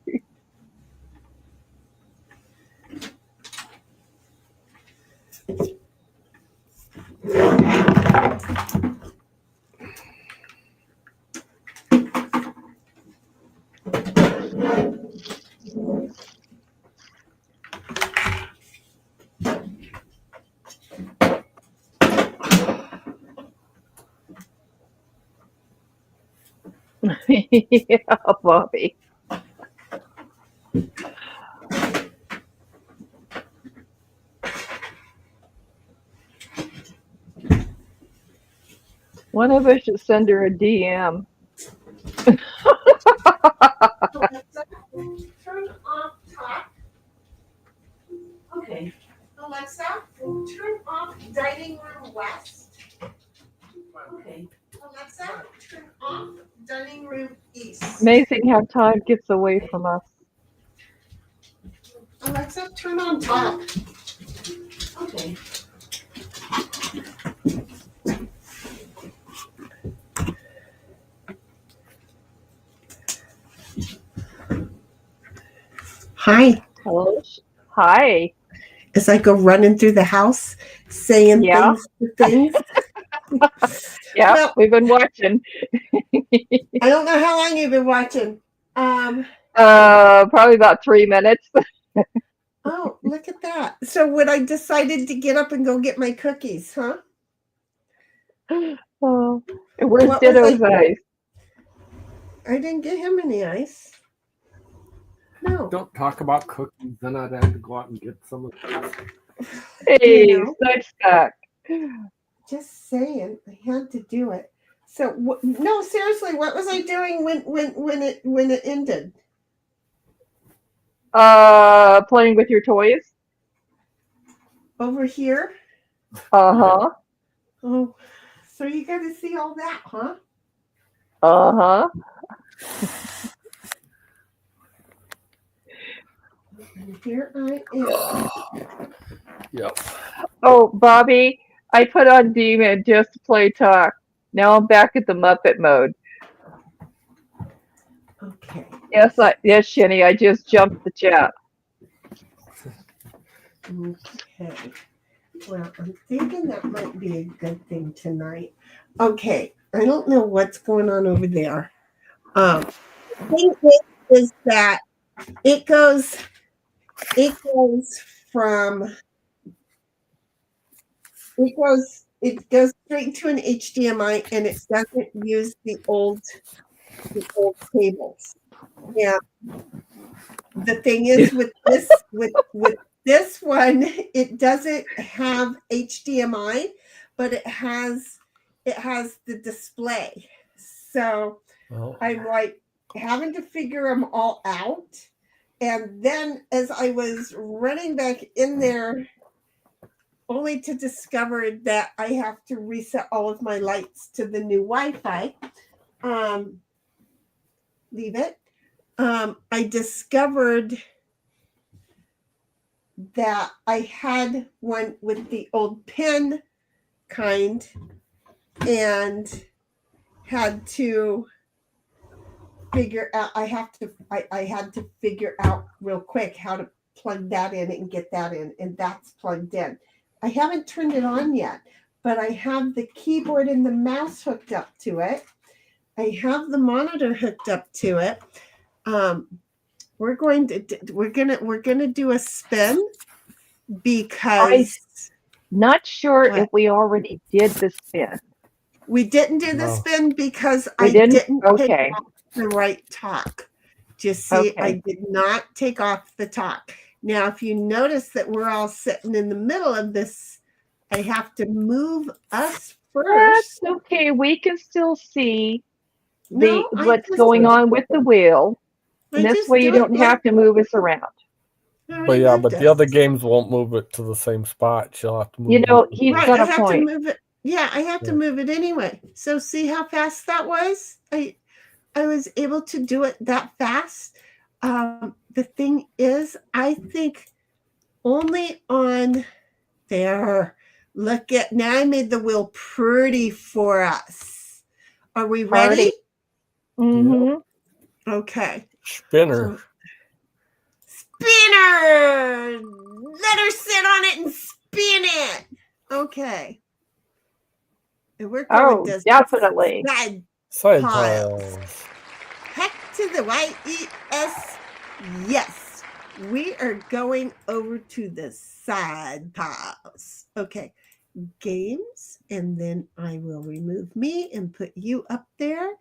Yeah, Bobby. One of us should send her a DM. Alexa, turn off top. Okay. Alexa, turn off dining room west. Okay. Alexa, turn off dining room east. Amazing how time gets away from us. Alexa, turn on top. Okay. Hi. Hello. Hi. As I go running through the house, saying Yeah. things to things. Yeah, Well- we've been watching. I don't know how long you've been watching. Probably about 3 minutes. Oh, look at that. So when I decided to get up and go get my cookies, huh? Oh, and where's What was Ditto's ice? I didn't get him any ice. No. Don't talk about cookies, then I'd have to go out and get some of those. Hey, You know. Snipe Stack. Just saying, I had to do it. So no, seriously, what was I doing when it ended? Playing with your toys? Over here? Uh-huh. Oh, so you got to see all that, huh? Uh-huh. And here I am. Yep. Oh, Bobby, I put on Demon just to play talk. Now I'm back at the Muppet mode. Okay. Yes, Shinny, I just jumped the chat. Okay. Well, I'm thinking that might be a good thing tonight. Okay. I don't know what's going on over there. Thing is that it goes it goes from it goes straight to an HDMI, and it doesn't use the old cables. Yeah. The thing is with this one, it doesn't have HDMI, but it has the display. So Oh, I'm like having to figure them all out. And then as I was running back in there, only to discover that I have to reset all of my lights to the new Wi-Fi. Leave it. I discovered that I had one with the old pin kind and had to figure out I had to figure out real quick how to plug that in and get that in, and that's plugged in. I haven't turned it on yet, but I have the keyboard and the mouse hooked up to it. I have the monitor hooked up to it. We're gonna do a spin because Not sure What? if we already did the spin. we didn't do the No. spin because We I didn't? take Okay. off the right talk. Just see, I Okay. did not take off the talk. Now, if you notice that we're all sitting in the middle of this, I have to move us first. That's okay. We can still see No, what's going on with the wheel. And this way you don't have to move us around. but yeah, but the other games won't move it to the same spot. She'll have to move You know, it. he's Right, got I a have to point. move it. Yeah, I have to Yeah. move it anyway. So see how fast that was? I was able to do it that fast. The thing is, I think only on there. Look at now. I made the wheel pretty for us. Are we ready? Mm-hmm. Okay. Spinner. Spinner. Let her sit on it and spin it. Okay. And we're going to definitely. Side piles. piles. Heck to the YES. Yes. We are going over to the side piles. Okay. Games. And then I will remove me and put you up there.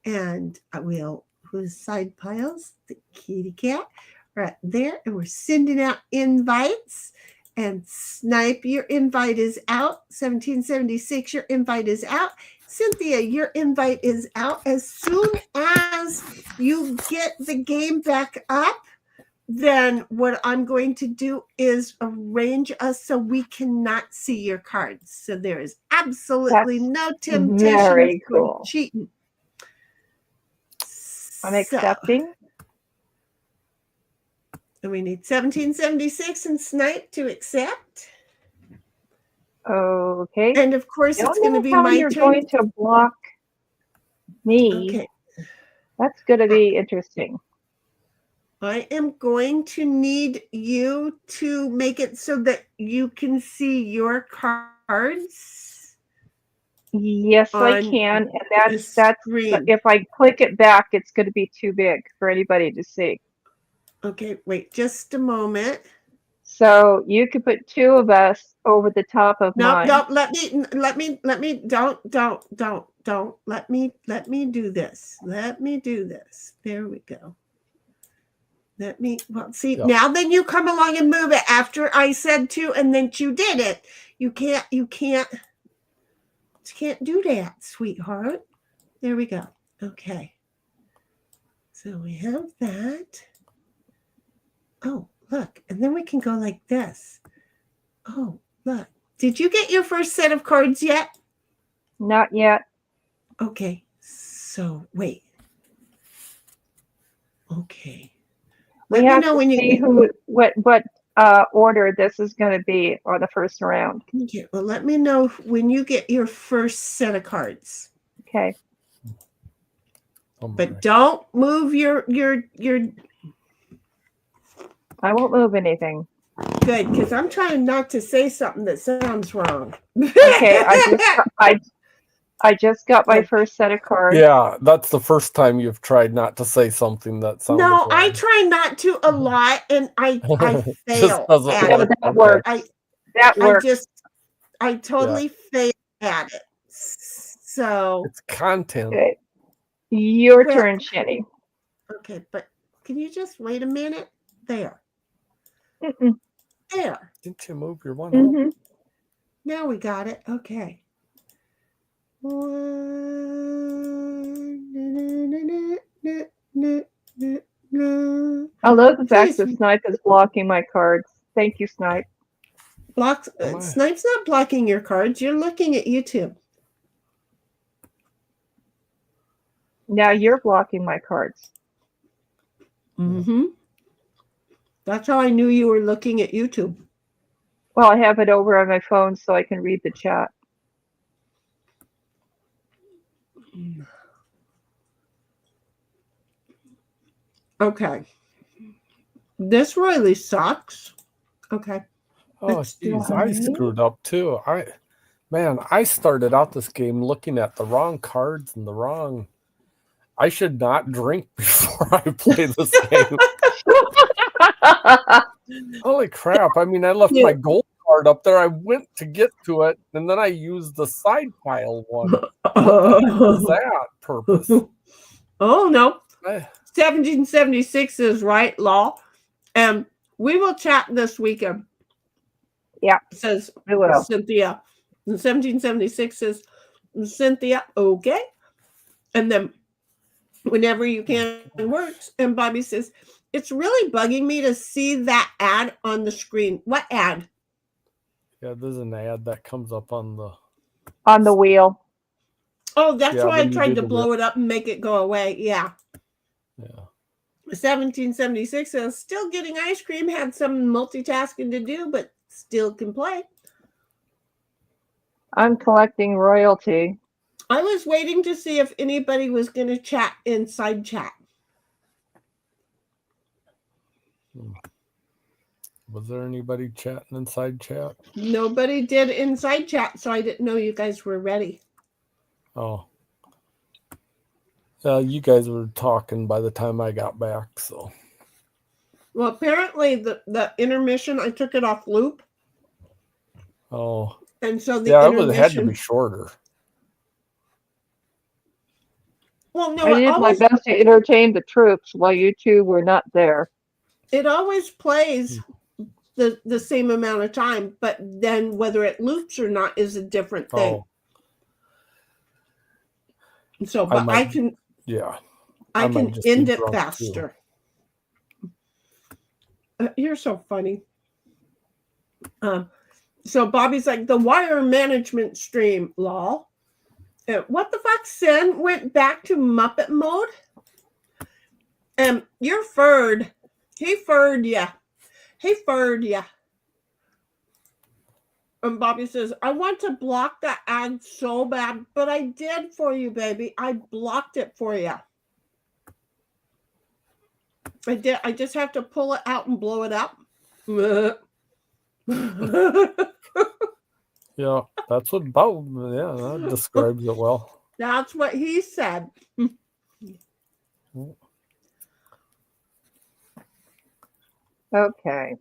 And I will, who's side piles? The kitty cat right there. And we're sending out invites. And Snipe, your invite is out. 1776, your invite is out. Cynthia, your invite is out. As soon as you get the game back up, then what I'm going to do is arrange us so we cannot see your cards. So there is absolutely no temptation very for cool. cheating. I'm accepting. And we need 1776 and Snipe to accept. Okay. And of course, it's going to be how my you're turn. going to block me. Okay. That's going to be interesting. I am going to need you to make it so that you can see your cards. Yes, I on can. And the that's screen. if I click it back, it's going to be too big for anybody to see. Okay, wait just a moment. So you could put two of us over the top of No, mine. no, let me, don't, let me do this. Let me do this. There we go. See, now then you come along and move it after I said to, and then you did it. You can't do that, sweetheart. There we go. Okay. So we have that. Oh, look. And then we can go like this. Oh, look. Did you get your first set of cards yet? Not yet. Okay. So wait. Okay. We have to see what order this is going to be on the first round. Okay. Well, let me know when you get your first set of cards. Okay. But don't move your. I won't move anything. Good, because I'm trying not to say something that sounds wrong. Okay. I just got my first set of cards. Yeah, that's the first time you've tried not to say something that sounded No, I wrong. try not to a lot, and I Just fail doesn't at Yeah, work. but that Okay. works. That I works. just I totally fail at it. So It's content. Okay. Your Well- turn, Shinny. okay, but can you just wait a minute? There. Mm-mm. There. Didn't you move your one? Mhm. Now we got it. Okay. I love the fact Please. that Snipe is blocking my cards. Thank you, Snipe. Blocks. Am I? Snipe's not blocking your cards. You're looking at YouTube. Now you're blocking my cards. Mm-hmm. That's how I knew you were looking at YouTube. Well, I have it over on my phone so I can read the chat. Okay. This really sucks. Okay. Oh, It's geez, I fine. screwed up too. I started out this game looking at the wrong cards and the wrong. I should not drink before I play this game. Holy crap! I mean, I left my gold card up there. I went to get to it, and then I used the side pile one. What the heck was that purpose? Oh no. I- 1776 is right, Law. And we will chat this weekend. Yeah. Says I will. Cynthia. And 1776 says Cynthia, okay. And then whenever you can works. And Bobby says, it's really bugging me to see that ad on the screen. What ad? Yeah, there's an ad that comes up on the. On the wheel. Oh, that's Yeah, why I when you tried do to the blow it up and make it go away. Yeah. Yeah. 1776 says, still getting ice cream, had some multitasking to do, but still can play. I'm collecting royalty. I was waiting to see if anybody was going to chat inside chat. Was there anybody chatting inside chat? Nobody did inside chat, so I didn't know you guys were ready. Oh. You guys were talking by the time I got back, so. Well, apparently the intermission, I took it off loop. Oh. And so the Yeah, intermission. it had to be shorter. Well, no, I did my best to entertain the troops while you two were not there. it always plays the same amount of time, but then whether it loops or not is a different thing. Oh. So, but I can Yeah. I might can just be end it drunk, too. faster. You're so funny. So Bobby's like, the wire management stream, lol. What the fuck? Sen went back to Muppet mode? You're furred. He furred ya. He furred ya. And Bobby says, I want to block that ad so bad, but I did for you, baby. I blocked it for you. I did. I just have to pull it out and blow it up. Yeah, that's what that describes it well. That's what he said. Okay.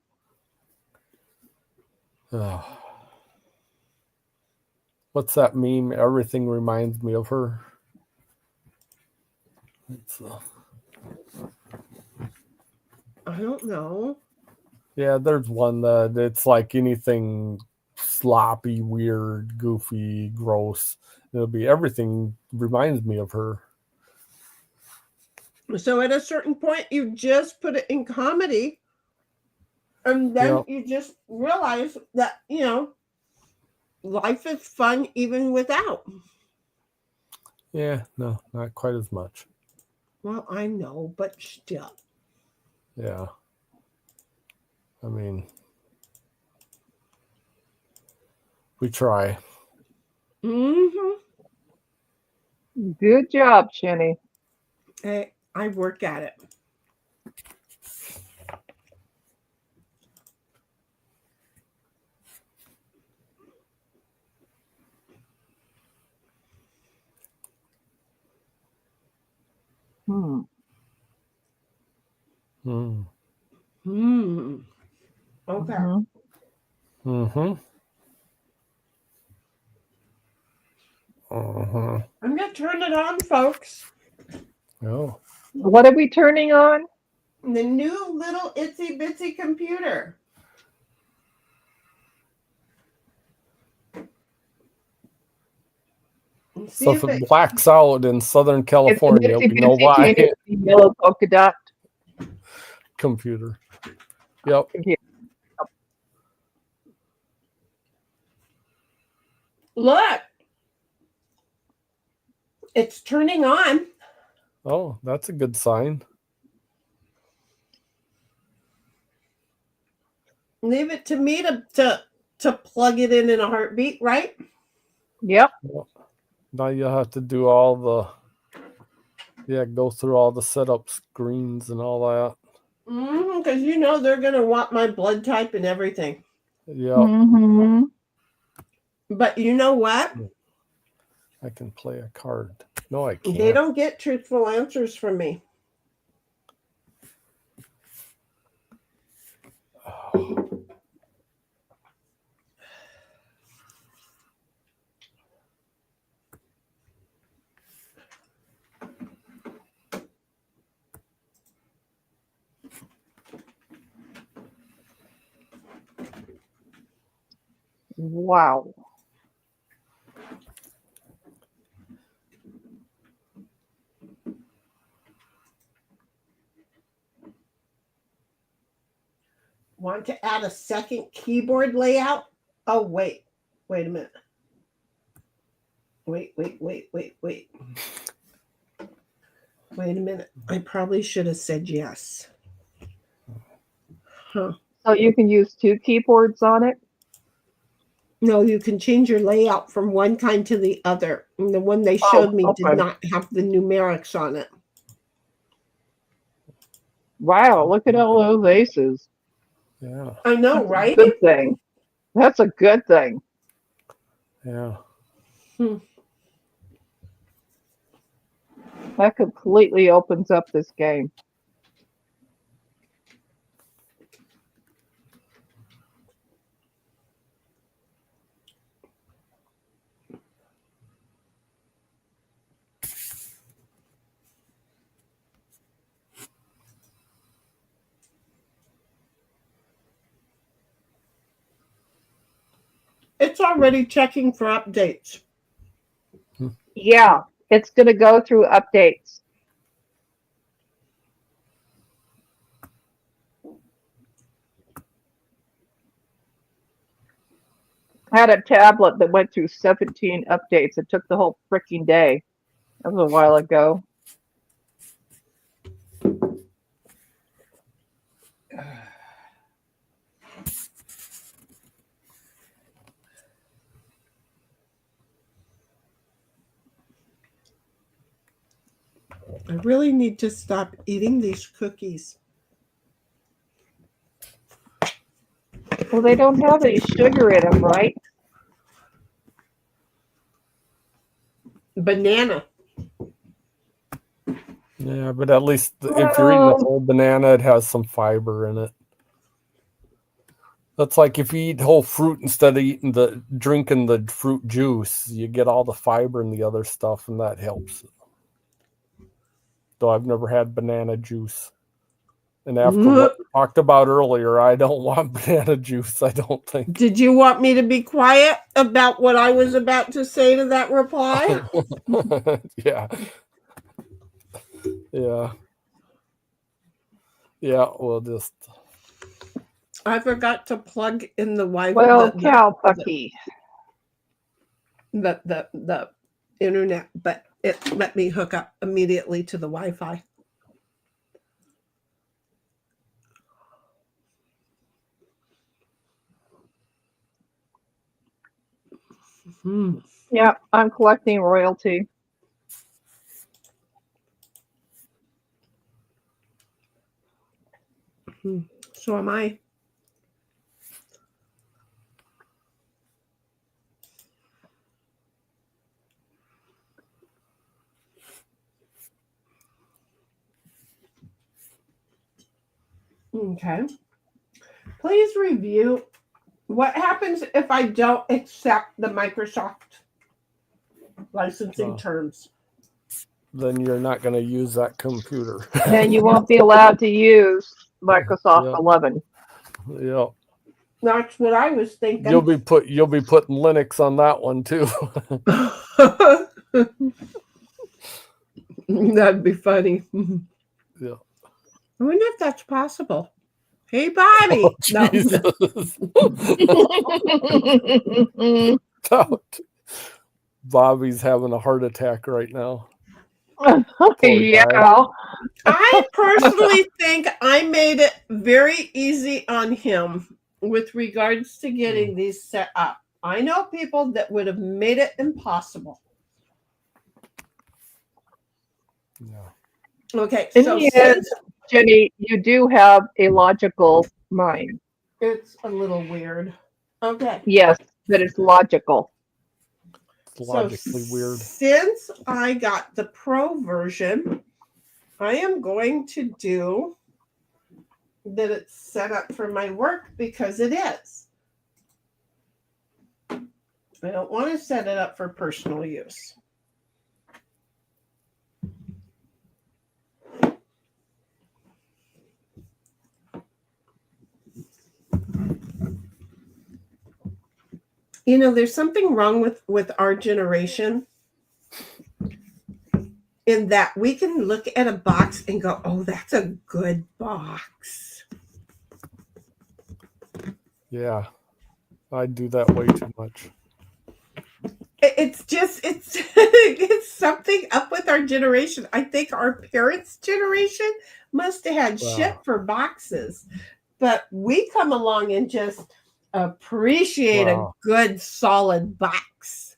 What's that meme? Everything reminds me of her. I don't know. Yeah, there's one that it's like anything sloppy, weird, goofy, gross. It'll be everything reminds me of her. So at a certain point, you just put it in comedy, and then you just realize that, life is fun even without. Yeah, no, not quite as much. Well, I know, but still. Yeah. I mean, we try. Mm-hmm. Good job, Shinny. Hey, I work at it. Hmm. Hmm. Okay. Mhm. Mm-hmm. Uh-huh. I'm gonna turn it on, folks. Oh. What are we turning on? The new little itsy bitsy computer. See So if it blacks out in Southern It's a California, bitsy we know bitsy why. teeny yellow polka dot Computer. Yep. computer. Look, it's turning on. Oh, that's a good sign. Leave it to me to plug it in a heartbeat, right? Yep. Now you have to do all go through all the setup screens and all that. Because you know they're gonna want my blood type and everything. Yeah. Mm-hmm. But you know what? I can play a card. No, I can't. They don't get truthful answers from me. Wow. Want to add a second keyboard layout? Oh, wait a minute. Wait a minute. I probably should have said yes. Huh. So you can use two keyboards on it? No, you can change your layout from one kind to the other. And the one they showed me okay. did not have the numerics on it. Wow, look at all those aces. Yeah. I know, right? Good thing. That's a good thing. Yeah. That completely opens up this game. It's already checking for updates. Yeah, it's going to go through updates. I had a tablet that went through 17 updates. It took the whole freaking day. That was a while ago. I really need to stop eating these cookies. Well, they don't have any sugar in them, right? Banana. Yeah, but at least if you're eating a whole banana, it has some fiber in it. That's like if you eat whole fruit instead of drinking the fruit juice, you get all the fiber and the other stuff, and that helps. Though I've never had banana juice. And after what we talked about earlier, I don't want banana juice, I don't think. Did you want me to be quiet about what I was about to say to that reply? Yeah. Yeah. Yeah, we'll just. I forgot to plug in the Wi-Fi. Well, Cowpucky. The internet, but it let me hook up immediately to the Wi-Fi. Yeah, I'm collecting royalty. So am I. Okay. Please review what happens if I don't accept the Microsoft licensing terms. Then you're not going to use that computer. Then you won't be allowed to use Microsoft Yeah. 11. Yeah. That's what I was thinking. You'll be putting Linux on that one too. That'd be funny. Yeah. I wonder if that's possible. Hey, Bobby. Oh, No. Jesus. Bobby's having a heart attack right now. Poor Yeah. guy. I personally think I made it very easy on him with regards to getting these set up. I know people that would have made it impossible. Yeah. Okay, In so the end, since Jenny, you do have a logical mind. it's a little weird. Okay. Yes, but it's logical. It's logically weird. Since I got the pro version, I am going to do that it's set up for my work because it is. I don't want to set it up for personal use. You know, there's something wrong with our generation in that we can look at a box and go, oh, that's a good box. Yeah. I do that way too much. It's just, it's something up with our generation. I think our parents' generation must have had shit for boxes. But we come along and just appreciate a good, solid box.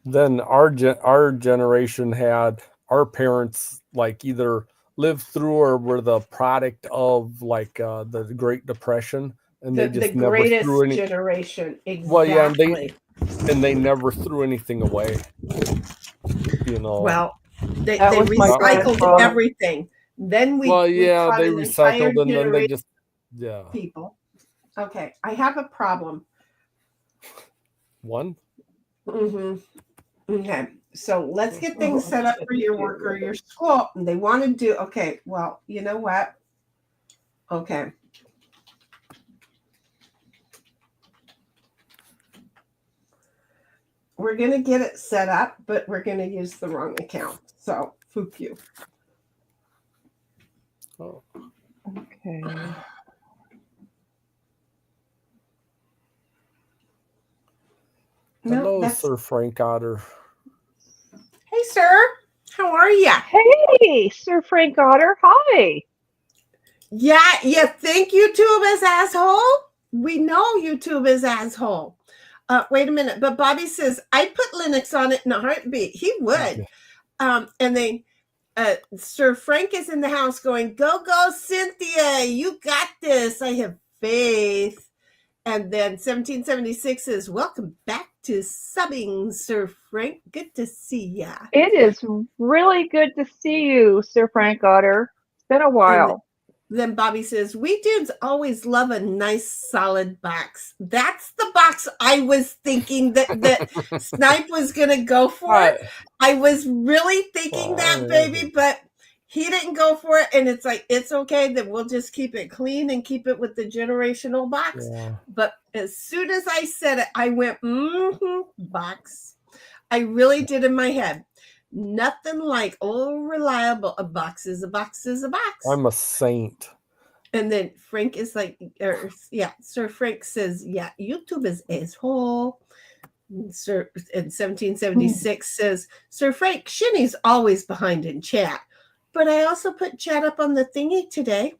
Then our generation had our parents like either lived through or were the product of like the Great Depression, and they just the never greatest threw any. generation. Exactly. Well, yeah, and they never threw anything away. You know. Well, they was my recycled grandfather. everything. Then we they caught an entire recycled and then they generation just people. Okay, I have a problem. One. Mm-hmm. Okay, so let's get things set up for your work or your school. And they want to do, okay, well, you know what? Okay. We're going to get it set up, but we're going to use the wrong account. So, foop you. Oh. Okay. Hello, Sir Frank Otter. Hey, sir. How are you? Hey, Sir Frank Otter. Hi. Yeah, you think YouTube is asshole? We know YouTube is asshole. Wait a minute. But Bobby says, I'd put Linux on it in a heartbeat. He would. And then Sir Frank is in the house going, go, Cynthia. You got this. I have faith. And then 1776 says, welcome back to subbing, Sir Frank. Good to see ya. It is really good to see you, Sir Frank Otter. It's been a while. Then Bobby says, we dudes always love a nice solid box. That's the box I was thinking that Snipe was going to go for. I was really thinking that, baby, but he didn't go for it. And it's like, it's okay that we'll just keep it clean and keep it with the generational box. Yeah. But as soon as I said it, I went, box. I really did in my head. Nothing like reliable. A box is a box is a box. I'm a saint. And then Frank is like, Sir Frank says, yeah, YouTube is asshole. Sir, and 1776 says, Sir Frank, Shinny's always behind in chat. But I also put chat up on the thingy today.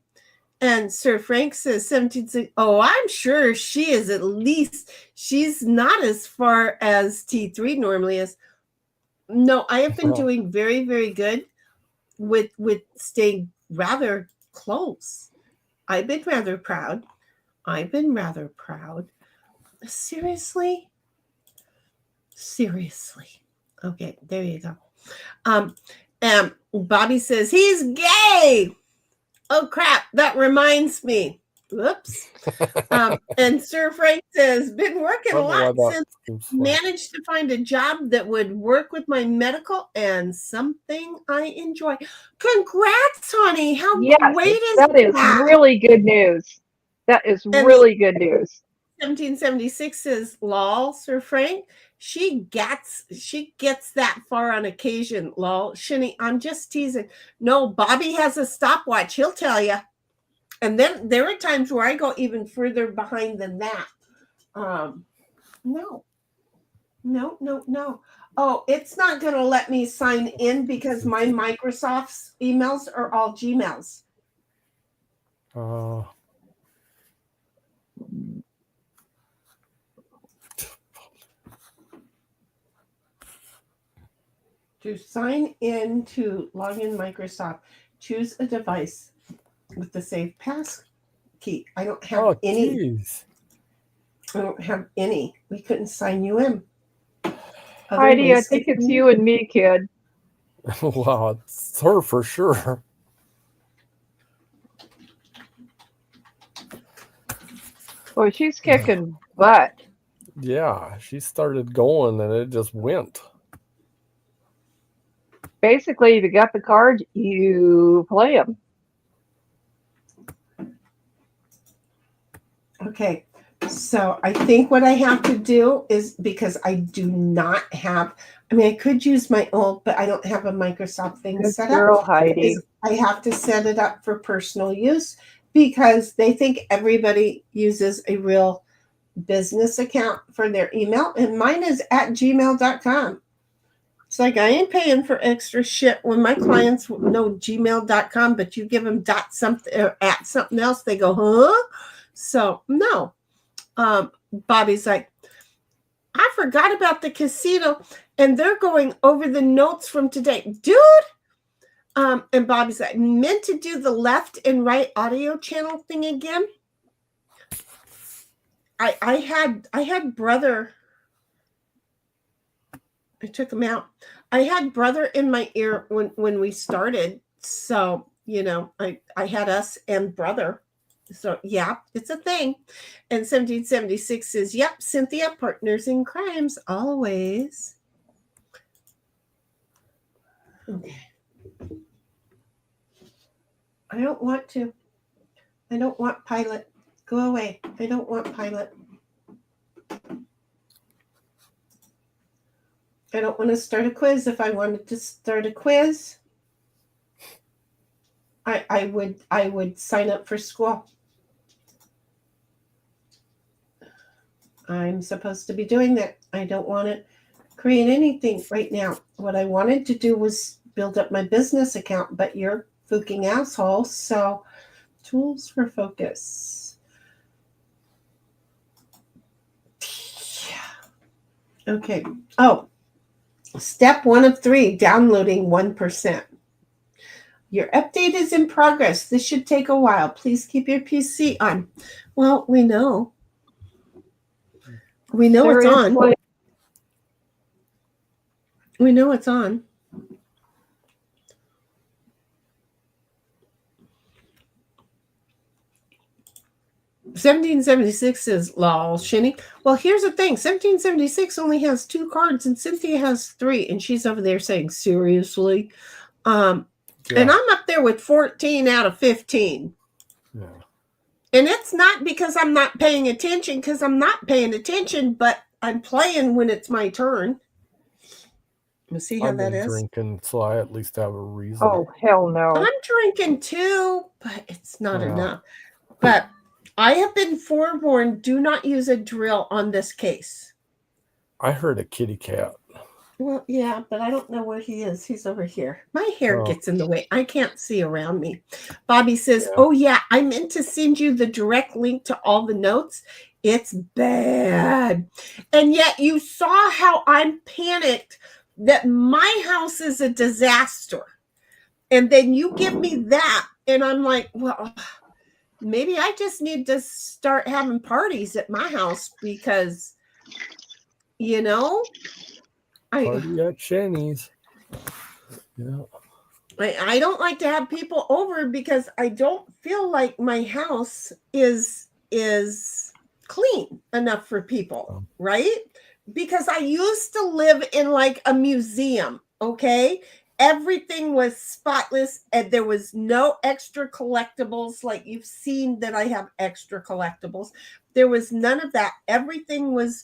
And Sir Frank says, 1760, oh, I'm sure she is at least, she's not as far as T3 normally is. No, I have been doing very, very good with staying rather close. I've been rather proud. Seriously? Okay, there you go. And Bobby says, he's gay. Oh crap! That reminds me. Whoops. And Sir Frank says, been working a lot since managed to find a job that would work with my medical and something I enjoy. Congrats, honey. How great is that? That is really good news. That is really good news. 1776 says, lol, Sir Frank. She gets that far on occasion, lol. Shinny, I'm just teasing. No, Bobby has a stopwatch. He'll tell you. And then there are times where I go even further behind than that. No. Oh, it's not going to let me sign in because my Microsoft's emails are all Gmails. To sign in to log in Microsoft, choose a device with the save pass key. I don't have any. Geez. I don't have any. We couldn't sign you in. Heidi, I think it's you and me, kid. Wow, it's her for sure. Well, she's kicking butt. Yeah, she started going and it just went. Basically, if you got the card, you play them. Okay, so I think what I have to do is, because I do not have, I mean, I could use my old, but I don't have a Microsoft thing set up. Heidi. I have to set it up for personal use because they think everybody uses a real business account for their email, and mine is at gmail.com. It's like, I ain't paying for extra shit when my clients know gmail.com, but you give them dot something or at something else, they go, huh? So no. Bobby's like, I forgot about the casino and they're going over the notes from today. Dude. And Bobby's like, meant to do the left and right audio channel thing again. I had brother. I took him out. I had brother in my ear when we started. So, you know, I had us and brother. So, yeah, it's a thing. And 1776 says, yep, Cynthia, partners in crimes, always. Okay. I don't want to. I don't want Pilot. Go away. I don't want Pilot. I don't want to start a quiz. If I wanted to start a quiz, I would sign up for school. I'm supposed to be doing that. I don't want to create anything right now. What I wanted to do was build up my business account, but you're fucking asshole. So, tools for focus. Okay. Oh, step 1 of 3, downloading 1%. Your update is in progress. This should take a while. Please keep your PC on. Well, we know. We know it's on. We know it's on. $17.76 is lol, Shinny. Well, here's the thing. $17.76 only has 2 cards, and Cynthia has 3, and she's over there saying, seriously? Yeah. And I'm up there with 14 out of 15. Yeah. And it's not because I'm not paying attention, because I'm not paying attention, but I'm playing when it's my turn. Let's see how that is. I'm drinking, so I at least have a reason. Oh, hell no. I'm drinking too, but it's not enough. But I have been forewarned, do not use a drill on this case. I heard a kitty cat. Well, yeah, but I don't know where he is. He's over here. My hair gets in the way. I can't see around me. Bobby says, oh, yeah, I meant to send you the direct link to all the notes. It's bad. And yet you saw how I'm panicked that my house is a disaster. And then you give me that. And I'm like, well, maybe I just need to start having parties at my house because, you know, Party at Shanny's. Yeah. I don't like to have people over because I don't feel like my house is clean enough for people, right? Because I used to live in like a museum, okay? Everything was spotless and there was no extra collectibles like you've seen that I have extra collectibles. There was none of that. Everything was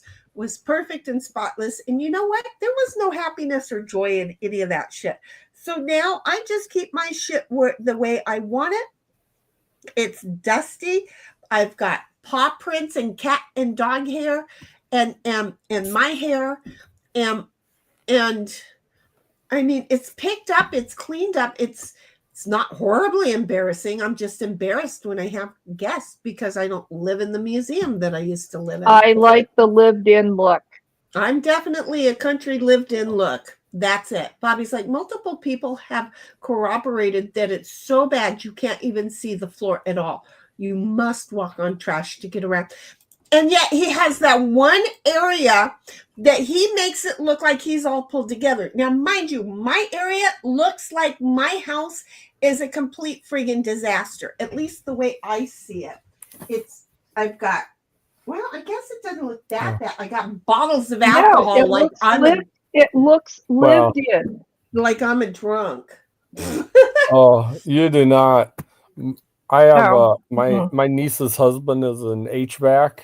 perfect and spotless. And you know what? There was no happiness or joy in any of that shit. So now I just keep my shit the way I want it. It's dusty. I've got paw prints and cat and dog hair and my hair and I mean it's picked up, it's cleaned up, it's not horribly embarrassing. I'm just embarrassed when I have guests because I don't live in the museum that I used to live in. I like the lived-in look. I'm definitely a country lived-in look. That's it. Bobby's like, multiple people have corroborated that it's so bad you can't even see the floor at all. You must walk on trash to get around. And yet he has that one area that he makes it look like he's all pulled together. Now, mind you, my area looks like my house is a complete friggin' disaster, at least the way I see it. I've got, well, I guess it doesn't look that bad. I got bottles of alcohol it looks lived in. Like I'm a drunk. Oh, you do not. I have my niece's husband is an HVAC,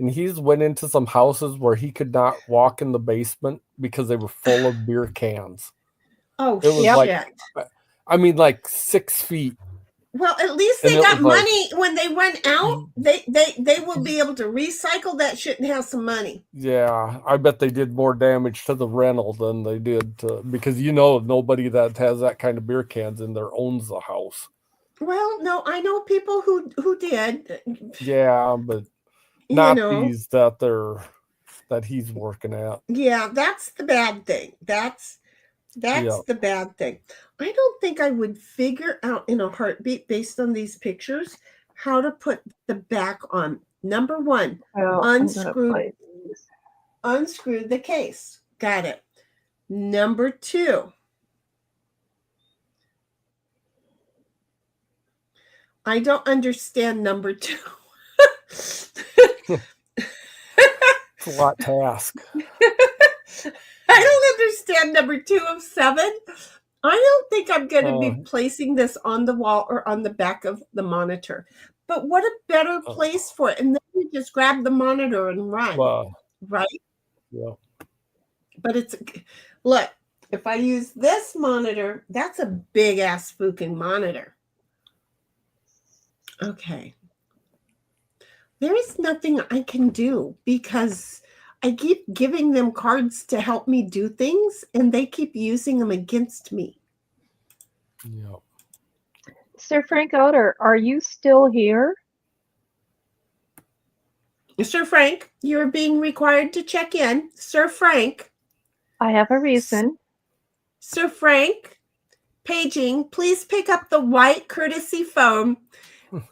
and he's went into some houses where he could not walk in the basement because they were full of beer cans. Oh, it was shit. like, I mean, like 6 feet. Well, at least they got money when they run out. They will be able to recycle that shit and have some money. Yeah, I bet they did more damage to the rental than they did to, because nobody that has that kind of beer cans in there owns the house. Well, no, I know people who did. Yeah, but not these that he's working at. Yeah, that's the bad thing. That's the bad thing. I don't think I would figure out in a heartbeat based on these pictures how to put the back on. Number one, unscrew the case. Got it. Number two, I don't understand number two. It's a lot to ask. I don't understand number 2 of 7. I don't think I'm going to be placing this on the wall or on the back of the monitor. But what a better place for it. And then you just grab the monitor and run. Right? Yeah. But look, if I use this monitor, that's a big ass spooking monitor. Okay. There is nothing I can do because I keep giving them cards to help me do things and they keep using them against me. Yeah. Sir Frank Otter, are you still here? Sir Frank, you're being required to check in. Sir Frank. I have a reason. Sir Frank, paging, please pick up the white courtesy phone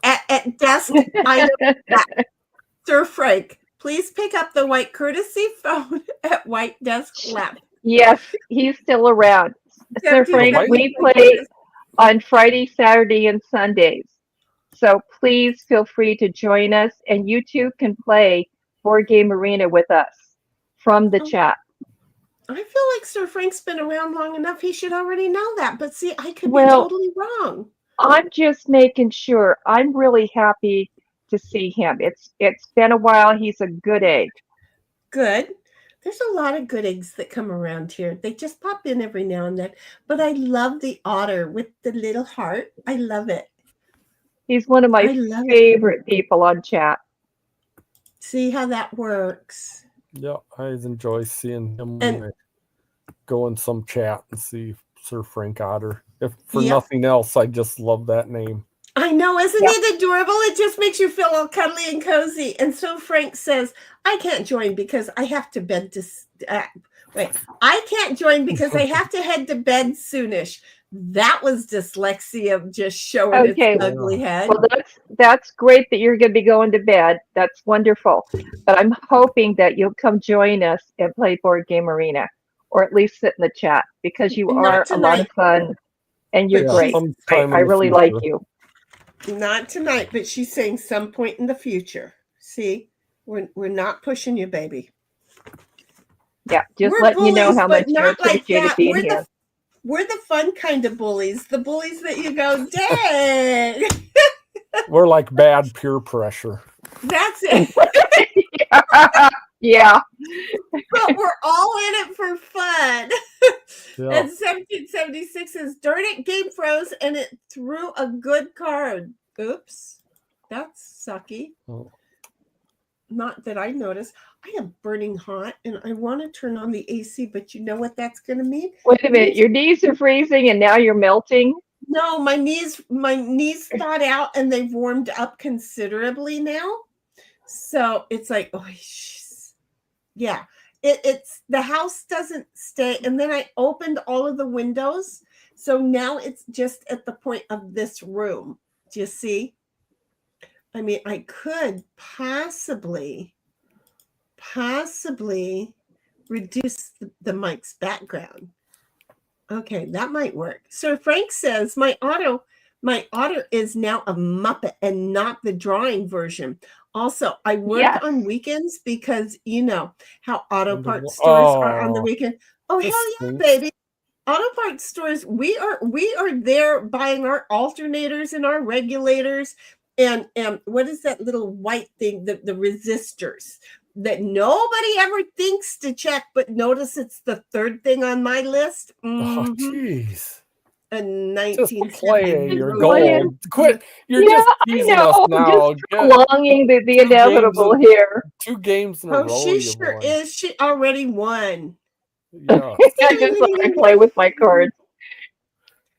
at desk item. Sir Frank, please pick up the white courtesy phone at white desk left. Yes, he's still around. Sir Frank, we play on Friday, Saturday, and Sundays. So please feel free to join us, and you too can play Board Game Arena with us from the chat. I feel like Sir Frank's been around long enough. He should already know that. But see, I could be totally wrong. I'm just making sure. I'm really happy to see him. It's been a while. He's a good egg. Good. There's a lot of good eggs that come around here. They just pop in every now and then. But I love the otter with the little heart. I love it. He's one of my favorite people on chat. See how that works. Yeah, I enjoy seeing him when I go in some chat and see Sir Frank Otter. If for nothing else, I just love that name. I know, isn't it adorable? It just makes you feel all cuddly and cozy. And so Frank says, I can't join because I have to bed to... I can't join because I have to head to bed soonish. That was dyslexia just showing its ugly head. Well, that's great that you're going to be going to bed. That's wonderful. But I'm hoping that you'll come join us and play Board Game Arena, or at least sit in the chat, because you are a lot of fun. and you're But great. sometime I in the really like future. you. Not tonight, but she's saying some point in the future. See, we're not pushing you, baby. Yeah, just We're letting you know bullies, how but much you not like appreciate it that. being here. We're the fun kind of bullies. The bullies that you go, dang. We're like bad peer pressure. That's it. Yeah. But we're all in it for fun. Yeah. And 1776 says, darn it, game froze and it threw a good card. Oops. That's sucky. Oh. Not that I noticed. I am burning hot and I want to turn on the AC, but you know what that's going to mean? Wait a minute. Your knees are freezing and now you're melting. No, my knees thawed out and they've warmed up considerably now. So it's like, oh, yeah. It's the house doesn't stay. And then I opened all of the windows. So now it's just at the point of this room. Do you see? I mean, I could possibly reduce the mic's background. Okay, that might work. Sir Frank says my auto is now a Muppet and not the drawing version. Also, I work on weekends because you know how auto parts stores are on the weekend. Oh, hell yeah, baby. Auto parts stores, we are there buying our alternators and our regulators and what is that little white thing, the resistors that nobody ever thinks to check, but notice it's the third thing on my list. Oh, jeez. A Just 1970. play your gold. Quit. You're just teasing us now. Just prolonging the inevitable here. 2 games in a row. She sure is. She already won. Yeah. I just let me play with my cards.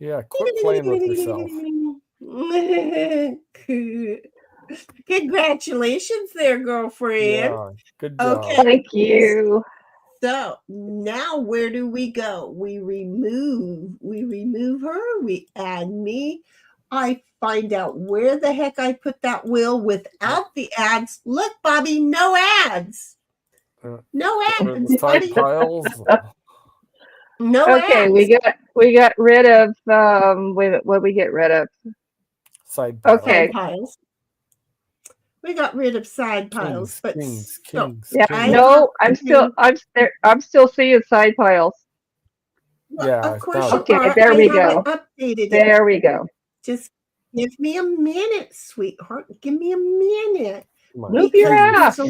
Yeah, quit playing with yourself. Congratulations there, girlfriend. Yeah, good job. Okay. Thank you. So now where do we go? We remove her, we add me. I find out where the heck I put that wheel without the ads. Look, Bobby, no ads. No ads. Side piles. No Okay, ads. we got rid of what we get rid of? Side piles. Okay. Side piles. We got rid of side piles, but kings. Yeah, no, I'm still seeing side piles. Well, Yeah, of course it's you Okay, are. there I we haven't go. updated it. There we go. Just give me a minute, sweetheart. Give me a minute. Move your ass.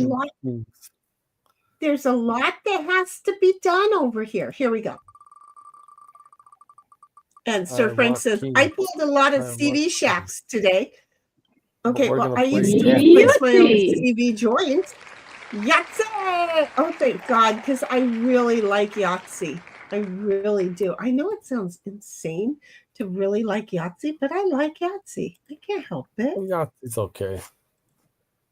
There's a lot that has to be done over here. Here we go. And Sir Frank says, I pulled a lot of CD shacks today. Okay, well, I used to replace my own CV joints. Yahtzee! Oh, thank God, because I really like Yahtzee. I really do. I know it sounds insane to really like Yahtzee, but I like Yahtzee. I can't help it. Yahtzee's okay.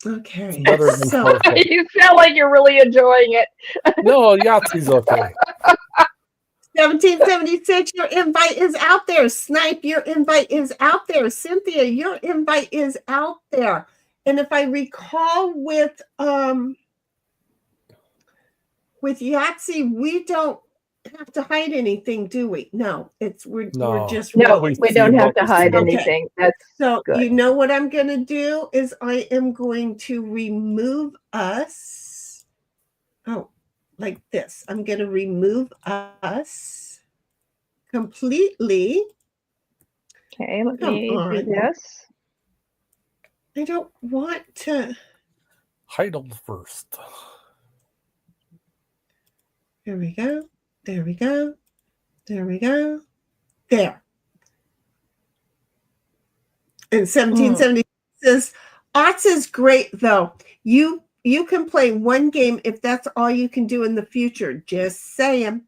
Okay. It's better than Poker. You sound like you're really enjoying it. No, Yahtzee's okay. 1776, your invite is out there. Snipe, your invite is out there. Cynthia, your invite is out there. And if I recall with Yahtzee, we don't have to hide anything, do we? No, we're just we don't have to hide anything. That's so good. You know what I'm going to do is I am going to remove us. Oh, like this. I'm going to remove us completely. Okay, let me do this. I don't want to. Heidel first. There we go. There we go. There we go. There. And 1770 says, Arts is great though. You can play one game if that's all you can do in the future. Just saying.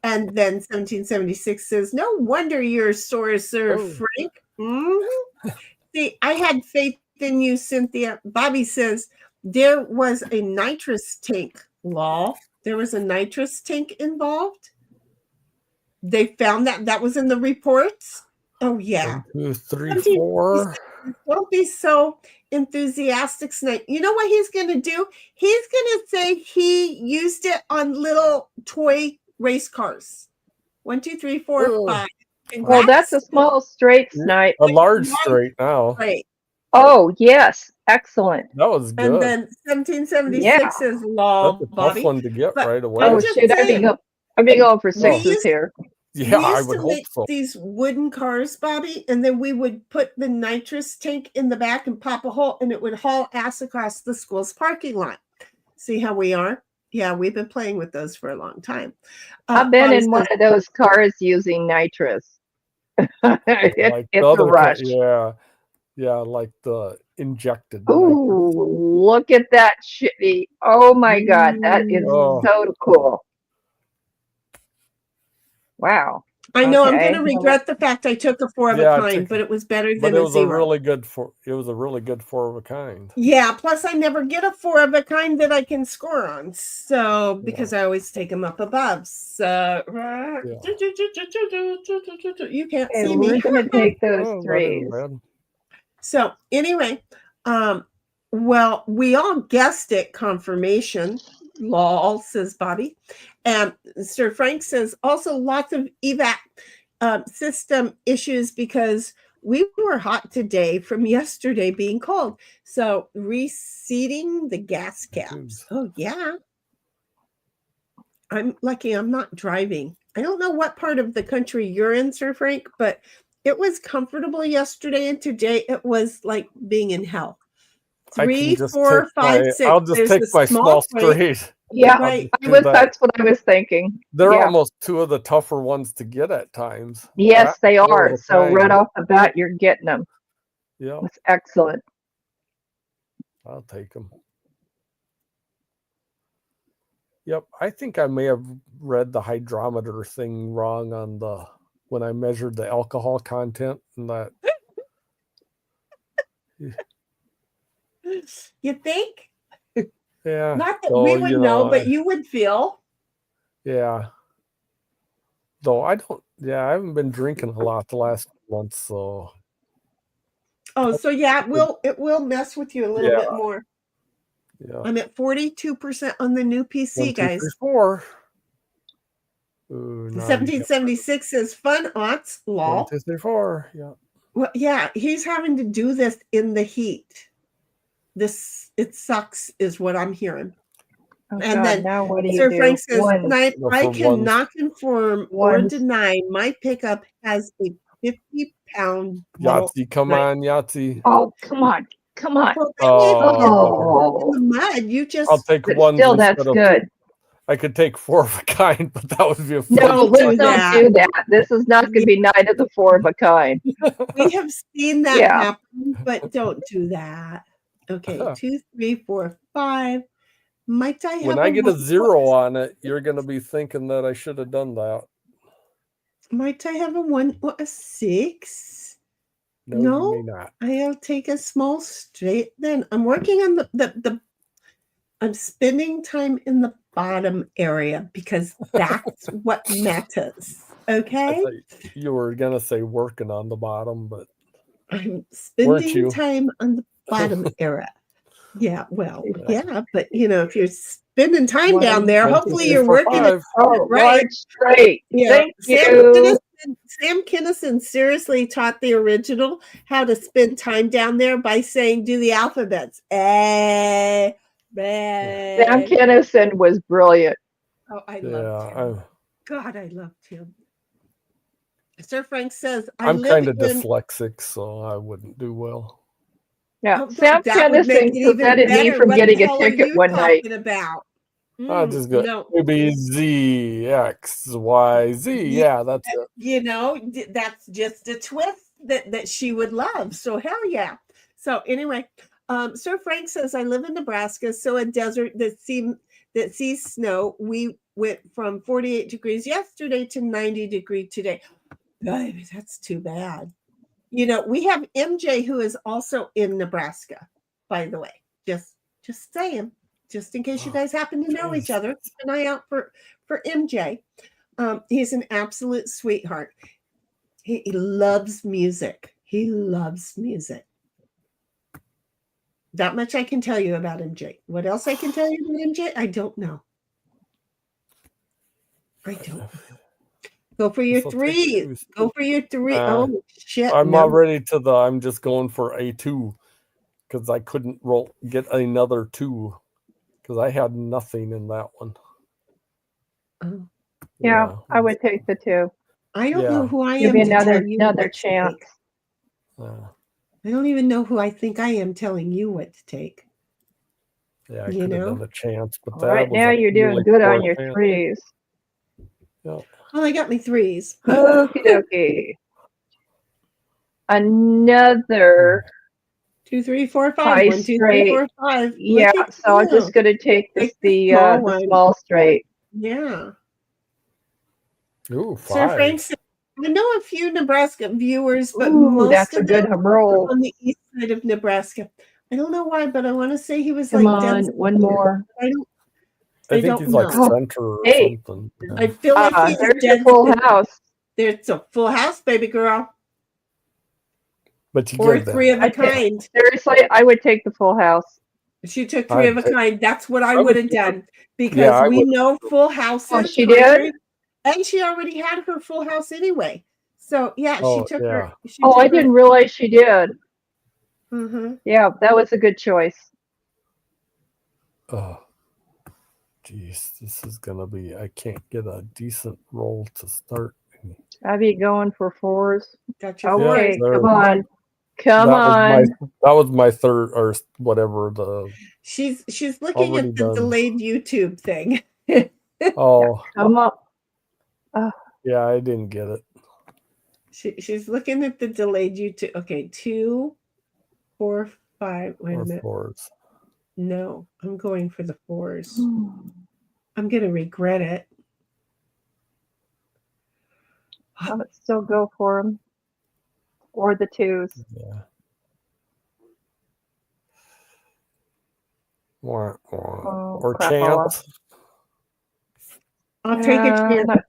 And then 1776 says, no wonder you're sore, Sir Frank. Mm-hmm. See, I had faith in you, Cynthia. Bobby says, there was a nitrous tank. Law. There was a nitrous tank involved. They found that was in the reports. Oh, yeah. 1, 2, 3, 4. Don't be so enthusiastic tonight. You know what he's going to do? He's going to say he used it on little toy race cars. 1, 2, 3, 4, 5. And Well, that's a grass small straight snipe. A large Large straight now. straight. Oh, yes. Excellent. That was And good. then 1776 is law, That's a tough Bobby. one to get But right I'm away. Oh, just shoot. saying, I've been going for we sixes used, here. Yeah, we I used would to hope make so. these wooden cars, Bobby, and then we would put the nitrous tank in the back and pop a hole, and it would haul ass across the school's parking lot. See how we are? Yeah, we've been playing with those for a long time. I've been Bobby in one says, of those cars using nitrous. Like It's the a other rush. yeah, like the injected nitrous. Ooh, look at that shitty. Oh my God, that is Oh, so cool. Wow. I know I'm Okay. going to regret the fact I took a 4 of Yeah, a I kind, took- but it was better but than it a was a 0. really good four of a kind. Yeah, plus I never get a 4 of a kind that I can score on. So because I always take them up above. So you can't Okay, see we're me. gonna take those Oh, that threes. isn't bad. So anyway, well, we all guessed it, confirmation. Lol, says Bobby. And Sir Frank says also lots of evac system issues because we were hot today from yesterday being cold. So reseating the gas caps. Oh, yeah. I'm lucky I'm not driving. I don't know what part of the country you're in, Sir Frank, but it was comfortable yesterday, and today it was like being in hell. I can 3, just 4, take 5, my- 6. I'll just There's take a my small break. straight. Yeah, Right. that's what I was thinking. They're Yeah. almost two of the tougher ones to get at times. Yes, they Four are. of a So right kind. off the bat, you're getting them. Yeah, That's excellent. I'll take them. Yep, I think I may have read the hydrometer thing wrong on when I measured the alcohol content and that. You think? Yeah. Not that so, we would you know, but you would feel. Yeah. Though I don't. Yeah, I haven't been drinking a lot the last month, so. Oh, so yeah, it will mess with you a little bit more. Yeah. I'm at 42% on the new PC, 1, 2, 3, guys. 4. Ooh, The 1776 is fun, aughts, 1, lol. 2, 3, 4. Yeah. Well, yeah, he's having to do this in the heat. It sucks, is what I'm hearing. Oh, And God, then now what do you Sir do? Frank says, One. I No, for cannot confirm or Ones. deny my pickup has a 50-pound bottle. Yahtzee, come Right. on, Yahtzee. Oh, come on. Come on. Well, that way if you get Oh, in the mud, you just I'll take but ones still, that's instead of. good. I could take 4 of a kind, but that would be a No, Don't let's do not that. do that. This is not going to be night of the 4 of a kind. we have seen that Yeah. happen, but don't do that. Okay, 2, 3, 4, 5. Might I have When I get a 0 on it, you're going to be thinking that I should have done that. Might I have a 6? No, No? you may not. I'll take a small straight then. I'm working on I'm spending time in the bottom area because that's what matters. I Okay? thought you were going to say working on the bottom, but I'm Weren't spending you? time on the bottom area. Yeah, well, yeah, but if you're spending time down there, 1, 2, hopefully 3, you're 4, working it 5. Oh, right. large straight. Yeah, Thank you. Sam Kinison seriously taught the original how to spend time down there by saying, do the alphabets. Sam Kinison was brilliant. Oh, I Yeah, loved him. God, I loved him. Sir Frank says, I'm kind of dyslexic, so I wouldn't do well. Yeah, Oh, Sam that would make Kinison it even prevented me better. from What getting the a hell are ticket you one night. talking about? I just go No. A, B, Z, X, Y, Z. Yeah, that's it. That's just a twist that she would love. So hell yeah. So anyway, Sir Frank says, I live in Nebraska, so a desert that sees snow. We went from 48 degrees yesterday to 90 degrees today. Baby, that's too bad. We have MJ who is also in Nebraska, by the way. Just saying, just in case you guys happen to know each other, keep an eye out for MJ. He's an absolute sweetheart. He loves music. He loves music. That much I can tell you about MJ. What else I can tell you about MJ? I don't know. Go for your Guess I'll take three. twos. Go for your three. Uh, Oh shit! I'm no. already to the. I'm just going for a 2 because I couldn't get another 2 because I had nothing in that one. Oh. Yeah, I would take the 2. I don't know Yeah. who I Give am me to tell you another what to chance. take. Uh, I don't even know who I think I am telling you what to take. yeah, I You could have know? done a chance, but that Right was now, a you're doing really good on poor your chance. 3s. Yeah. Well, I got me 3s. Okie dokie. Another 2, 3, 4, 5. high 1, 2, 3, straight. 4, 5. Yeah, Look at so I'm just you. going to take Take the small the one. small straight. Yeah. Ooh, Sir 5. Frank said, I know a few Nebraska viewers, but Ooh, most that's a of good them are roll. on the east side of Nebraska. I don't know why, but I want to say he was Come like dead on, one center. more. I don't. I think don't he's like know. center or Hey. something. I feel like he is There's dead your full center. house. There's a full house, baby girl, But you or get 3 of a I take- kind. Seriously, I would take the full house. She took 3 of a kind. That's what I would would have take- done because Yeah, I we would. know full houses. Oh, she did? And she already had her full house anyway. So yeah, Oh, she took yeah. her. She Oh, took I didn't realize she did. Mm-hmm. Yeah, that was a good choice. Oh, geez, this is gonna be. I can't get a decent roll to start. I'd be going for 4s. Got your Okay, there. come on. Come on. That was my third or whatever. The She's looking Already at the done. delayed YouTube thing. oh Come on. yeah, I didn't get it. She's looking at the delayed YouTube. Okay, 2, 4, 5. Wait a Or minute. 4s. No, I'm going for the 4s. I'm gonna regret it. I would still go for them. Or the 2s. Yeah. Or crapola. chance. I'll take a chance.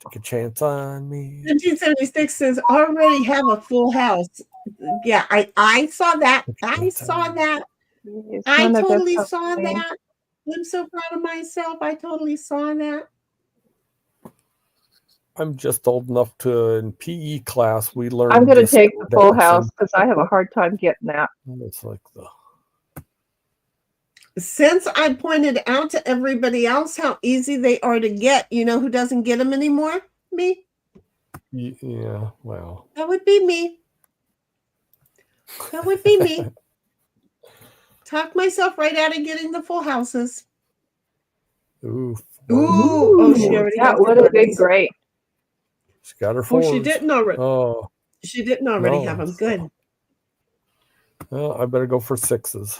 Take a chance on me. 1976 says already have a full house. Yeah, I saw that. I saw that. I totally saw that. I'm so proud of myself. I totally saw that. I'm just old enough to in PE class we learned. I'm going to take the full dancing. house because I have a hard time getting that. It's like the. Since I pointed out to everybody else how easy they are to get, you know who doesn't get them anymore? Me. Yeah, well. That would be me. That would be me. Talk myself right out of getting the full houses. Ooh. Oh, she already that would have been great. She got her 4s. Oh, she didn't already. Oh. She didn't already have them. Good. Well, I better go for 6s.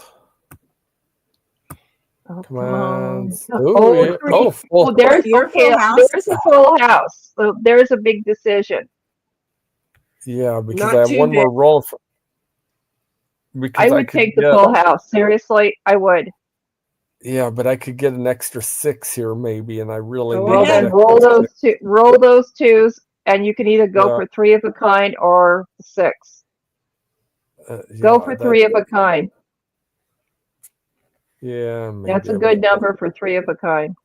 Oh, Come on. Full. There's a full house. So there's a big decision. Yeah, because I have one more roll. I would take the full house. Seriously, I would. Yeah, but I could get an extra 6 here maybe, and I really well then roll those 2s, and you can either go for 3 of a kind or 6. Go for 3 of a kind. Yeah, maybe that's a good number for 3 of a kind.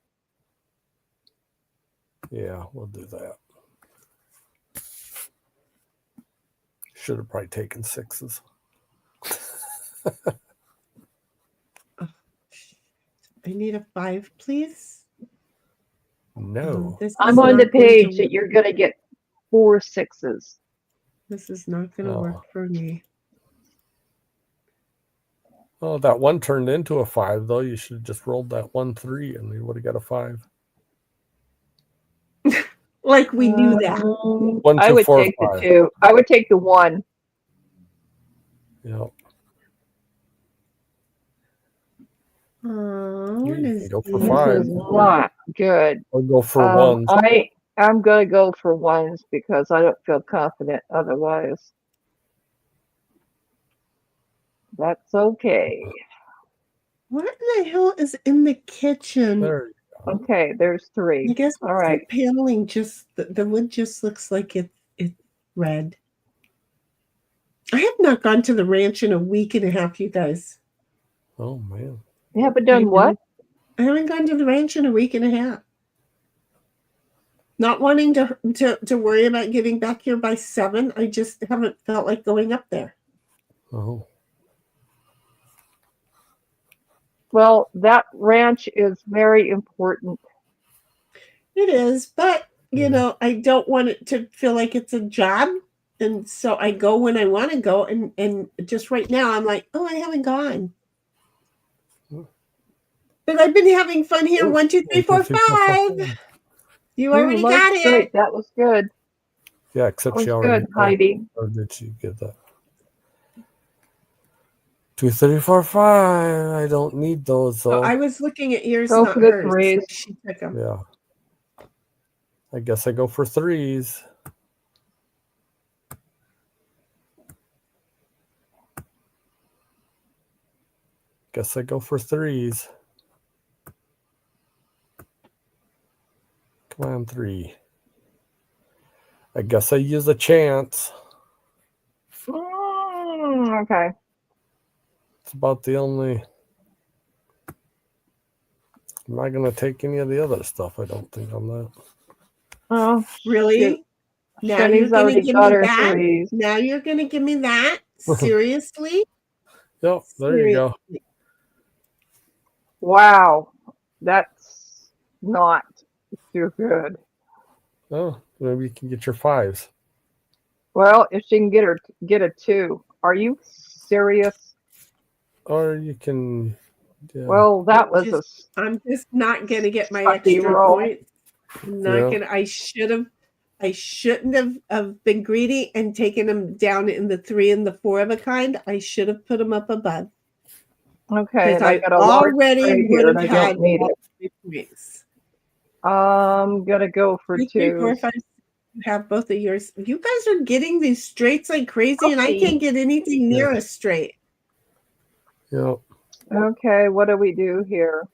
Yeah, we'll do that. Should have probably taken 6s. I need a 5, please. No. I'm on the page that you're going to get 4 6s. This is not going to work for me. Oh, that one turned into a 5, though. You should have just rolled that 1 3 and you would have got a 5. Like we knew that. 1 2 I would 4 take 5. the 2. I would take the 1. Yep. You go for 5. This is not good. Or go for 1s. I'm going to go for 1s because I don't feel confident otherwise. That's okay. What in the hell is in the kitchen? There you go. Okay, there's 3. I guess all right. The paneling just the wood just looks like it's red. I have not gone to the ranch in a week and a half, you guys. Oh man. You haven't done what? I haven't gone to the ranch in a week and a half. not wanting to worry about getting back here by 7. I just haven't felt like going up there. Oh. Well, that ranch is very important. It is, but you Yeah. know, I don't want it to feel like it's a job. And so I go when I want to go, and just right now I'm like, oh, I haven't gone. But I've been having fun here. Oh, 1, 2, 3, 4, 5. You already Life's got it. great. That was good. Yeah, That except was she already. good, Heidi. Or did she get that? 2, 3, 4, 5. I don't need those So though. I was looking at yours, Go not for the hers. threes. She took them. Yeah. I guess I go for 3s. Guess I go for 3s. Come on, 3. I guess I use a chance. Okay. It's about the only. I'm not going to take any of the other stuff, I don't think, on that. Oh, Really? Now Shani's you're going to already give got me her that? threes. Now you're going to give me that? Seriously? Yep, there you go. Seriously. Wow. That's not too good. Oh, maybe you can get your 5s. Well, if she can get a 2. Are you serious? Or you can. Yeah. Well, that was a I'm just not going to get my sucky extra roll. points. I'm not Yeah. going to. I shouldn't have been greedy and taken them down in the 3 and the 4 of a kind. I should have put them up above. Okay, Because and I I got a large already tray would here, and have I had don't need all it. 3 points. I'm gonna go for 2, 3, 4, 2s. 5. You have both of yours. You guys are getting these straights like crazy, and I Okay. can't get anything near a straight. Yep. Okay, what do we do here?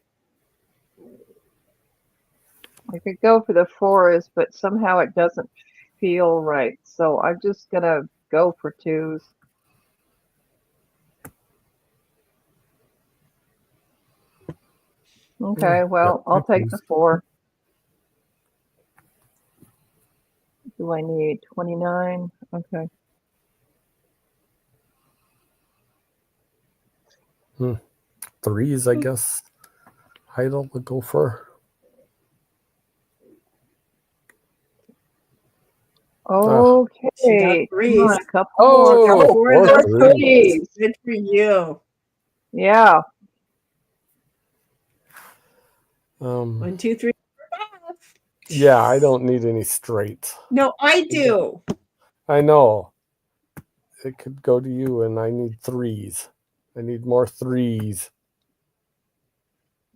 I could go for the 4s, but somehow it doesn't feel right. So I'm just gonna go for 2s. Okay, well, I'll take the 4. Do I need 29? Okay. 3s, I guess. Heidel would go for. Okay. She got Come 3s. on, a couple Oh, more. Couple 4 of four those threes. 3s. Good for you. Yeah. 1, 2, 3, 4, 5. Yeah, I don't need any straights. No, I do. I know. It could go to you, and I need 3s. I need more 3s.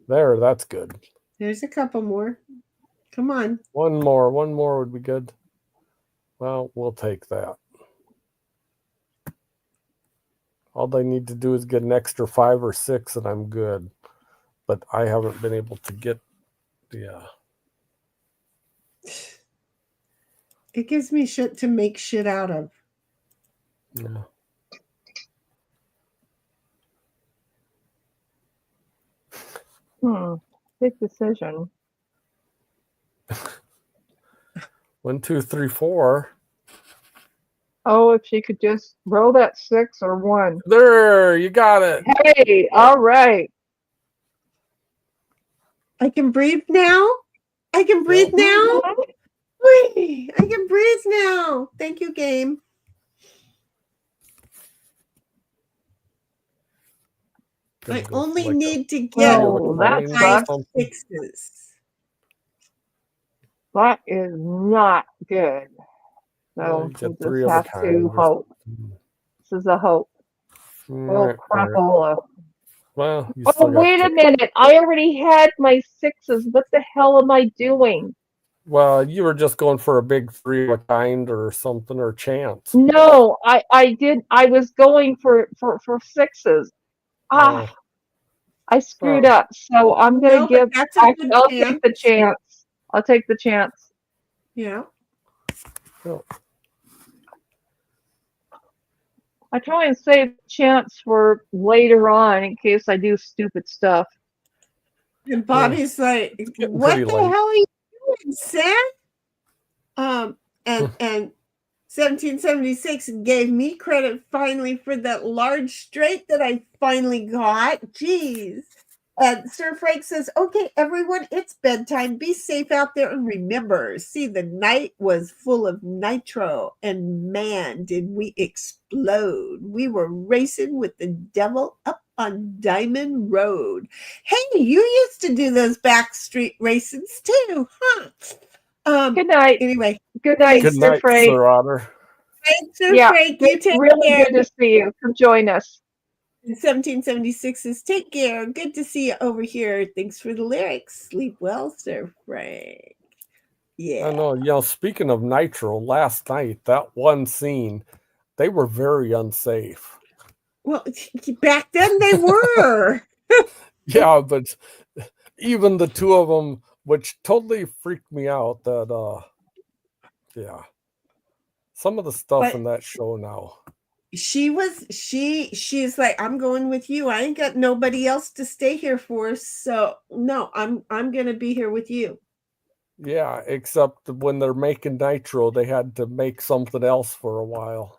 There, that's good. There's a couple more. Come on. One more would be good. Well, we'll take that. All I need to do is get an extra 5 or 6, and I'm good. But I haven't been able to get the. It gives me shit to make shit out of. Yeah. Big decision. 1, 2, 3, 4. Oh, if she could just roll that 6 or 1. There, you got it. Hey, all right. I can breathe now. I can breathe now. Whee! I can breathe now. Thank you, game. I only need to get Oh, that 5 sucks. 6s. That is not good. So you we get 3 just of a have to kind. hope. This is a hope. Oh, Alright, crapola. well, you Oh, still got wait a 2. minute. I already had my 6s. What the hell am I doing? Well, you were just going for a big 3 of a kind or something, or chance. No, I did. I was going for 6s. Ah, Oh. I screwed up. So I'm No, gonna but give. that's a good I'll chance. take the chance. I'll take the chance. Yeah. Oh. I try and save the chance for later on in case I do stupid stuff. And Bobby's like, getting what pretty the late. hell are you doing, Sam? And 1776 gave me credit finally for that large straight that I finally got. Jeez. And Sir Frank says, okay, everyone, it's bedtime. Be safe out there. And remember, see, the night was full of nitro. And man, did we explode. We were racing with the devil up on Diamond Road. Hey, you used to do those backstreet races too, huh? Good night. Anyway, Good night, Good Sir night, Frank. Sir Otter. thanks, Sir Yeah, Frank. You take really care. good to see you. Come join us. 1776 is take care. Good to see you over here. Thanks for the lyrics. Sleep well, Sir Frank. Yeah. I know. Speaking of nitro, last night, that one scene, they were very unsafe. Well, back then they were. Yeah, but even the two of them, which totally freaked me out, that, yeah. Some of the stuff But in that show now. she's like, I'm going with you. I ain't got nobody else to stay here for. So no, I'm gonna be here with you. Yeah, except when they're making nitro, they had to make something else for a while.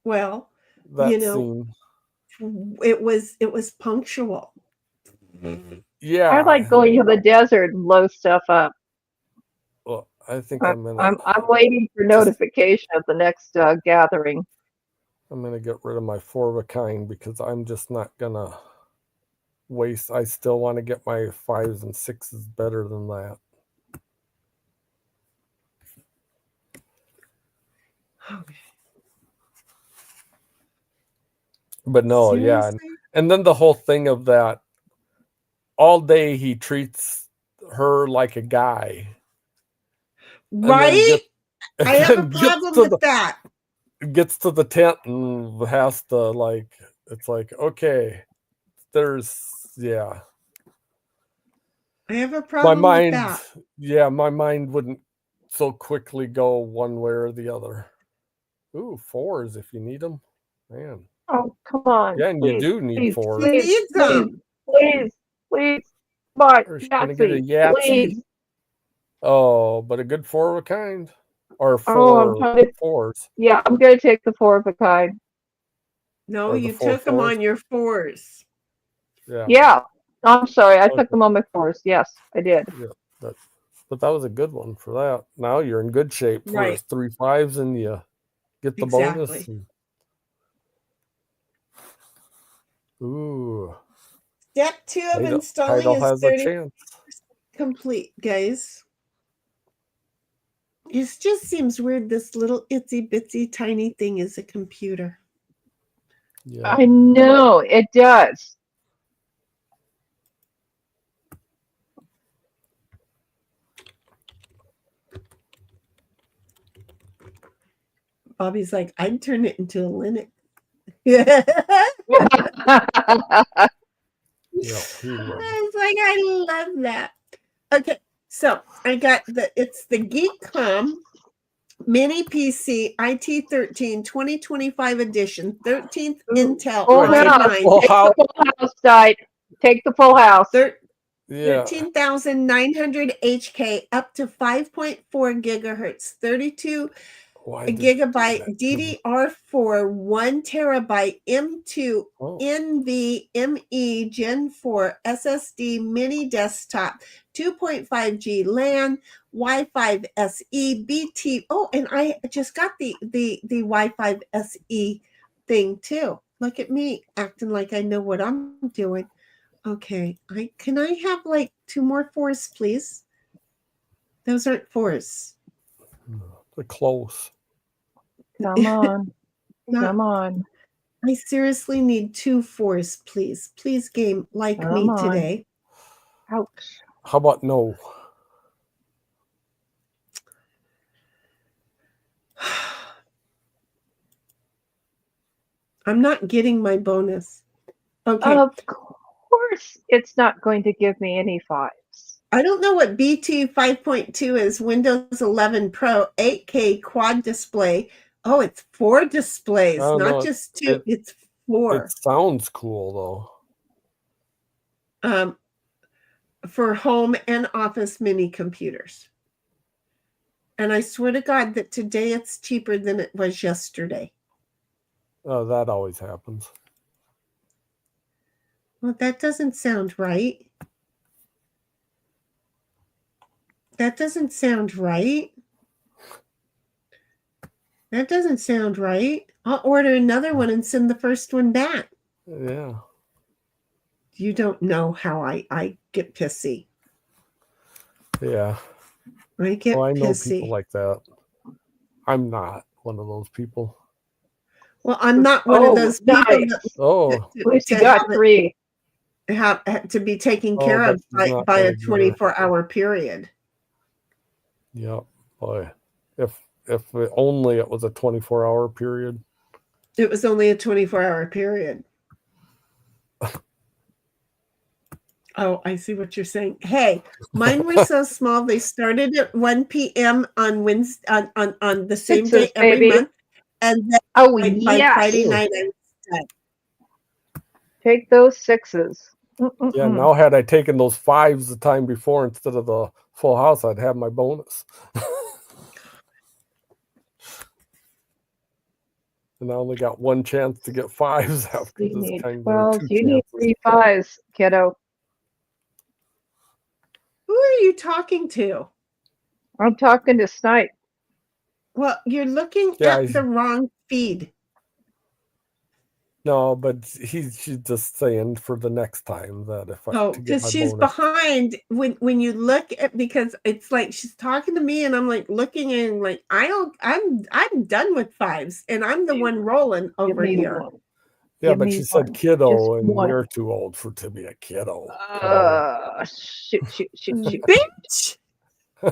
Well, That scene. it was punctual. Yeah. I like going to the desert and blow stuff up. Well, I think I'm waiting for notification of the next gathering. I'm gonna get rid of my 4 of a kind because I'm just not gonna waste. I still want to get my 5s and 6s better than that. Okay. But no, yeah, and then the whole thing of that. All day he treats her like a guy. Right? I have a problem with that. Gets to the tent and has to it's like, okay, yeah. I have a problem with that. Yeah, my mind wouldn't so quickly go one way or the other. Ooh, 4s if you need them, man. Oh, come on. Yeah, and please, you do need please, 4s. You need them. Please. Come on, Or she's gonna get a Yahtzee, Yahtzee. please. Oh, but a good 4 of a kind. Or 4 I'm trying to, 4s. yeah, I'm going to take the 4 of a kind. No, Or the you 4 took them 4s. on your 4s. Yeah. I'm sorry. I took them on my 4s. Yes, I did. Yeah, but that was a good one for that. Now you're in good shape for Right. 3 5s and you get the bonus. Ooh. Step 2 of installing Title is has 30 a chance. complete, guys. It just seems weird. This little itsy bitsy tiny thing is a computer. Yeah. I know it does. Bobby's like, I'd turn it into a Linux. Yeah. Yeah, he would. I was like, I love that. Okay, so I got it's the GeekCom Mini PC IT13 2025 edition, 13th Intel Full house. i9. Take the full house, Diet. Take the full house. 13,900 HK up to 5.4 gigahertz, 32 gigabyte DDR4, 1 terabyte M2 NVMe Gen 4 SSD mini desktop, 2.5G LAN, Wi-Fi SE, BT. Oh, and I just got the Wi-Fi SE thing too. Look at me acting like I know what I'm doing. Okay, can I have like 2 more 4s, please? Those aren't 4s. They're close. Come on. Come on. I seriously need 2 4s, please. Please, game, like me today. Ouch. How about no? I'm not getting my bonus. Okay. Of course, it's not going to give me any 5s. I don't know what BT 5.2 is. Windows 11 Pro 8K quad display. Oh, it's 4 displays, not just 2. It's 4. It sounds cool For home and office mini computers. And I swear to God that today it's cheaper than it was yesterday. Oh, that always happens. Well, that doesn't sound right. That doesn't sound right. That doesn't sound right. I'll order another one and send the first one back. Yeah. You don't know how I get pissy. Yeah. I get I know pissy. people like that. I'm not one of those people. Well, I'm not one of those people nice. that Oh, At least you to got have it- 3. have to be taken Oh, care but of she's not by a gonna get her. 24-hour period. yeah, boy. If only it was a 24-hour period. It was only a 24-hour period. Oh, I see what you're saying. Hey, mine were so small. They started at 1 p.m. on Wednesday on the same day Sixes, every baby. month, and then Oh, by yes. Friday Ooh. night I was done. Take those 6s. Yeah, now had I taken those 5s the time before instead of the full house, I'd have my bonus. And I only got one chance to get 5s after You this need time. 12. Two You need chances. 3 5s, kiddo. Who are you talking to? I'm talking to Snipe. Well, you're looking Yeah, at the wrong feed. No, but she's just saying for the next time that if I Oh, to get because my she's bonus. behind when you look at, because it's like she's talking to me and I'm like looking and like I'm done with 5s and I'm the one rolling Give over me here. 1. Yeah, Give but me she said one. kiddo, Just and one. you're too old to be a kiddo. Oh. Shoot. Bitch!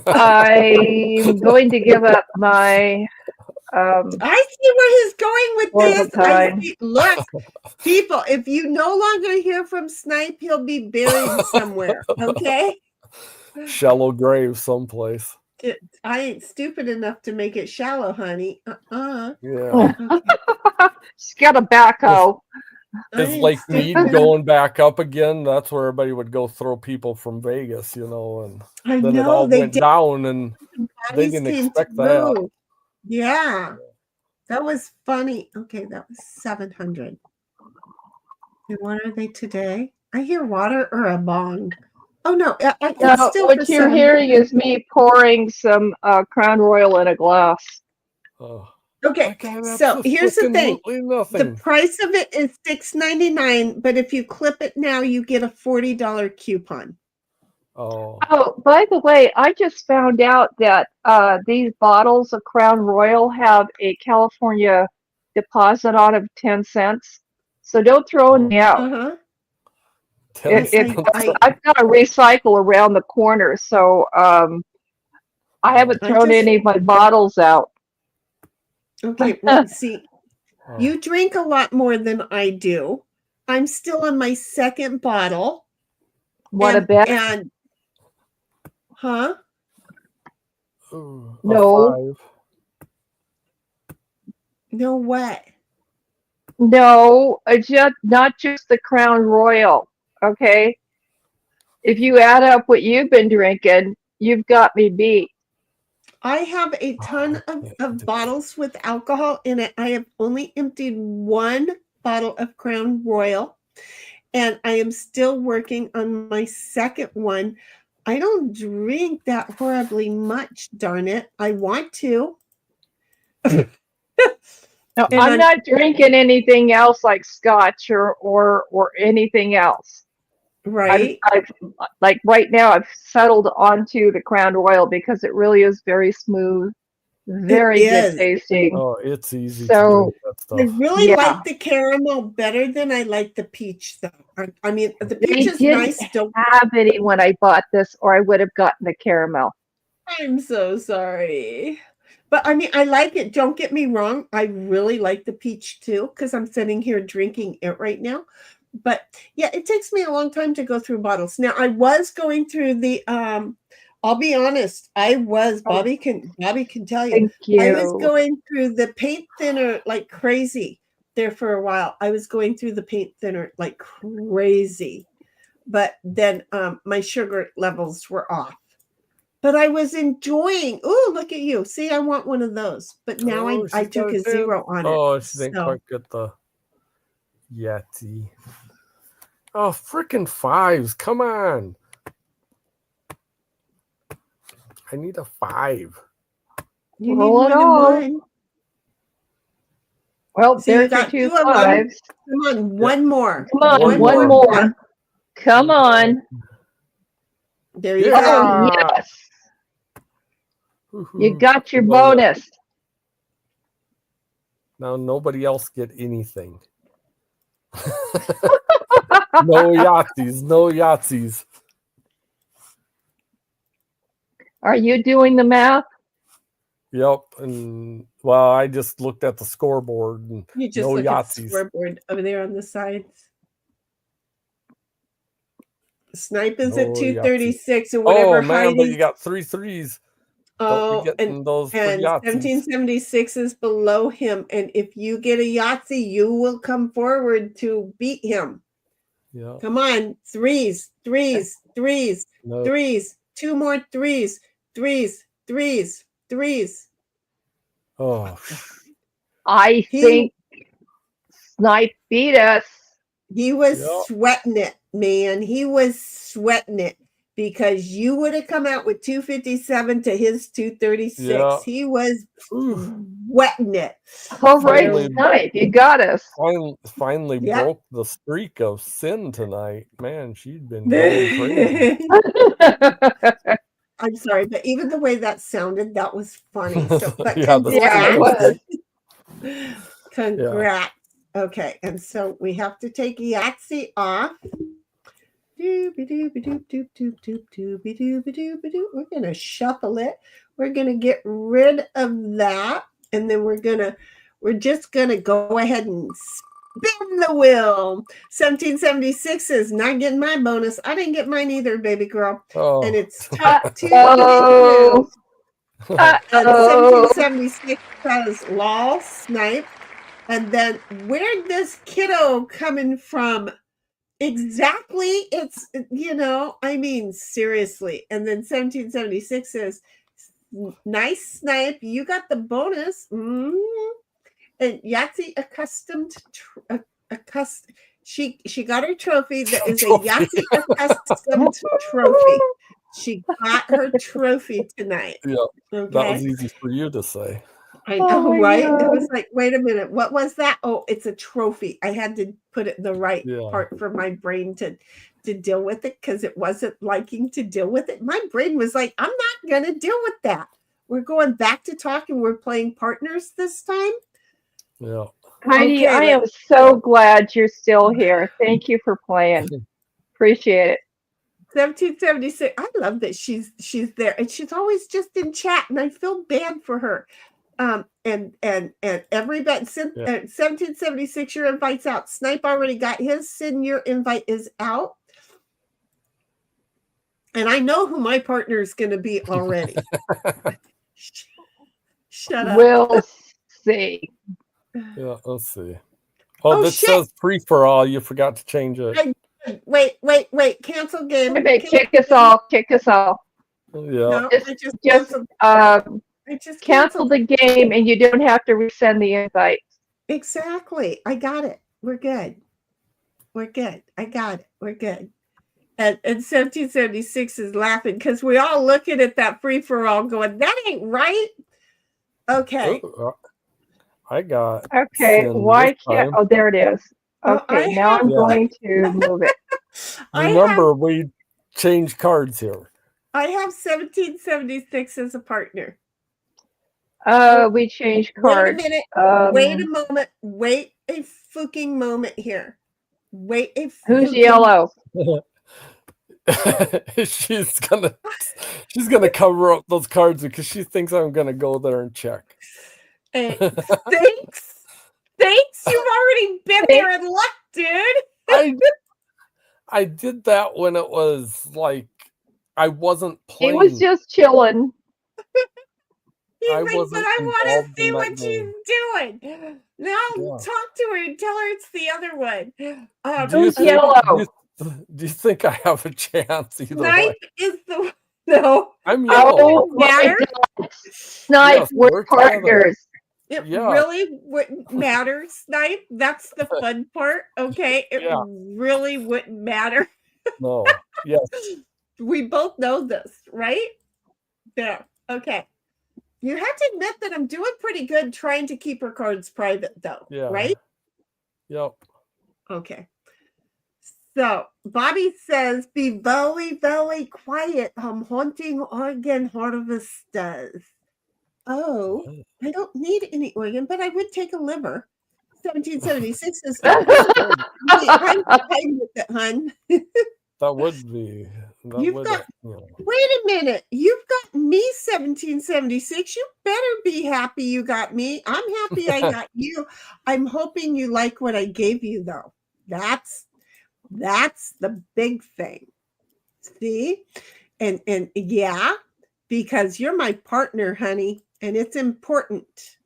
I'm going to give up my I see where he's going with this. Orbitine. Look, people, if you no longer hear from Snipe, he'll be buried somewhere. Okay. Shallow grave someplace. I ain't stupid enough to make it shallow, honey. Yeah. Okay. She's got a backhoe. I Is ain't Lake stupid Mead enough- going back up again? That's where everybody would go throw people from Vegas, and I then it know all they went did. down, and they Bodies didn't came expect that. through. Yeah, that was funny. Okay, that was 700. And what are they today? I hear water or a bong. Oh no, it's No, still for what you're 700. hearing is me pouring some Crown Royal in a glass. Oh, Okay, I got so here's the thing. absolutely The nothing. price of it is $6.99, but if you clip it now, you get a $40 coupon. Oh, Oh, by the way, I just found out that these bottles of Crown Royal have a California deposit on of 10 cents. So don't throw me out. Uh-huh. 10 It's I- I've got a recycle around the corner, so I haven't I thrown just- any of my bottles out. Okay, well, see, Oh. you drink a lot more than I do. I'm still on my second bottle. What a and, bet. And, huh? Ooh, a No. 5. No what? No, not just the Crown Royal, okay? If you add up what you've been drinking, you've got me beat. I have a ton of bottles with alcohol in it. I have only emptied one bottle of Crown Royal, and I am still working on my second one. I don't drink that horribly much, darn it. I want to. No, And I'm not drinking anything else like scotch or anything else. right. I've like right now I've settled onto the Crown Royal because it really is very smooth, very It good is. tasting. Oh, it's easy So- to drink that I stuff. really Yeah. like the caramel better than I like the peach, though. I mean, the They peach is didn't nice. Don't. have any when I bought this, or I would have gotten the caramel. I'm so sorry. But I mean, I like it. Don't get me wrong. I really like the peach too, because I'm sitting here drinking it right now. But yeah, it takes me a long time to go through bottles. Now I was going through the I'll be honest, Bobby can tell you. Thank I was you. going through the paint thinner like crazy there for a while. I was going through the paint thinner like crazy. But then my sugar levels were off. but I was enjoying. Oh, look at you. See, I want one of those. But now I she's took got a a 0 on it. Oh, she didn't so. quite get the Yahtzee. Oh, freaking 5s. Come on. I need a 5. You Roll need it more than all. one. Well, So you there's your got 2 2 of them. 5s. Come on, one more. Come on, one more. Come on. There you Yeah. go. Oh, yes. Woohoo. You got your Well, bonus. Now nobody else get anything. No Yahtzees. No Yahtzees. Are you doing the math? Yep. And well, I just looked at the scoreboard and You just no look at the Yahtzees. scoreboard over there on the sides. Snipe is No at Yahtzees. 236 and whatever Oh man, but you Heidi's. got 3 3s. Don't Oh, be getting those for and Yahtzees. 1776 is below him. And if you get a Yahtzee, you will come forward to beat him. Yeah. Come on. Threes. No. 2 more threes. Oh, I think Snipe beat us. He was Yep. sweating it, man. He was sweating it because you would have come out with 257 to his 236. Yeah. He was Ooh. sweating it. All right, Finally- Snipe, you got us. finally Yeah. broke the streak of sin tonight. Man, she'd been going crazy. I'm sorry, but even the way that sounded, that was funny. So, but Yeah, the Yeah, it congrats. was. Congrats. Okay, and so we have to take Yahtzee off. Dooby-dooby-doop-doop-doop-doop-doop-doop-doop-doop. We're gonna shuffle it. We're gonna get rid of that, and then we're just gonna go ahead and spin the wheel. 1776 is not getting my bonus. I didn't get mine either, baby girl. Oh, And it's top 2. Oh. And Uh-oh. 1776 says lol snipe. And then where'd this kiddo coming from? Exactly. It's, I mean, seriously. And then 1776 says, nice snipe. You got the bonus. And Yahtzee accustomed, she got her trophy. That is a Yahtzee accustomed trophy. She got her trophy tonight. yeah. Okay. That was easy for you to say. I Oh know, my right? It God. was like, wait a minute, what was that? Oh, it's a trophy. I had to put it in the right Yeah. part for my brain to deal with it because it wasn't liking to deal with it. My brain was like, I'm not going to deal with that. We're going back to talking. We're playing partners this time. Yeah. Heidi, Okay, I am so glad you're still here. Thank you for playing. Appreciate it. 1776. I love that she's there, and she's always just in chat, and I feel bad for her. And everybody, 1776, your invite's out. Snipe already got his. Sin, your invite is out. And I know who my partner is going to be already. Shut up. We'll see. Yeah, let's see. Oh, Oh, this shit. says free for all. You forgot to change it. Wait. Cancel game. Kick us off. Kick us off. Yeah. No, Just- I just Just canceled. I just cancel canceled. the game, and you don't have to resend the invite. Exactly. I got it. We're good. I got it. We're good. And 1776 is laughing because we all looking at that free for all going, that ain't right. Okay. Ooh, I got. Okay, Sin why this can't? time. Oh, there it is. Oh, I Okay, now I'm have- going to move it. Remember, we changed cards here. I have 1776 as a partner. We changed Wait a cards. minute. Wait a moment. Wait a fucking moment here. Wait a Who's fucking- yellow? she's gonna cover up those cards because she thinks I'm gonna go there and check. Hey, thanks. You've already been there and left, dude. I did that when it was like I wasn't He playing. was just chilling. He's I like, wasn't but I want involved to see in that what she's game. doing. Now talk to her and tell her it's the other one. Do you Who's think- yellow? Do you think I have a chance either way? Snipe is the So I'm yellow. Oh my matter. God. Snipe, Yes, we're we're together. partners. It Yeah. really wouldn't matter, Snipe. That's the fun part. Okay. It Yeah. really wouldn't matter. No. Yes. We both know this, right? There. Okay. You have to admit that I'm doing pretty good trying to keep her cards private, though. Yeah. Right? Yep. Okay. So Bobby says, be very, very quiet. I'm hunting organ harvesters. Oh, I don't need any organ, but I would take a liver. 1776 is That I'm with it, hun. would be. That You've would, got you know. Wait a minute. You've got me 1776. You better be happy you got me. I'm happy I got you. I'm hoping you like what I gave you, though. That's the big thing. See? And yeah, because you're my partner, honey, and it's important.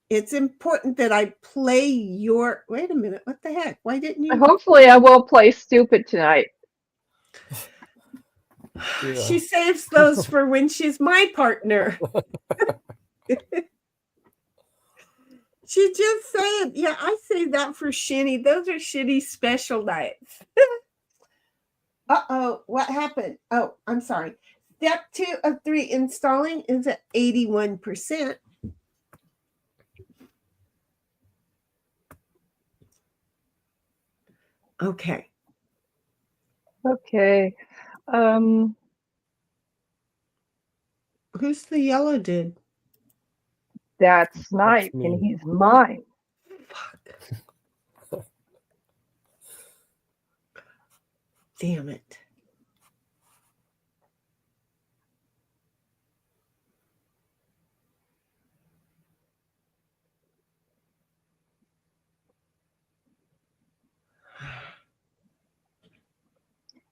It's important that I play your Wait a minute. What the heck? Why didn't you Hopefully, I won't play stupid tonight. Yeah. She saves those for when she's my partner. She just said, yeah, I say that for Shinny. Those are Shinny special nights. Uh-oh, what happened? Oh, I'm sorry. Step 2 of 3 installing is at 81%. Okay. Okay. Who's the yellow dude? That's Snipe, me. and he's mine. Fuck. Damn it.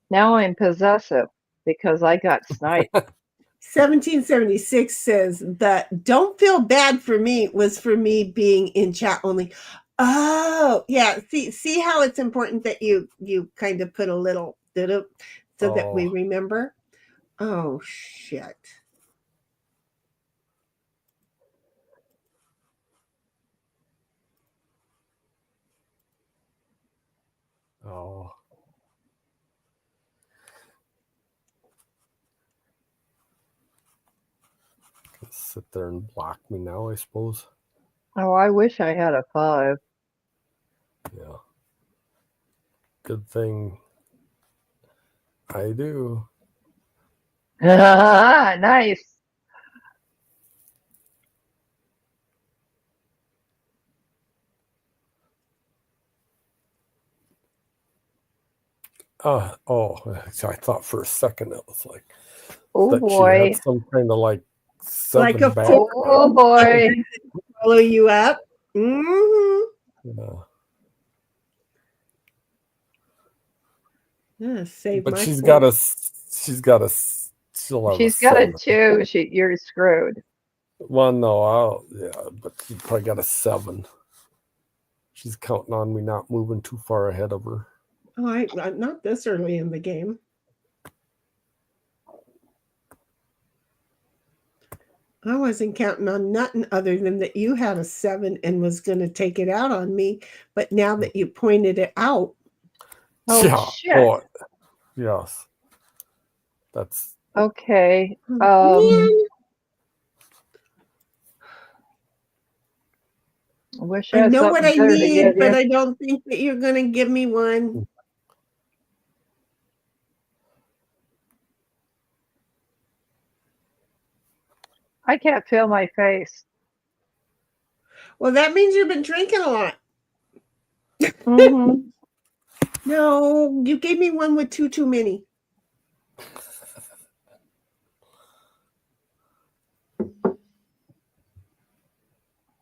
Now I'm possessive because I got Snipe. 1776 says that don't feel bad for me was for me being in chat only. Oh, yeah. See how it's important that you kind of put a little so that we remember. Oh shit. Oh. Sit there and block me now, I suppose. Oh, I wish I had a 5. Yeah. Good thing I do. Nice. So I thought for a second it was like Oh that boy. she had some kind of like Like a back. Oh boy. Follow you up. Mm-hmm. Yeah. Yeah, save But my she'll point. have She's a got a 7. 2. You're screwed. Well, no, but she probably got a 7. She's counting on me not moving too far ahead of her. Oh, not this early in the game. I wasn't counting on nothing other than that you had a 7 and was going to take it out on me. But now that you pointed it out. Oh, yeah. shit. Oh, yes. That's Okay. Man, I wish I I had know what I something better to need, give but you. I don't think that you're going to give me one. I can't feel my face. Well, that means you've been drinking a lot. Mm-hmm. No, you gave me one with too many.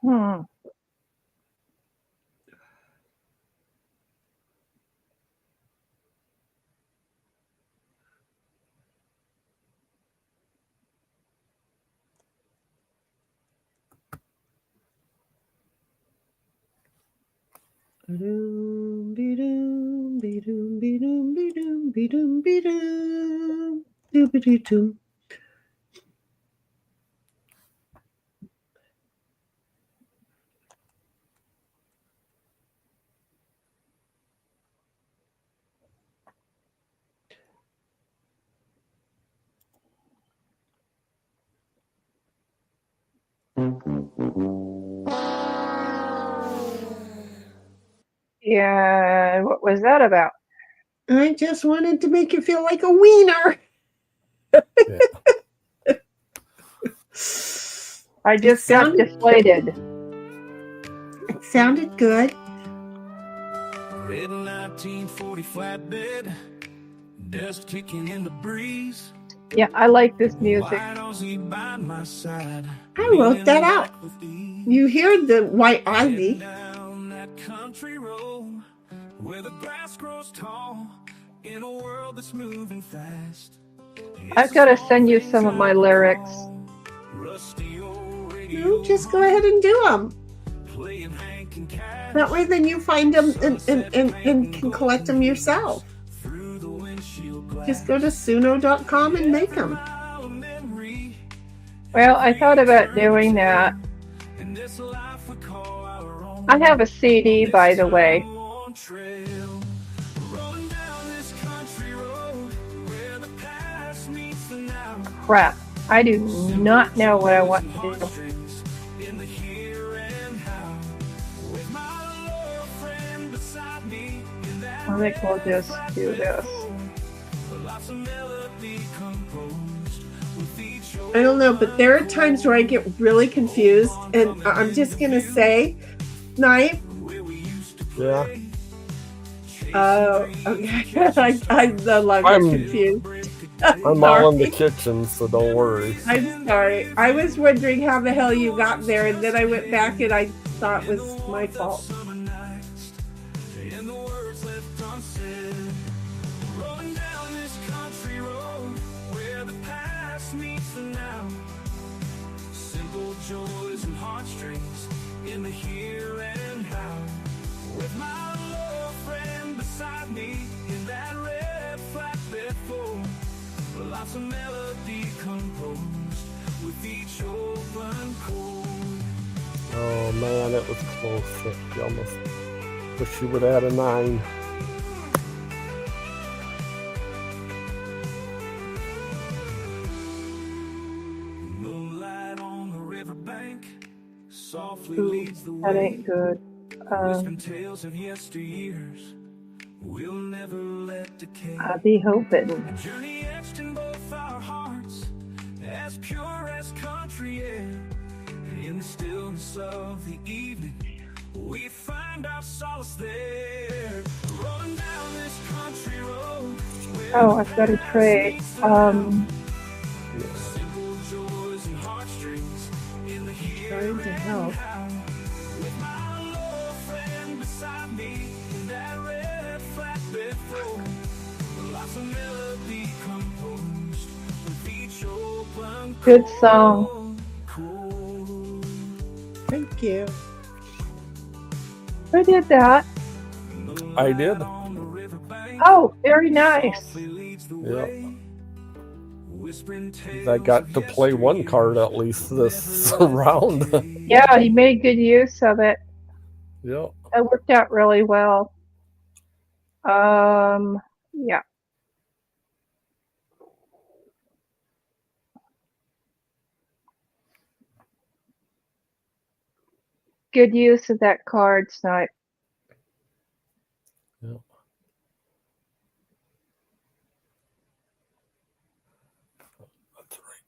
Hmm. Be-doom, be-doom, be-doom, be-doom, be-doom, be-doom, be-doom. Doobity-doom. And what was that about? I just wanted to make you feel like a wiener. Yeah. I just got sounded- deflated. It sounded good. Red 1940 flatbed, dust kicking in the breeze. Yeah, I like this music. White Aussie by my side. I wrote that out. You hear the white ivy. Down that country road where the grass grows tall in a world that's moving fast. I've got to send you some of my lyrics. Rusty old radio You just go ahead and do them. playing Hank and Cash That way, then you find them and can collect them yourself. through the windshield glass. Just go to suno.com and make them. Memory Well, I thought about doing that. in this life we call our own. I have a CD, by the way. On trail, rolling down this country road where the past meets the now. Crap. I do not know what I want to do. Strings in the here and now. With my little friend beside me in that I think we'll just do this. lots of melody composed with each I don't know, but there are times where I get really confused, and I'm just gonna say, Knife. where we used to Yeah. play. Oh, okay. I'm no longer I'm- confused. I'm all in the kitchen, so don't worry. I'm sorry. I was wondering how the hell you got there, and then I went back and I thought it was my fault. Summer nights and the words left unsaid. Rolling down this country road where the past meets the now. Simple joys and heartstrings in the here and now. With my little friend beside me in that red flatbed Ford. Lots of melody composed with each open chord. Oh man, it was close. You almost wish you would add a 9. Moonlight on the riverbank softly Ooh, leads the that way. ain't good. Whispering tales of yesteryears we'll never let decay. I'll be hoping. A journey etched in both our hearts, as pure as country air. In the stillness of the evening, we find our solace there. Rolling down this country road. Oh, I've got a trade. Simple joys and heartstrings in the here Trying to help. now. With my little friend beside me in that red flatbed Ford. Lots of melody composed with each open Good song. chord. Thank you. Who did that? I did. On the riverbank, Oh, very nice. softly leads the Yeah. way. Whispering tales I got of to play one yesteryear. card at least this round. Yeah, he made good use of it. Yeah. It worked out really well. Yeah. Good use of that card, Snipe. Yeah. That's right.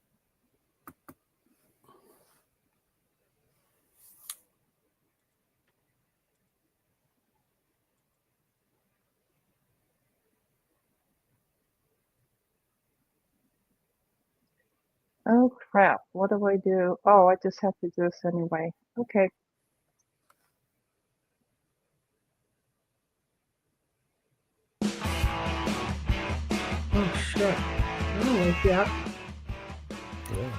Oh crap, what do I do? Oh, I just have to do this anyway. Okay. Oh shit. I don't like that. Yeah.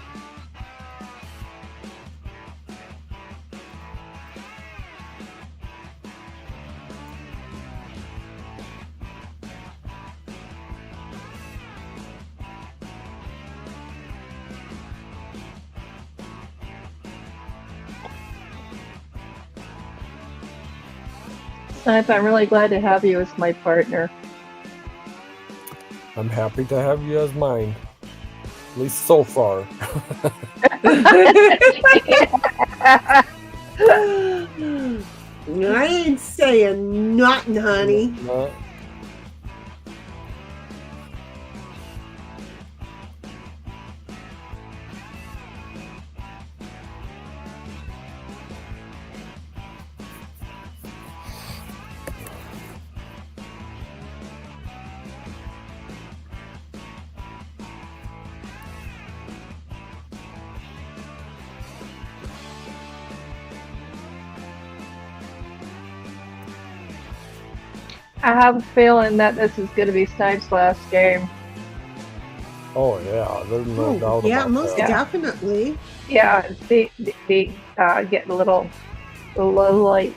Snipe, I'm really glad to have you as my partner. I'm happy to have you as mine. At least so far. I ain't saying nothing, honey. No. I have a feeling that this is going to be Snipe's last game. Oh yeah, there's no doubt Yeah, about most that. definitely. Yeah, they getting a little late.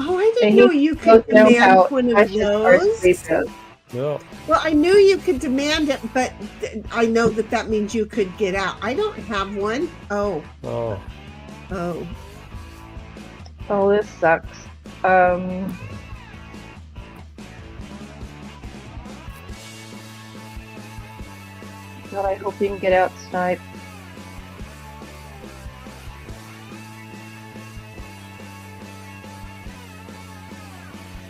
Oh, I And didn't he know you could knows now demand how one of precious our those. sleep is. Yeah. Well, I knew you could demand it, but I know that means you could get out. I don't have one. Oh, Oh. Oh, this sucks. God, I hope you can get out, Snipe.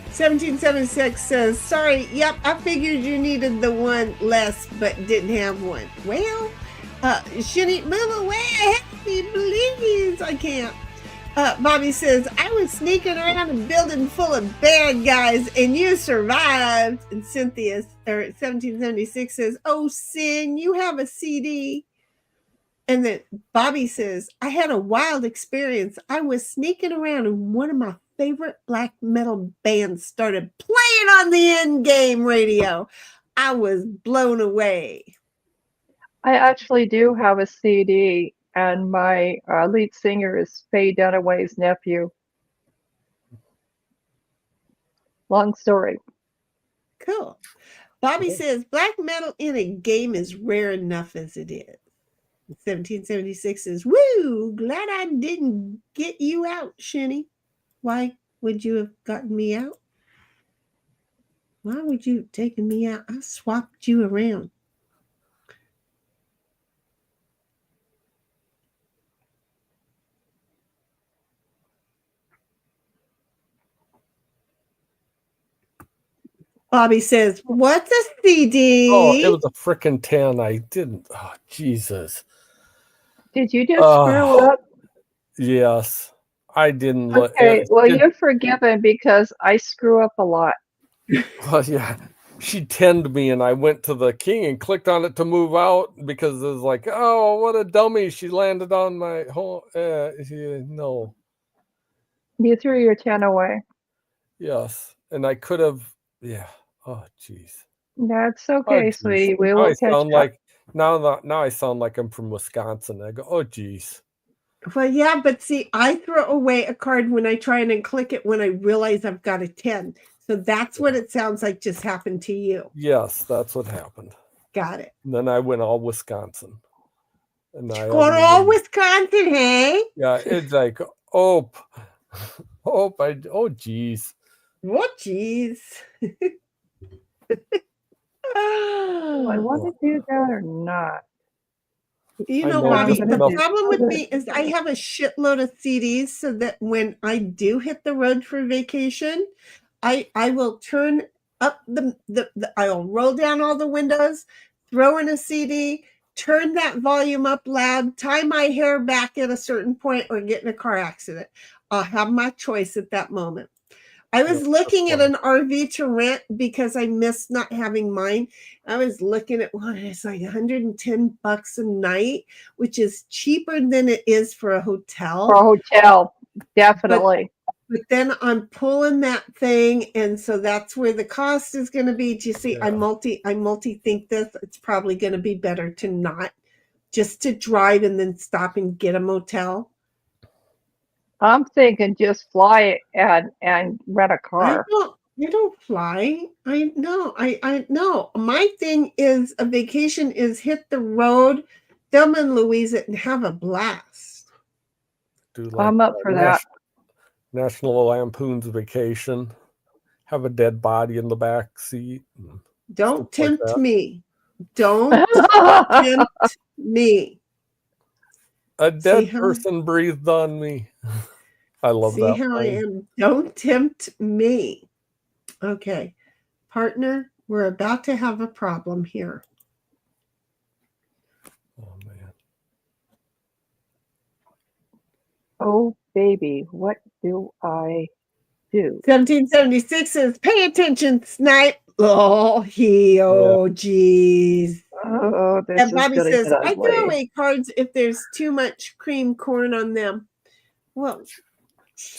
$17.76 says, sorry, yep, I figured you needed the one less, but didn't have one. Well, Shinny, move away, happy, please. I can't. Bobby says, I was sneaking around a building full of bad guys and you survived. And Cynthia, or 1776 says, oh, Sin, you have a CD. And then Bobby says, I had a wild experience. I was sneaking around and one of my favorite black metal bands started playing on the end game radio. I was blown away. I actually do have a CD, and my lead singer is Faye Dunaway's nephew. Long story. Cool. Bobby says, black metal in a game is rare enough as it is. 1776 says, woo, glad I didn't get you out, Shinny. Why would you have gotten me out? Why would you have taken me out? I swapped you around. Bobby says, what's a CD? Oh, it was a frickin' 10. I didn't. Oh, Jesus. Did you just screw up? Yes. I didn't look. Okay, well, you're forgiven because I screw up a lot. Well, yeah. She 10'd me and I went to the king and clicked on it to move out because it was like, oh, what a dummy. She landed on my home. No. You threw your 10 away. Yes. And I could have, yeah. Oh, jeez. That's okay, Oh, sweetie. We now will I catch sound up. like now I sound like I'm from Wisconsin. I go, oh, jeez. Well, yeah, but see, I throw away a card when I try and click it when I realize I've got a 10. So that's what it sounds like just happened to you. Yes, that's what happened. Got it. And then I went all Wisconsin. And I Going all Wisconsin, hey? Yeah, it's like, oh, geez. What, geez? Do I want to do that or not? You I know, know Bobby, just the enough. problem with me is I have a shitload of CDs so that when I do hit the road for vacation, I will turn up I'll roll down all the windows, throw in a CD, turn that volume up loud, tie my hair back at a certain point, or get in a car accident. I'll have my choice at that moment. I was looking at an RV to rent because I missed not having mine. I was looking at one, it's like $110 a night, which is cheaper than it is for a hotel. For a hotel, definitely. But then I'm pulling that thing, and so that's where the cost is going to be. Do you see? Yeah. I multi-think this. It's probably going to be better to not just to drive and then stop and get a motel. I'm thinking just fly and rent a car. I don't fly. I know. My thing is a vacation is hit the road, Thelma and Louise it, and have a blast. I'm up for that. National Lampoon's Vacation. Have a dead body in the back seat. Don't Stuff like tempt that. me. Don't tempt me. A dead how- person breathed on me. I love See that how I line. am? Don't tempt me. Okay. Partner, we're about to have a problem here. Oh man. Oh, baby, what do I do? 1776 says, pay attention, snipe. Oh, geez. Oh, this And is Bobby gonna says, get I throw ugly. away cards if there's too much cream corn on them. Well,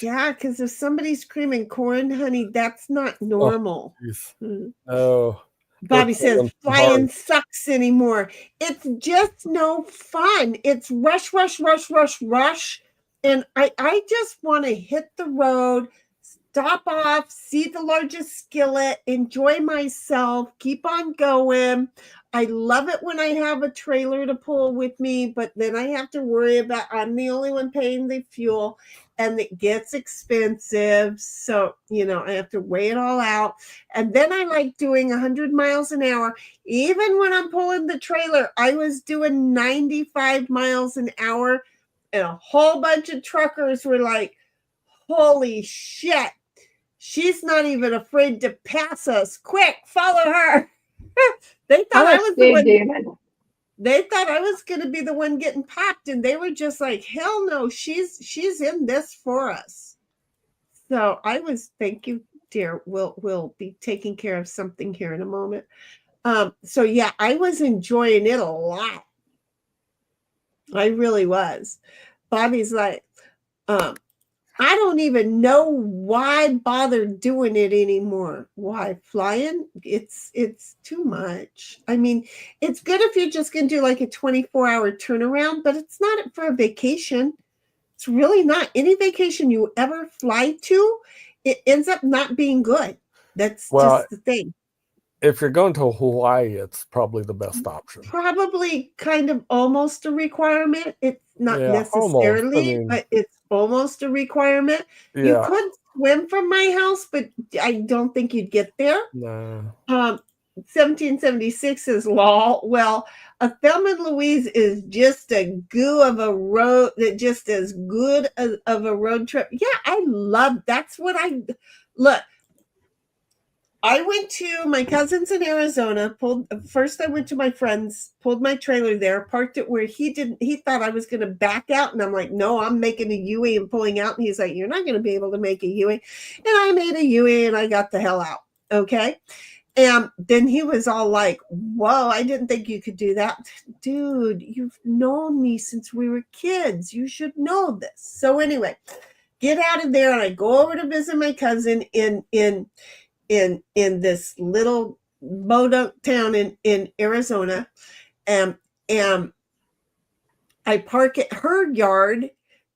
yeah, because if somebody's creaming corn, honey, that's not normal. Jeez. Mm. Oh. Bobby We're says, pulling too flying hard. sucks anymore. It's just no fun. It's rush, rush, rush, rush, rush. And I just want to hit the road, stop off, see the largest skillet, enjoy myself, keep on going. I love it when I have a trailer to pull with me, but then I have to worry about I'm the only one paying the fuel and it gets expensive. So, I have to weigh it all out. And then I like doing 100 miles an hour. Even when I'm pulling the trailer, I was doing 95 miles an hour. And a whole bunch of truckers were like, holy shit, she's not even afraid to pass us. Quick, follow her. They thought I was the one. Damon. They thought I was going to be the one getting popped, and they were just like, hell no, she's in this for us. So I was, thank you, dear. We'll be taking care of something here in a moment. So yeah, I was enjoying it a lot. I really was. Bobby's like, I don't even know why bother doing it anymore. Why flying? It's too much. I mean, it's good if you're just going to do like a 24-hour turnaround, but it's not for a vacation. It's really not. Any vacation you ever fly to, it ends up not being good. That's just the thing. If you're going to Hawaii, it's probably the best option. Probably kind of almost a requirement. It's not necessarily, but it's almost a requirement. Yeah. You could swim from my house, but I don't think you'd get there. No. 1776 says, lol. Well, a Thelma and Louise is just a goo of a road, that just as good of a road trip. Yeah, I love, that's what look. I went to my cousin's in Arizona, first I went to my friend's, pulled my trailer there, parked it where he thought I was going to back out. And I'm like, no, I'm making a U-ey and pulling out. And he's like, you're not going to be able to make a U-ey. And I made a U-ey and I got the hell out. Okay. And then he was all like, whoa, I didn't think you could do that. Dude, you've known me since we were kids. You should know this. So anyway, get out of there. And I go over to visit my cousin in this little Modoc town in Arizona. And I park at her yard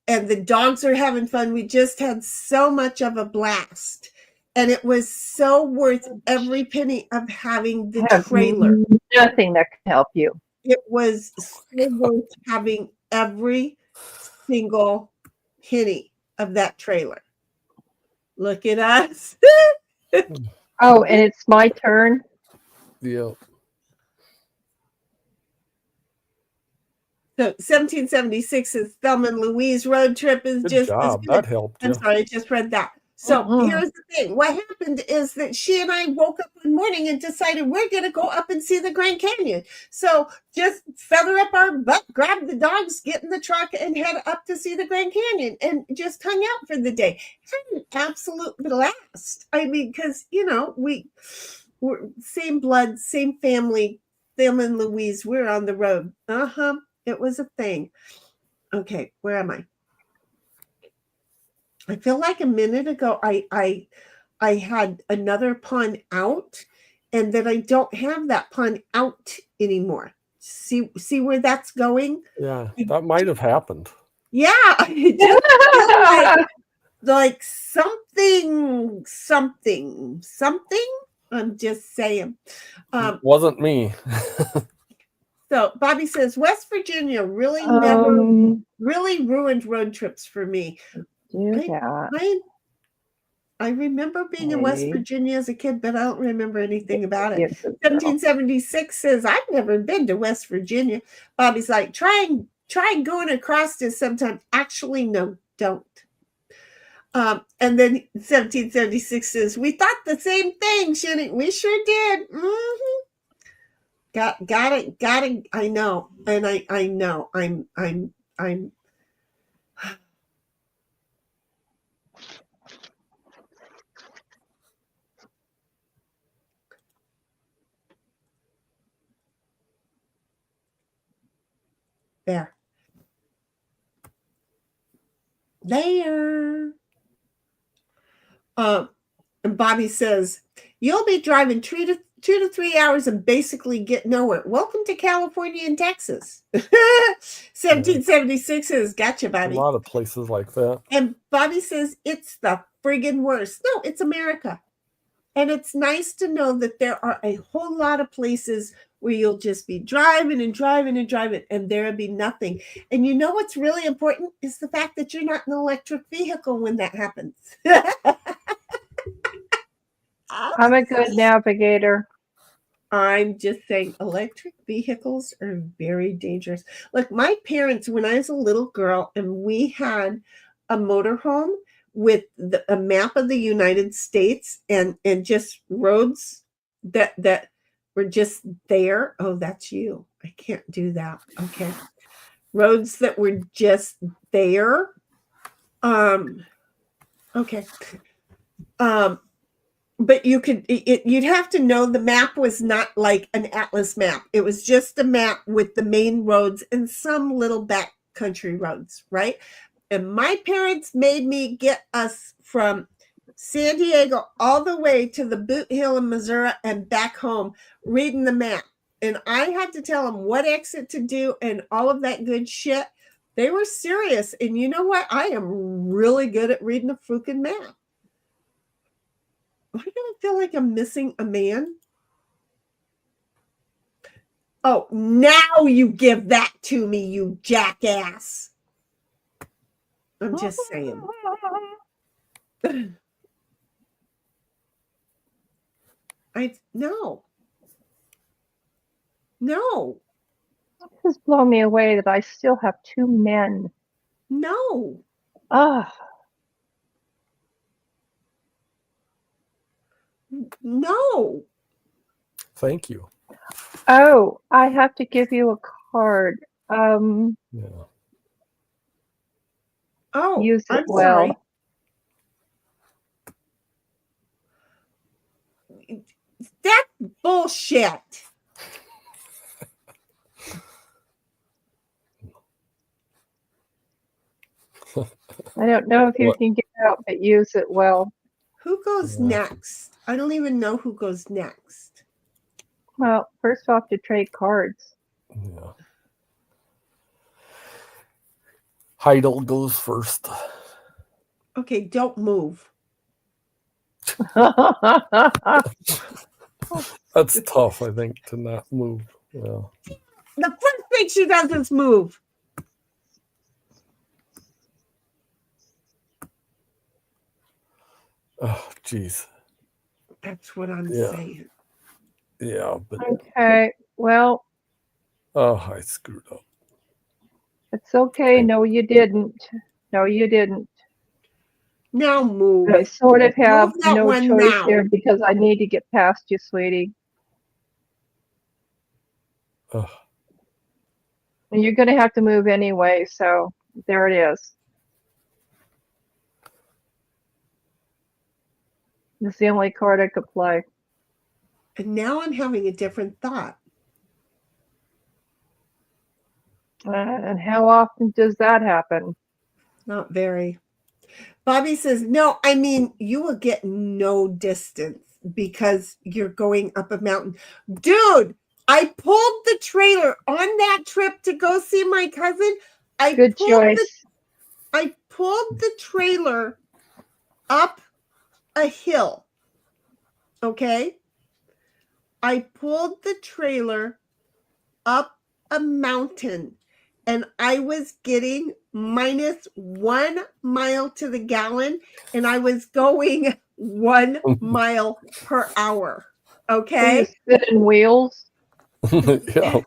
and the dogs are having fun. We just had so much of a blast. And it was so worth every penny of having the trailer. Nothing that can help you. It was so worth having every single penny of that trailer. Look at us. Oh, and it's my turn. Yeah. So 1776 is Thelma and Louise road trip is Good just job. as good. That helped you. I'm sorry, I just read that. So here's the thing. What happened is that she and I woke up one morning and decided we're going to go up and see the Grand Canyon. So just feather up our butt, grab the dogs, get in the truck, and head up to see the Grand Canyon and just hung out for the day. Had an absolute blast. I mean, because, we're same blood, same family, Thelma and Louise, we're on the road. It was a thing. Okay, where am I? I feel like a minute ago I had another pun out, and then I don't have that pun out anymore. See where that's going? Yeah, that might have happened. Yeah, it just feels like something. I'm just saying. Wasn't me. So Bobby says West Virginia really never really ruined road trips for me. I remember being in West Virginia as a kid, but I don't remember anything about it. 1776 says, I've never been to West Virginia. Bobby's like, try and Try going across this sometime. Actually, no, don't. And then 1776 says, we thought the same thing, Shinny. We sure did. Mm-hmm. Got it. I know. And I know. I'm there. And Bobby says, you'll be driving 2 to 3 hours and basically get nowhere. Welcome to California and Texas. 1776 says, gotcha, A Bobby. lot of places like that. And Bobby says, it's the friggin' worst. No, it's America. And it's nice to know that there are a whole lot of places where you'll just be driving and driving and driving, and there'll be nothing. And you know what's really important is the fact that you're not in an electric vehicle when that happens. I'm a good navigator. I'm just saying electric vehicles are very dangerous. Look, my parents, when I was a little girl and we had a motorhome with a map of the United States and just roads that were just there. Oh, that's you. I can't do that. Okay. Roads that were just there. Okay. But you'd have to know the map was not like an atlas map. It was just a map with the main roads and some little back country roads, right? And my parents made me get us from San Diego all the way to the Boot Hill in Missouri and back home reading the map. And I had to tell them what exit to do and all of that good shit. They were serious. And you know what? I am really good at reading a freaking map. Why do I feel like I'm missing a man? Oh, now you give that to me, you jackass. I'm just saying. No. This blow me away that I still have 2 men. No. Ah, No. Thank you. oh, I have to give you a card. Yeah. Oh, Use it I'm well. sorry. That's bullshit. I don't know if you What? can get out, but use it well. Who goes Yeah. next? I don't even know who goes next. Well, first off, to trade cards. Yeah. Heidel goes first. Okay, don't move. That's tough, I think, to not move. Yeah. The first thing she does is move. Oh, jeez. That's what I'm Yeah. saying. Yeah, but Okay, well, oh, I screwed up. it's okay. No, you didn't. No, you didn't. Now move. I sort of have Move that no one choice now. here because I need to get past you, sweetie. Ugh. And you're going to have to move anyway, so there it is. It's the only card I could play. And now I'm having a different thought. And how often does that happen? Not very. Bobby says, no, I mean, you will get no distance because you're going up a mountain. Dude, I pulled the trailer on that trip to go see my cousin. Good choice. I pulled the trailer up a hill. Okay? I pulled the trailer up a mountain and I was getting -1 mile to the gallon and I was going 1 mile per hour. So you Okay? spin in wheels? Yeah.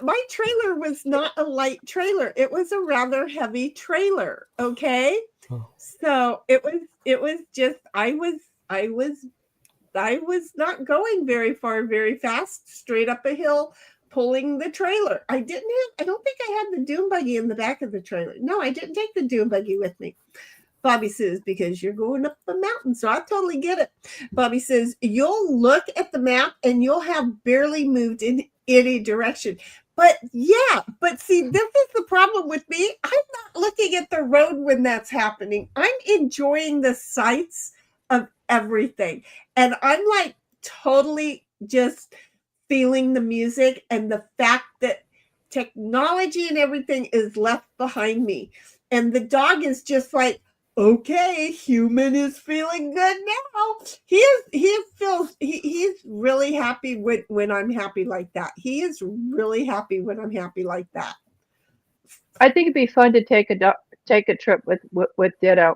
My trailer was not a light trailer. It was a rather heavy trailer. Okay. Oh. So it was just I was not going very far very fast straight up a hill pulling the trailer. I don't think I had the dune buggy in the back of the trailer. No, I didn't take the dune buggy with me. Bobby says, because you're going up a mountain. So I totally get it. Bobby says, you'll look at the map and you'll have barely moved in any direction. But see, this is the problem with me. I'm not looking at the road when that's happening. I'm enjoying the sights of everything. And I'm like totally just feeling the music and the fact that technology and everything is left behind me. And the dog is just like, okay, human is feeling good now. He's really happy when I'm happy like that. He is really happy when I'm happy like that. I think it'd be fun to take a trip with Ditto.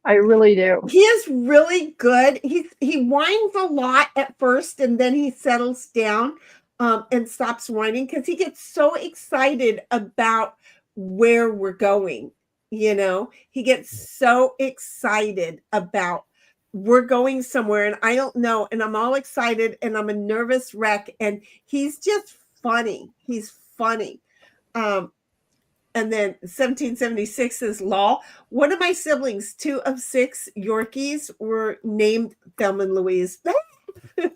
I really do. He is really good. He whines a lot at first, and then he settles down and stops whining because he gets so excited about where we're going. You know, he gets so excited about we're going somewhere, and I don't know, and I'm all excited, and I'm a nervous wreck, and he's just funny. He's funny. And then 1776 is law. One of my siblings, 2 of 6 Yorkies, were named Thelma and Louise. In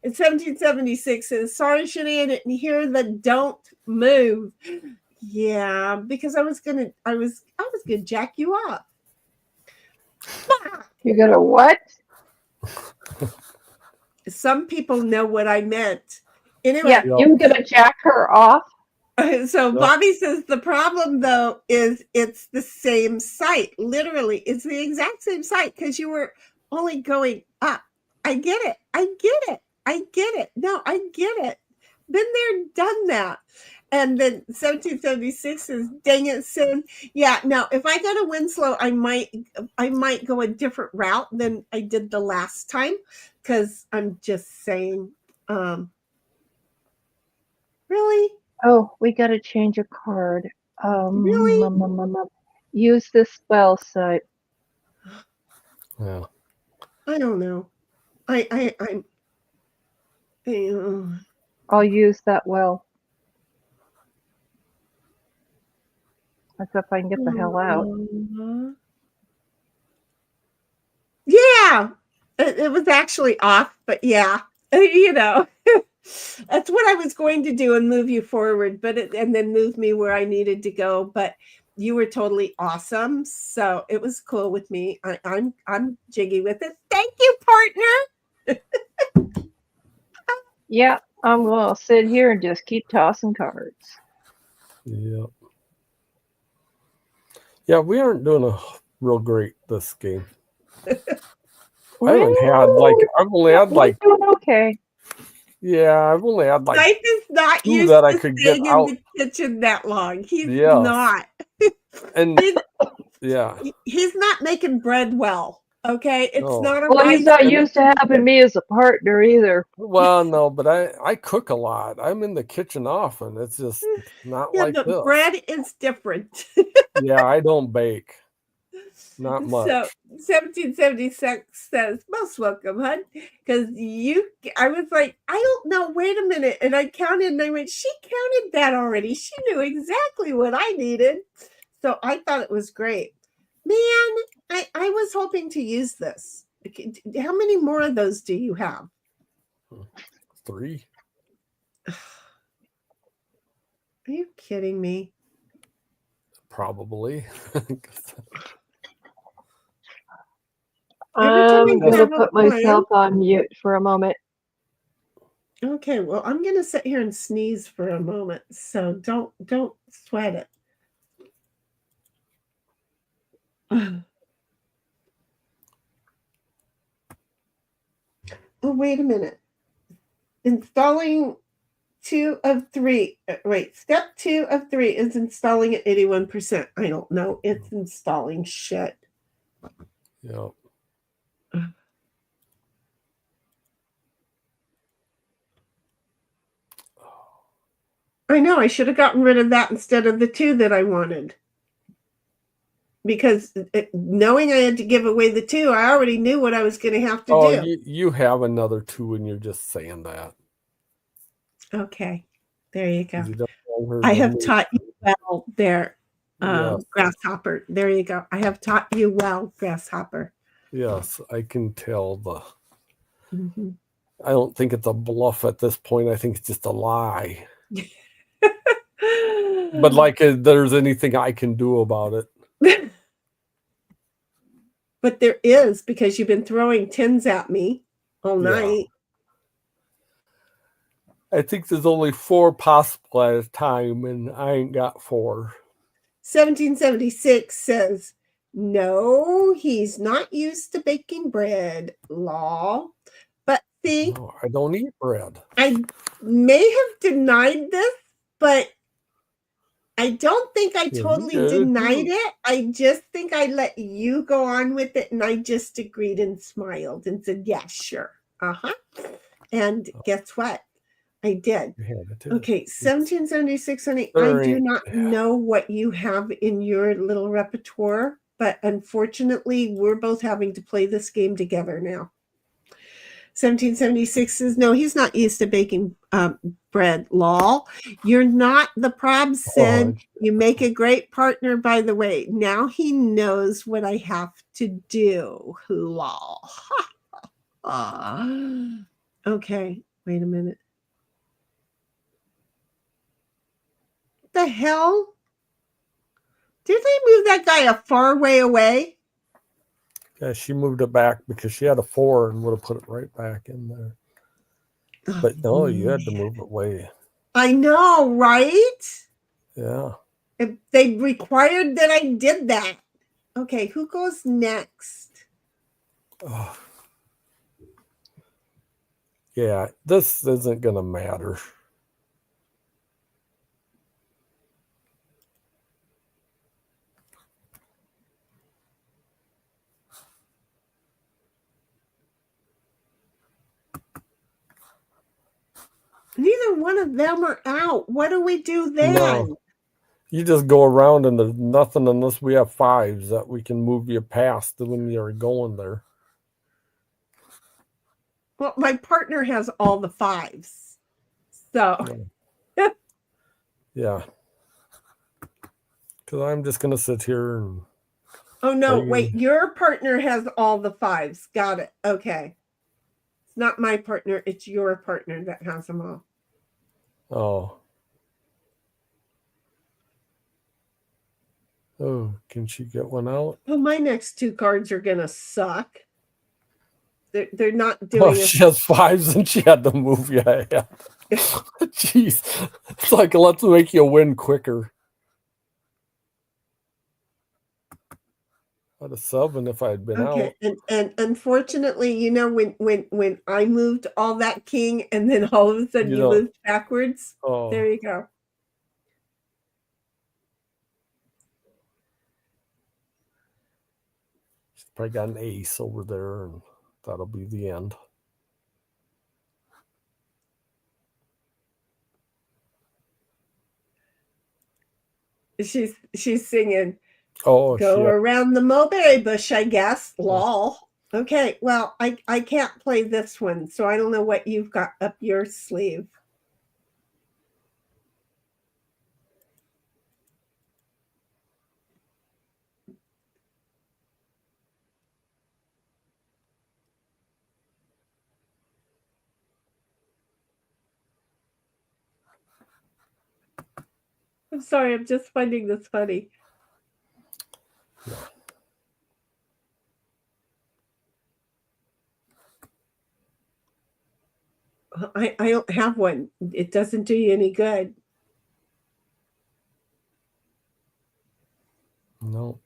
1776 is sorry, Shanae, I didn't hear the don't move. Yeah, because I was gonna jack you up. You're gonna what? Some people know what I meant. Anyway, Yeah, you're gonna jack her off. So Bobby says the problem though is it's the same site. Literally, it's the exact same site because you were only going up. I get it. No, I get it. Been there, done that. And then 1776 is dang it, Sin. Yeah, now if I go to Winslow, I might go a different route than I did the last time because I'm just saying, really? Oh, we gotta change a card. Really? Use the spell site. Yeah. I don't know. I'll use that well. That's if I can get the hell out. Yeah, it was actually off, but yeah, you know, that's what I was going to do and move you forward, and then move me where I needed to go. But you were totally awesome, so it was cool with me. I'm jiggy with it. Thank you, partner. Yeah, I'm gonna sit here and just keep tossing cards. Yeah. Yeah, we aren't doing a real great this game. I haven't had I've only had We're doing okay. Yeah, I've only had Life is not 2 used that to I could get staying out. in the kitchen that long. He's Yes. not. And yeah, He's not making bread well. Okay, it's No. not a Well, he's right. not used to having me as a partner either. well, no, but I cook a lot. I'm in the kitchen often. It's just not Yeah, like but this. bread is different. Yeah, I don't bake. Not much. So 1776 says, most welcome, hun. Because I was like, I don't know, wait a minute. And I counted and I went, she counted that already. She knew exactly what I needed. So I thought it was great. Man, I was hoping to use this. How many more of those do you have? 3. Are you kidding me? Probably. I'm gonna put myself on mute for a moment. Okay, well, I'm gonna sit here and sneeze for a moment, so don't sweat it. Oh, wait a minute. Installing 2 of 3. Wait, step 2 of 3 is installing at 81%. I don't know. It's installing shit. Yeah. I know. I should have gotten rid of that instead of the 2 that I wanted. Because knowing I had to give away the 2, I already knew what I was going to have to Oh, do. you have another 2 and you're just saying that. Okay. There you go. 'Cause you don't want her I to have move. taught you well there, Yes. Grasshopper. There you go. I have taught you well, Grasshopper. Yes, I can tell Mm-hmm. I don't think it's a bluff at this point. I think it's just a lie. But like there's anything I can do about it. But there is, because you've been throwing 10s at me all night. I think there's only 4 possible at a time, and I ain't got 4. 1776 says, no, he's not used to baking bread. Law. But see, No, I don't eat bread. I may have denied this, but I don't think I totally denied it. I just think I let you go on with it, and I just agreed and smiled and said, yeah, sure. And guess what? I did. Okay, 1776, honey, I do not know what you have in your little repertoire, but unfortunately, we're both having to play this game together now. 1776 says, no, he's not used to baking bread. Lol. You're not. The prob said, you make a great partner, by the way. Now he knows what I have to do. Lol. Okay, wait a minute. The hell? Did they move that guy a far way away? Yeah, she moved it back because she had a 4 and would have put it right back in there. But no, you had to move it way. I know, right? Yeah. They required that I did that. Okay, who goes next? Oh. Yeah, this isn't going to matter. Neither one of them are out. What do we do then? No. You just go around and there's nothing unless we have 5s that we can move you past when you're going there. Well, my partner has all the 5s. So. Yeah. Because I'm just going to sit here and... Oh, no, wait. Your partner has all the 5s. Got it. Okay. It's not my partner. It's your partner that has them all. Oh. Oh, can she get one out? Well, my next 2 cards are going to suck. They're not doing she has 5s and she had to move you ahead. Jeez. It's like, let's make you win quicker. I'd have subbed if I had been out. And unfortunately, you know, when I moved all that king and then all of a sudden you moved backwards. Oh. There you go. She's probably got an ace over there, and that'll be the end. She's singing. Oh, go around the mulberry bush, I guess. Lol. Okay, well, I can't play this one, so I don't know what you've got up your sleeve. I'm sorry, I'm just finding this funny. Yeah. I don't have one. It doesn't do you any good. No.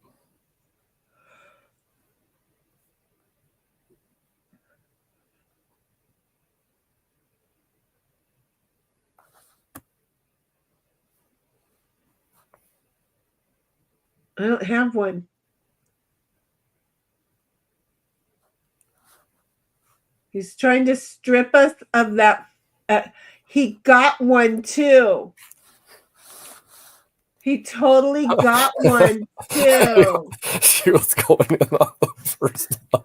I don't have one. He's trying to strip us of that. He got one too. He totally got one too. She was going in on the first one.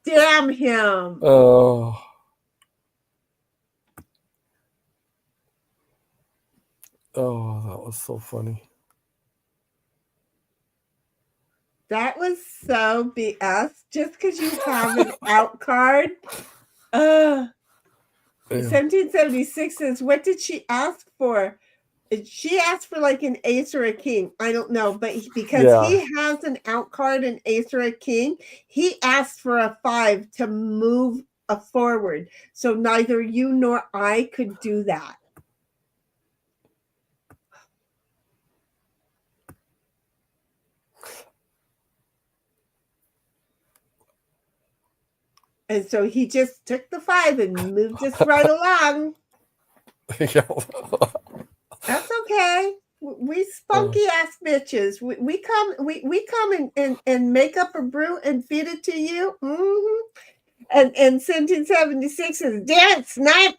Damn him. Oh. Oh, that was so funny. That was so BS. Just because you have an out card. 1776 says, what did she ask for? She asked for like an ace or a king. I don't know, but because he has an out card, an ace or a king, he asked for a 5 to move forward. So neither you nor I could do that. And so he just took the 5 and moved us right along. That's okay. We spunky ass bitches. We come and make up a brew and feed it to you. And 1776 is damn snipe.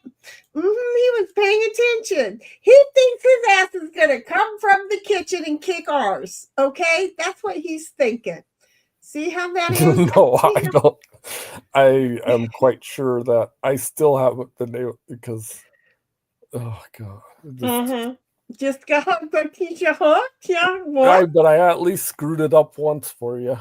He was paying attention. He thinks his ass is gonna come from the kitchen and kick ours. Okay, that's what he's thinking. See how that is? No, I don't. I am quite sure that I still haven't been able because. Oh God. Just go teach you hook, yeah. But I at least screwed it up once for you.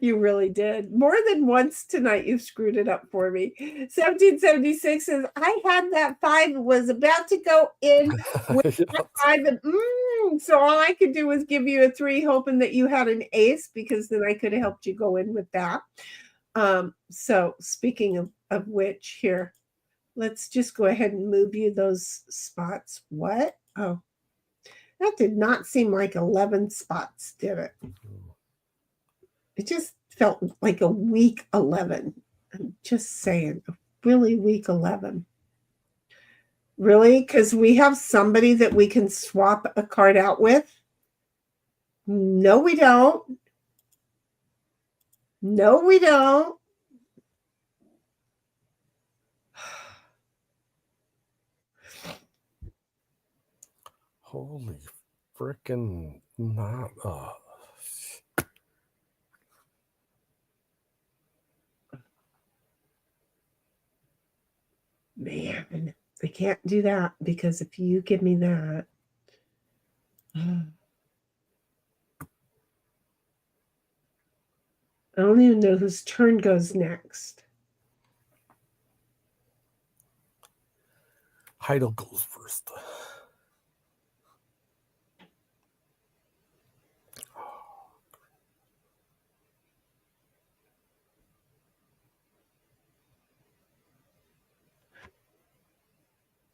You really did. More than once tonight you've screwed it up for me. 1776 says, I had that 5, was about to go in with that 5, and so all I could do was give you a 3, hoping that you had an ace, because then I could have helped you go in with that. So speaking of which, here, let's just go ahead and move you those spots. What? Oh, that did not seem like 11 spots, did it? It just felt like a weak 11. I'm just saying, a really weak 11. Really? Because we have somebody that we can swap a card out with? No, we don't. No, we don't. Holy frickin' not. Man, I can't do that, because if you give me that. I don't even know whose turn goes next. Heidel goes first.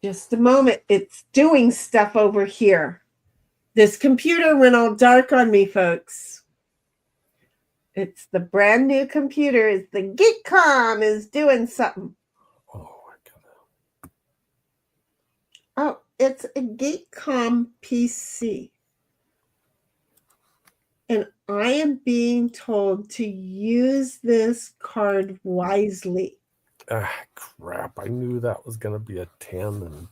Just a moment. It's doing stuff over here. This computer went all dark on me, folks. It's the brand new computer. It's the Geekcom is doing something. Oh, it's a Geekcom PC. And I am being told to use this card wisely. Crap. I knew that was going to be a 10, and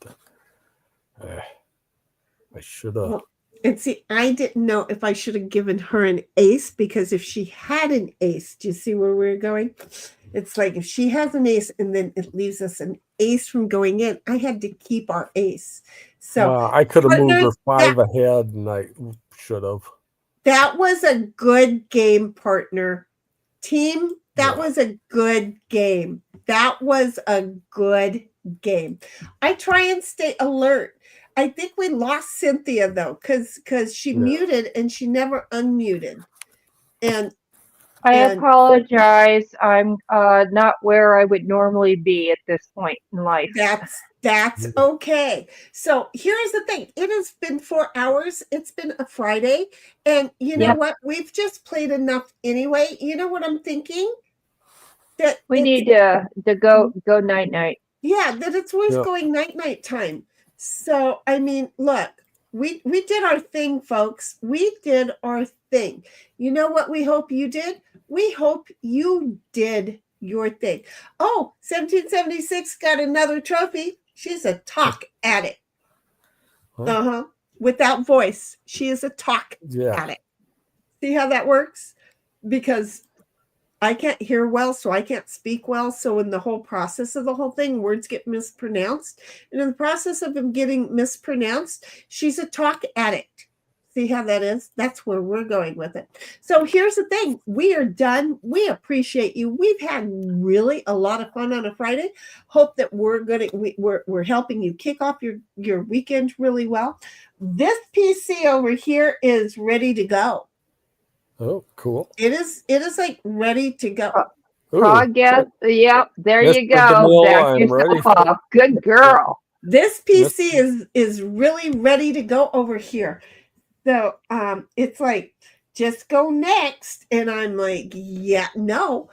I should have. Well, and see, I didn't know if I should have given her an ace, because if she had an ace, do you see where we're going? It's like if she has an ace and then it leaves us an ace from going in, I had to keep our ace. So I could have moved her 5 ahead, and I should have. That was a good game, partner. Team, that was a good game. That was a good game. I try and stay alert. I think we lost Cynthia, though, because she muted and she never unmuted. And I apologize. I'm not where I would normally be at this point in life. That's okay. So here's the thing. It has been 4 hours. It's been a Friday. And you know what? We've just played enough anyway. You know what I'm thinking? That we need to go night-night. Yeah, that it's always going night-night time. So, I mean, look, we did our thing, folks. We did our thing. You know what we hope you did? We hope you did your thing. Oh, 1776 got another trophy. She's a talk addict. Uh-huh. Without voice. She is a talk Yeah. addict. See how that works? Because I can't hear well, so I can't speak well. So in the whole process of the whole thing, words get mispronounced. And in the process of them getting mispronounced, she's a talk addict. See how that is? That's where we're going with it. So here's the thing. We are done. We appreciate you. We've had really a lot of fun on a Friday. Hope that we're helping you kick off your weekend really well. This PC over here is ready to go. Oh, cool. It is like ready to go. Ooh, Progress. Yep. There Mr. you go. DeMille, Back I'm ready yourself for- off. Good girl. This PC is really ready to go over here. So it's like, just go next. And I'm like, yeah, no.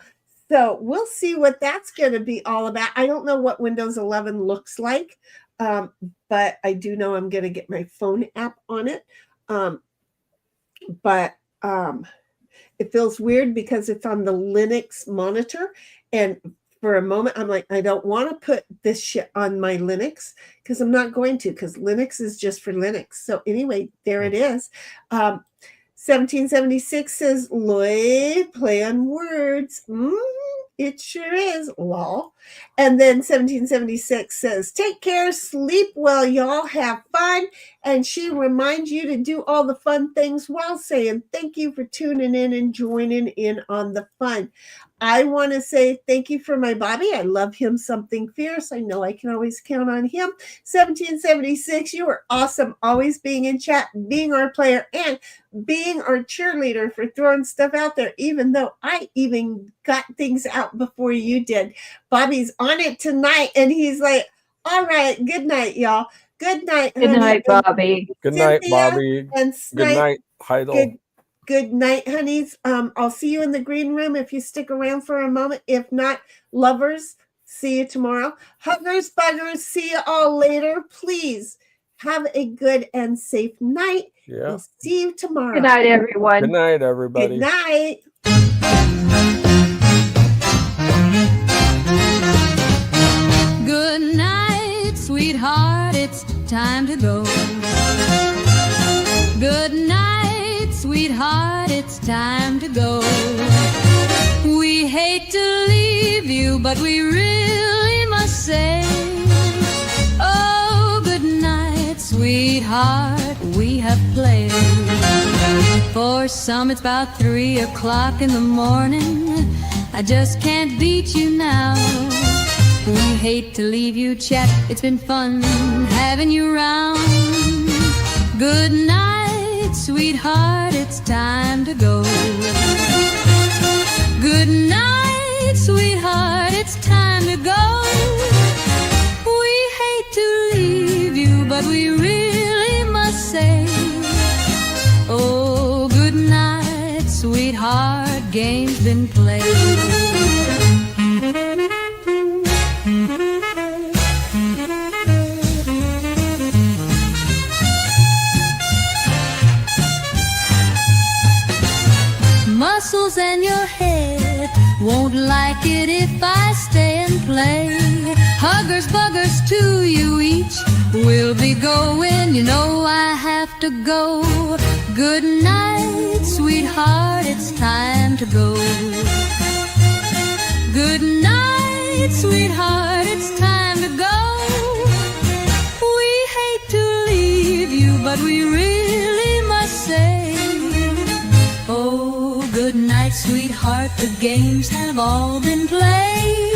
So we'll see what that's going to be all about. I don't know what Windows 11 looks like, but I do know I'm going to get my phone app on it. But it feels weird because it's on the Linux monitor. And for a moment, I'm like, I don't want to put this shit on my Linux because I'm not going to, because Linux is just for Linux. So anyway, there it is. 1776 says, Lloyd, play on words. It sure is, lol. And then 1776 says, take care, sleep well, y'all, have fun. And she reminds you to do all the fun things while saying thank you for tuning in and joining in on the fun. I want to say thank you for my Bobby. I love him something fierce. I know I can always count on him. 1776, you are awesome. Always being in chat, being our player, and being our cheerleader for throwing stuff out there, even though I even got things out before you did. Bobby's on it tonight, and he's like, all right, good night, y'all. Good night, honey. Good night, Bobby. Good night, Cynthia Bobby. and Good Snipe. night, Heidel. Good night, honeys. I'll see you in the green room if you stick around for a moment. If not, lovers, see you tomorrow. Huggers, buggers, see you all later. Please have a good and safe night. Yeah. We'll see you tomorrow. Good night, everyone. Good night, everybody. Good night. Good night, sweetheart, it's time to go. Good night, sweetheart, it's time to go. We hate to leave you, but we really must say, oh, good night, sweetheart, we have played. For some it's about 3 o'clock in the morning, I just can't beat you now. We hate to leave you, chat, it's been fun having you round. Good night, sweetheart, it's time to go. Good night, sweetheart, it's time to go. We hate to leave you, but we really must say, oh, good night, sweetheart, game's been played. Muscles and your head won't like it if I stay and play. Huggers, buggers to you each, we'll be going, you know I have to go. Good night, sweetheart, it's time to go. Good night, sweetheart, it's time to go. We hate to leave you, but we really must say, oh, good night, sweetheart, the games have all been played.